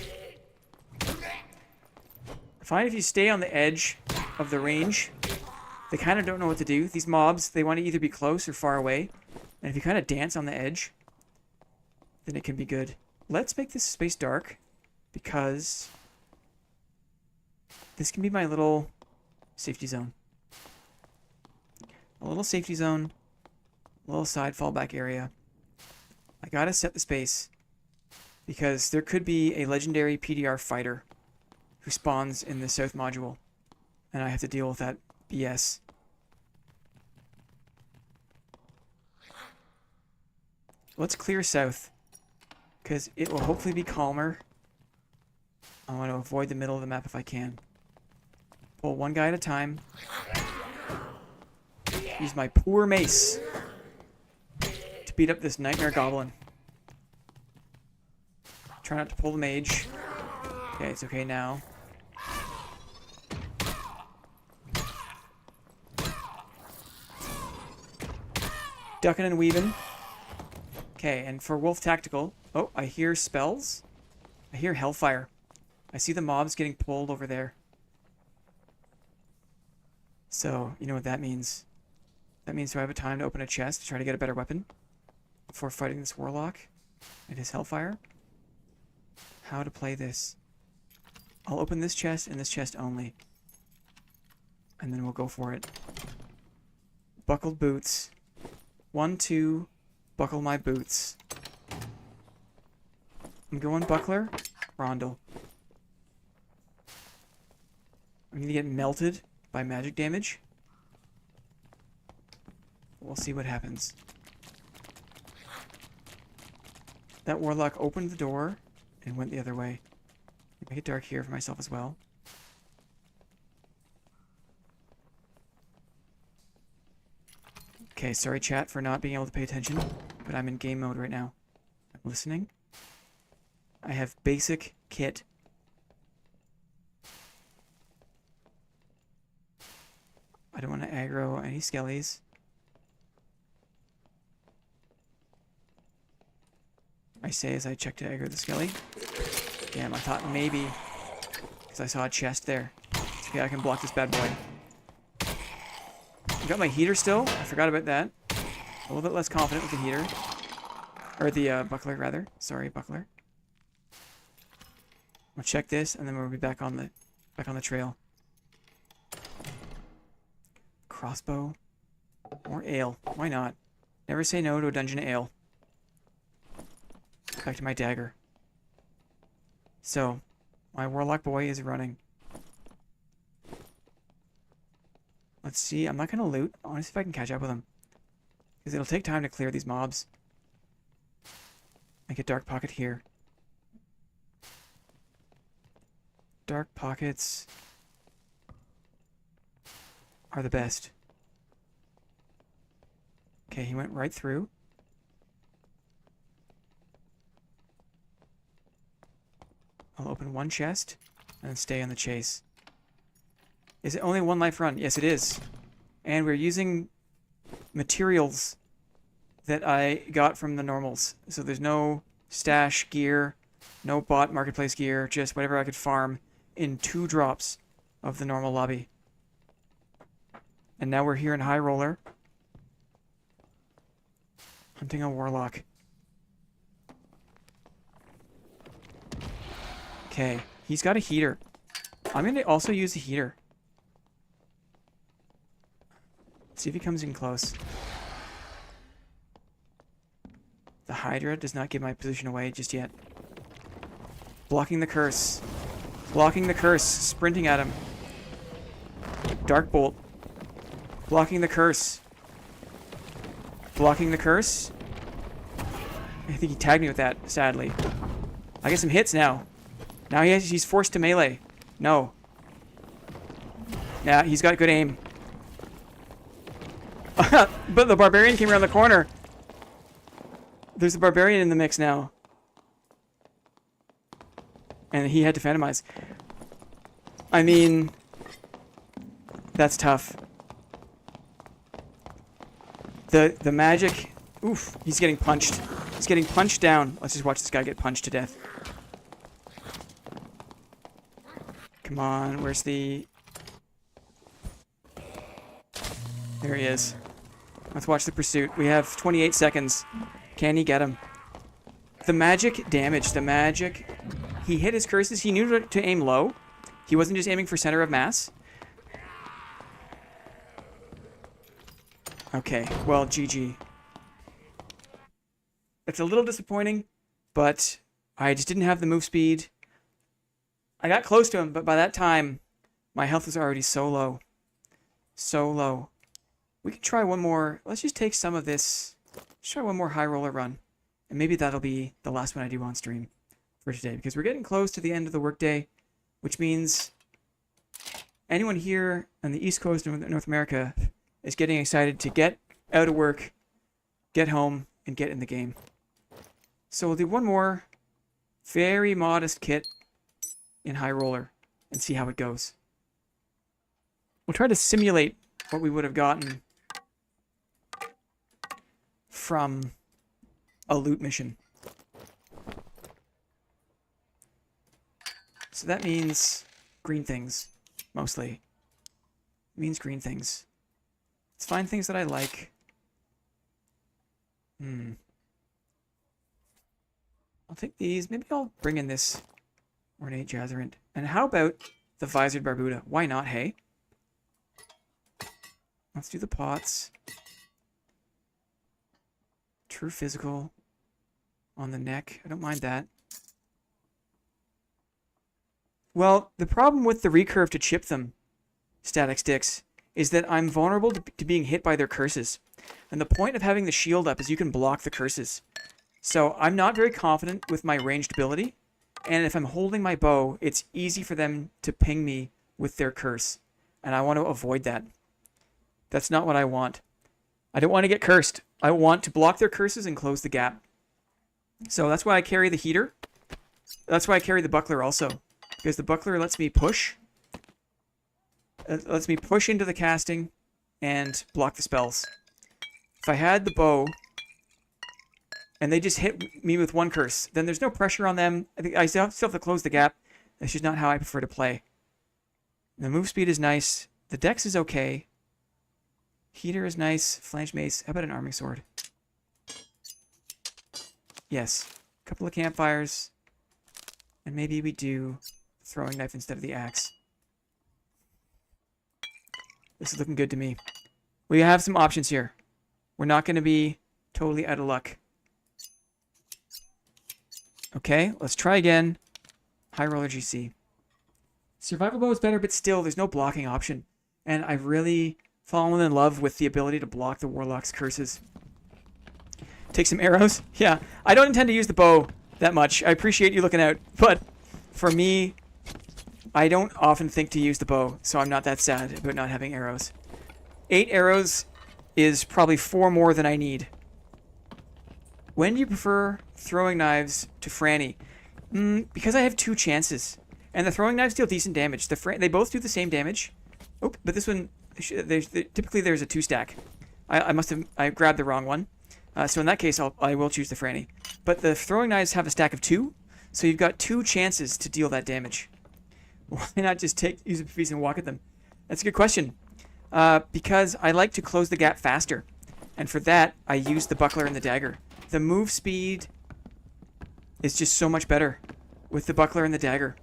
find if you stay on the edge of the range, they kind of don't know what to do. These mobs, they want to either be close or far away. And if you kind of dance on the edge, then it can be good. Let's make this space dark, because this can be my little safety zone. A little safety zone, a little side fallback area. I gotta set the space, because there could be a legendary PDR fighter who spawns in the south module, and I have to deal with that BS. Let's clear south. because it will hopefully be calmer. I want to avoid the middle of the map if I can. Pull one guy at a time. Use my poor mace to beat up this nightmare goblin. Try not to pull the mage. Okay, it's okay now. Ducking and weaving. Okay, and for Wolf Tactical... Oh, I hear spells. I hear Hellfire. I see the mobs getting pulled over there. So, you know what that means. That means do I have a time to open a chest to try to get a better weapon before fighting this Warlock and his Hellfire? How to play this. I'll open this chest and this chest only. And then we'll go for it. Buckled boots. 1, 2, buckle my boots. I'm going buckler, rondel. I'm gonna get melted by magic damage. We'll see what happens. That Warlock opened the door and went the other way. Make it dark here for myself as well. Okay, sorry chat for not being able to pay attention, but I'm in game mode right now. I'm listening. I have basic kit. I don't want to aggro any skellies. I say as I check to aggro the skelly. Damn, I thought maybe, because I saw a chest there. Okay, I can block this bad boy. I got my heater still. I forgot about that. A little bit less confident with the heater. Or the buckler, rather. Sorry, buckler. I'll check this, and then we'll be back on the trail. Crossbow. Or ale. Why not? Never say no to a dungeon ale. Back to my dagger. So, my Warlock boy is running. Let's see. I'm not going to loot. I want to see if I can catch up with him. Because it'll take time to clear these mobs. Make a dark pocket here. Dark pockets are the best. Okay, he went right through. I'll open one chest and then stay on the chase. Is it only one life run? Yes, it is. And we're using materials that I got from the normals. So there's no stash gear, no bot marketplace gear, just whatever I could farm in 2 drops of the normal lobby. And now we're here in High Roller. Hunting a Warlock. Okay, he's got a heater. I'm going to also use the heater. See if he comes in close. The Hydra does not give my position away just yet. Blocking the curse. Blocking the curse. Sprinting at him. Dark Bolt. Blocking the curse. Blocking the curse. I think he tagged me with that, sadly. I get some hits now. Now he's forced to melee. No. Yeah, he's got good aim. But the barbarian came around the corner. There's a barbarian in the mix now. And he had to phantomize. I mean, that's tough. The magic. Oof, he's getting punched. He's getting punched down. Let's just watch this guy get punched to death. Come on, where's the... There he is. Let's watch the pursuit. We have 28 seconds. Can he get him? The magic damage. The magic... He hit his curses. He knew to aim low. He wasn't just aiming for center of mass. Okay, well, GG. It's a little disappointing, but I just didn't have the move speed. I got close to him, but by that time, my health was already so low. So low. We could try one more. Let's just take some of this. Let's try one more high roller run. And maybe that'll be the last one I do on stream for today, because we're getting close to the end of the workday, which means anyone here on the East Coast of North America is getting excited to get out of work, get home, and get in the game. So we'll do one more very modest kit in High Roller and see how it goes. We'll try to simulate what we would have gotten from a loot mission. So that means green things, mostly. It means green things. Let's find things that I like. I'll take these. Maybe I'll bring in this ornate Jazerant. And how about the visored Barbuda? Why not, hey? Let's do the pots. True physical on the neck. I don't mind that. Well, the problem with the recurve to chip them, static sticks, is that I'm vulnerable to being hit by their curses. And the point of having the shield up is you can block the curses. So I'm not very confident with my ranged ability. And if I'm holding my bow, it's easy for them to ping me with their curse. And I want to avoid that. That's not what I want. I don't want to get cursed. I want to block their curses and close the gap. So that's why I carry the heater. That's why I carry the buckler also. Because the buckler lets me push. It lets me push into the casting and block the spells. If I had the bow and they just hit me with one curse, then there's no pressure on them. I still have to close the gap. That's just not how I prefer to play. The move speed is nice. The dex is okay. Heater is nice. Flange mace. How about an arming sword? Yes. A couple of campfires. And maybe we do throwing knife instead of the axe. This is looking good to me. We have some options here. We're not going to be totally out of luck. Okay, let's try again. High Roller GC. Survival bow is better, but still, there's no blocking option. And I've really fallen in love with the ability to block the Warlock's curses. Take some arrows. Yeah, I don't intend to use the bow that much. I appreciate you looking out. But for me, I don't often think to use the bow, so I'm not that sad about not having arrows. 8 arrows is probably 4 more than I need. When do you prefer throwing knives to Franny? Because I have 2 chances. And the throwing knives deal decent damage. They both do the same damage. Oh, but this one, typically there's a 2-stack. I grabbed the wrong one. So in that case, I will choose the Franny. But the throwing knives have a stack of 2, so you've got 2 chances to deal that damage. Why not just use a piece and walk at them? That's a good question. Because I like to close the gap faster. And for that, I use the buckler and the dagger. The move speed is just so much better with the buckler and the dagger.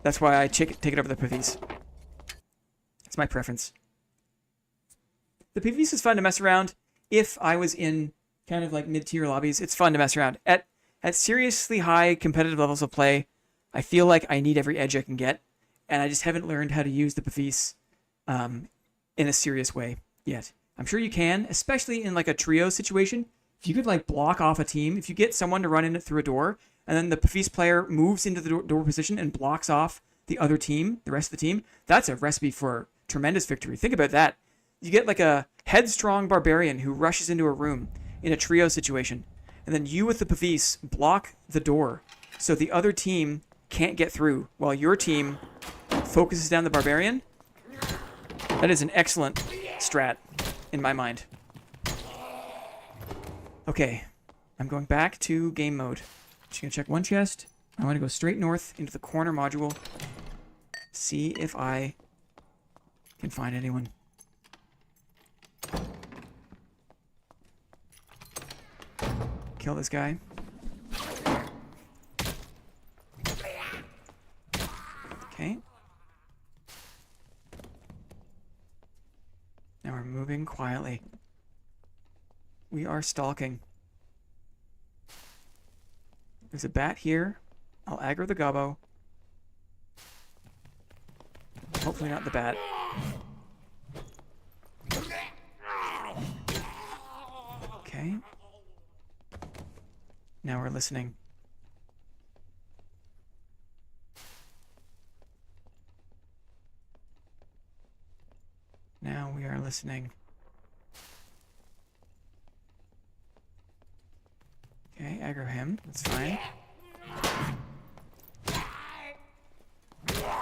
That's why I take it over the Pavis. It's my preference. The Pavis is fun to mess around. If I was in kind of like mid-tier lobbies, it's fun to mess around. At seriously high competitive levels of play, I feel like I need every edge I can get, and I just haven't learned how to use the Pavis in a serious way yet. I'm sure you can, especially in like a trio situation. If you could like block off a team, if you get someone to run in it through a door, and then the Pavis player moves into the door position and blocks off the other team, the rest of the team, that's a recipe for tremendous victory. Think about that. You get like a headstrong barbarian who rushes into a room in a trio situation, and then you with the Pavis block the door so the other team can't get through while your team focuses down the barbarian. That is an excellent strat in my mind. Okay, I'm going back to game mode. Just gonna check one chest. I want to go straight north into the corner module. See if I can find anyone. Kill this guy. Okay. Now we're moving quietly. We are stalking. There's a bat here. I'll aggro the gobbo. Hopefully not the bat. Okay. Now we're listening. Now we are listening. Okay, aggro him. That's fine. I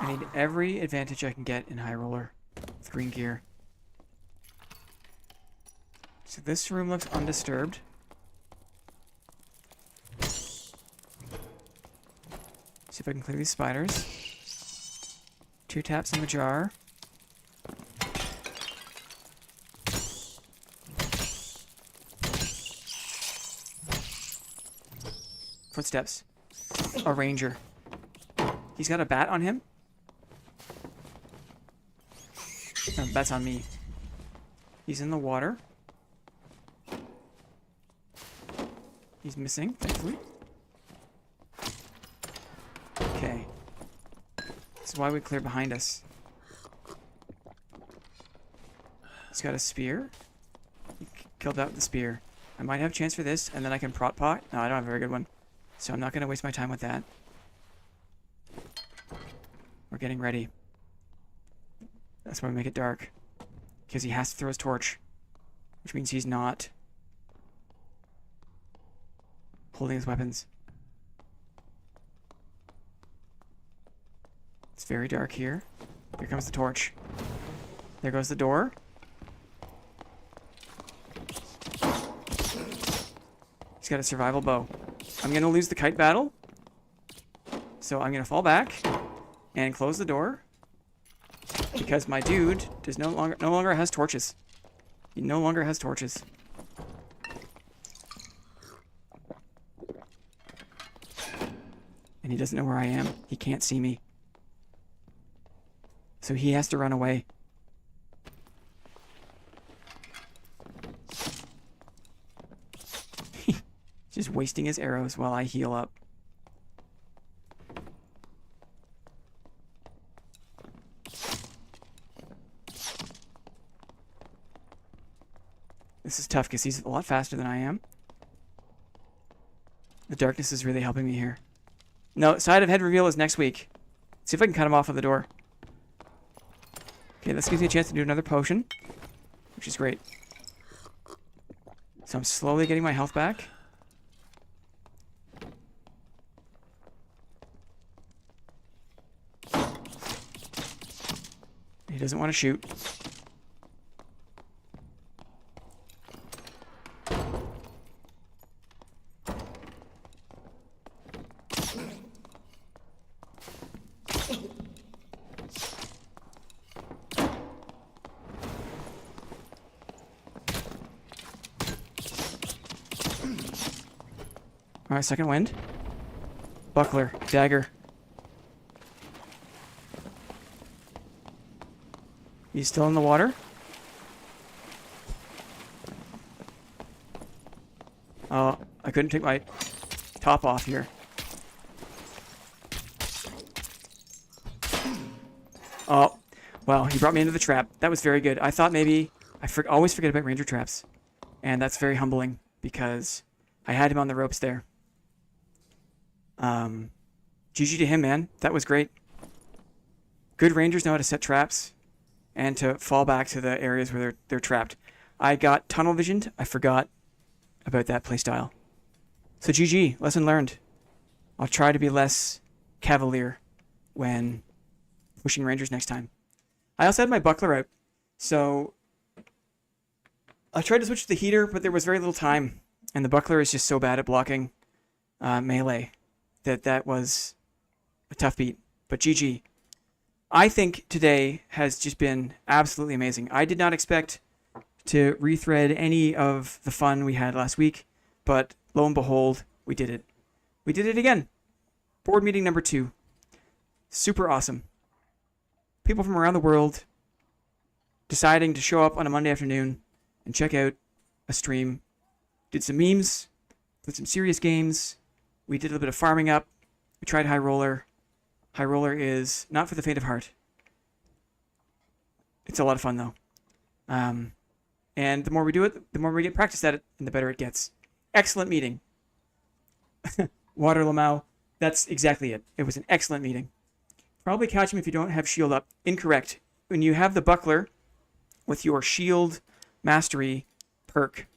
need every advantage I can get in high roller with green gear. So this room looks undisturbed. See if I can clear these spiders. 2 taps in the jar. Footsteps. A ranger. He's got a bat on him? No, bat's on me. He's in the water. He's missing, thankfully. Okay. This is why we clear behind us. He's got a spear. He killed out with the spear. I might have a chance for this, and then I can prot pot. No, I don't have a very good one. So I'm not going to waste my time with that. We're getting ready. That's why we make it dark. Because he has to throw his torch. Which means he's not holding his weapons. It's very dark here. Here comes the torch. There goes the door. He's got a survival bow. I'm going to lose the kite battle. So I'm going to fall back and close the door. Because my dude does no longer has torches. He no longer has torches. And he doesn't know where I am. He can't see me. So he has to run away. Just wasting his arrows while I heal up. This is tough because he's a lot faster than I am. The darkness is really helping me here. No, side of head reveal is next week. See if I can cut him off of the door. Okay, this gives me a chance to do another potion, which is great. So I'm slowly getting my health back. He doesn't want to shoot. Alright, second wind. Buckler, dagger. He's still in the water. Oh, I couldn't take my top off here. Oh, well, he brought me into the trap. That was very good. I thought maybe... always forget about ranger traps. And that's very humbling because I had him on the ropes there. GG to him, man. That was great. Good rangers know how to set traps and to fall back to the areas where they're trapped. I got tunnel visioned. I forgot about that playstyle. So GG, lesson learned. I'll try to be less cavalier when pushing rangers next time. I also had my buckler out, so I tried to switch to the heater, but there was very little time, and the buckler is just so bad at blocking melee that was a tough beat. But GG. I think today has just been absolutely amazing. I did not expect to rethread any of the fun we had last week, but lo and behold, we did it. We did it again. Board meeting number 2. Super awesome. People from around the world deciding to show up on a Monday afternoon and check out a stream. Did some memes, played some serious games. We did a little bit of farming up. We tried high roller. High roller is not for the faint of heart. It's a lot of fun though. And the more we do it, the more we get practice at it, and the better it gets. Excellent meeting. Water Lamau. That's exactly it. It was an excellent meeting. Probably catch him if you don't have shield up. Incorrect. When you have the buckler with your shield mastery perk,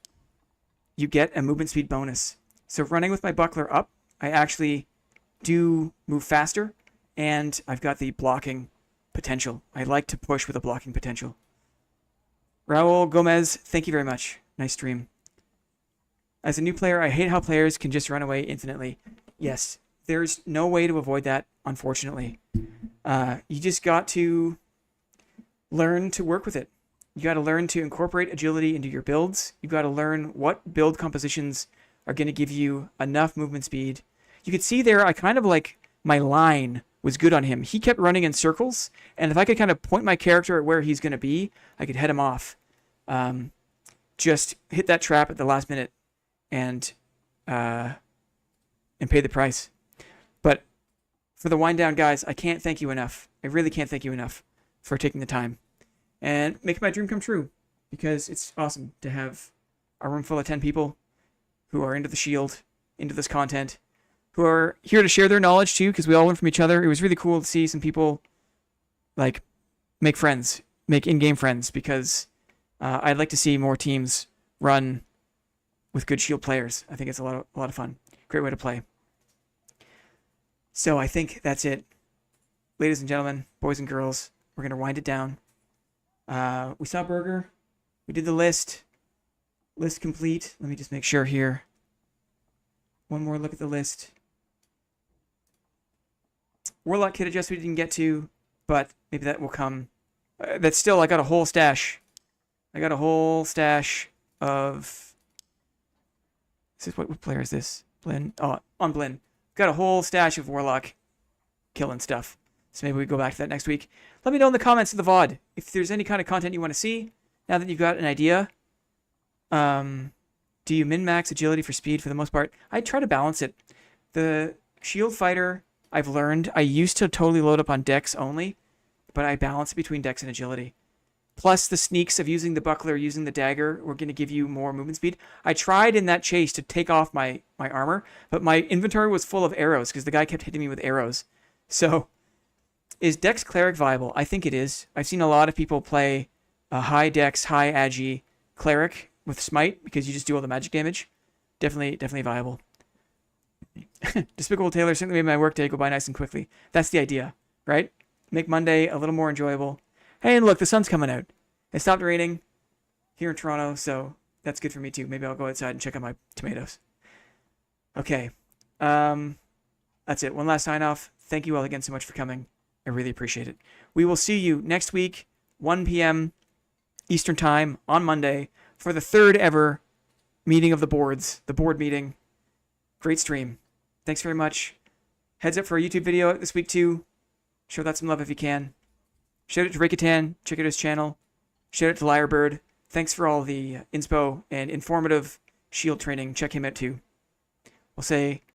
you get a movement speed bonus. So running with my buckler up, I actually do move faster, and I've got the blocking potential. I like to push with a blocking potential. Raul Gomez, thank you very much. Nice stream. As a new player, I hate how players can just run away infinitely. Yes, there's no way to avoid that, unfortunately. You just got to learn to work with it. You got to learn to incorporate agility into your builds. You got to learn what build compositions are going to give you enough movement speed. You could see there, I kind of like my line was good on him. He kept running in circles, and if I could kind of point my character at where he's going to be, I could head him off. Just hit that trap at the last minute and pay the price. But for the wind down, guys, I can't thank you enough. I really can't thank you enough for taking the time and making my dream come true, because it's awesome to have a room full of 10 people who are into the shield, into this content, who are here to share their knowledge too, because we all learn from each other. It was really cool to see some people like make friends, make in-game friends, because I'd like to see more teams run with good shield players. I think it's a lot of fun. Great way to play. So I think that's it. Ladies and gentlemen, boys and girls, we're going to wind it down. We saw Burger. We did the list. List complete. Let me just make sure here. One more look at the list. Warlock kit adjust we didn't get to, but maybe that will come. That's still, I got a whole stash. I got a whole stash of... What player is this? Blinn. Oh, on Blinn. Got a whole stash of Warlock killing stuff. So maybe we go back to that next week. Let me know in the comments of the VOD if there's any kind of content you want to see. Now that you've got an idea. Do you min-max agility for speed for the most part? I try to balance it. The shield fighter, I've learned, I used to totally load up on dex only, but I balance it between dex and agility. Plus the sneaks of using the buckler, using the dagger, were going to give you more movement speed. I tried in that chase to take off my armor, but my inventory was full of arrows because the guy kept hitting me with arrows. So, is Dex Cleric viable? I think it is. I've seen a lot of people play a high Dex, high Agi Cleric with Smite because you just do all the magic damage. Definitely viable. Despicable Taylor certainly made my workday go by nice and quickly. That's the idea, right? Make Monday a little more enjoyable. Hey, and look, the sun's coming out. It stopped raining here in Toronto, so that's good for me too. Maybe I'll go outside and check out my tomatoes. Okay. That's it. One last sign off. Thank you all again so much for coming. I really appreciate it. We will see you next week, 1 p.m. Eastern Time on Monday for the 3rd ever meeting of the boards, the board meeting. Great stream. Thanks very much. Heads up for a YouTube video this week too. Show that some love if you can. Shout out to Rakatan. Check out his channel. Shout out to Lyrebird. Thanks for all the inspo and informative shield training. Check him out too. We'll say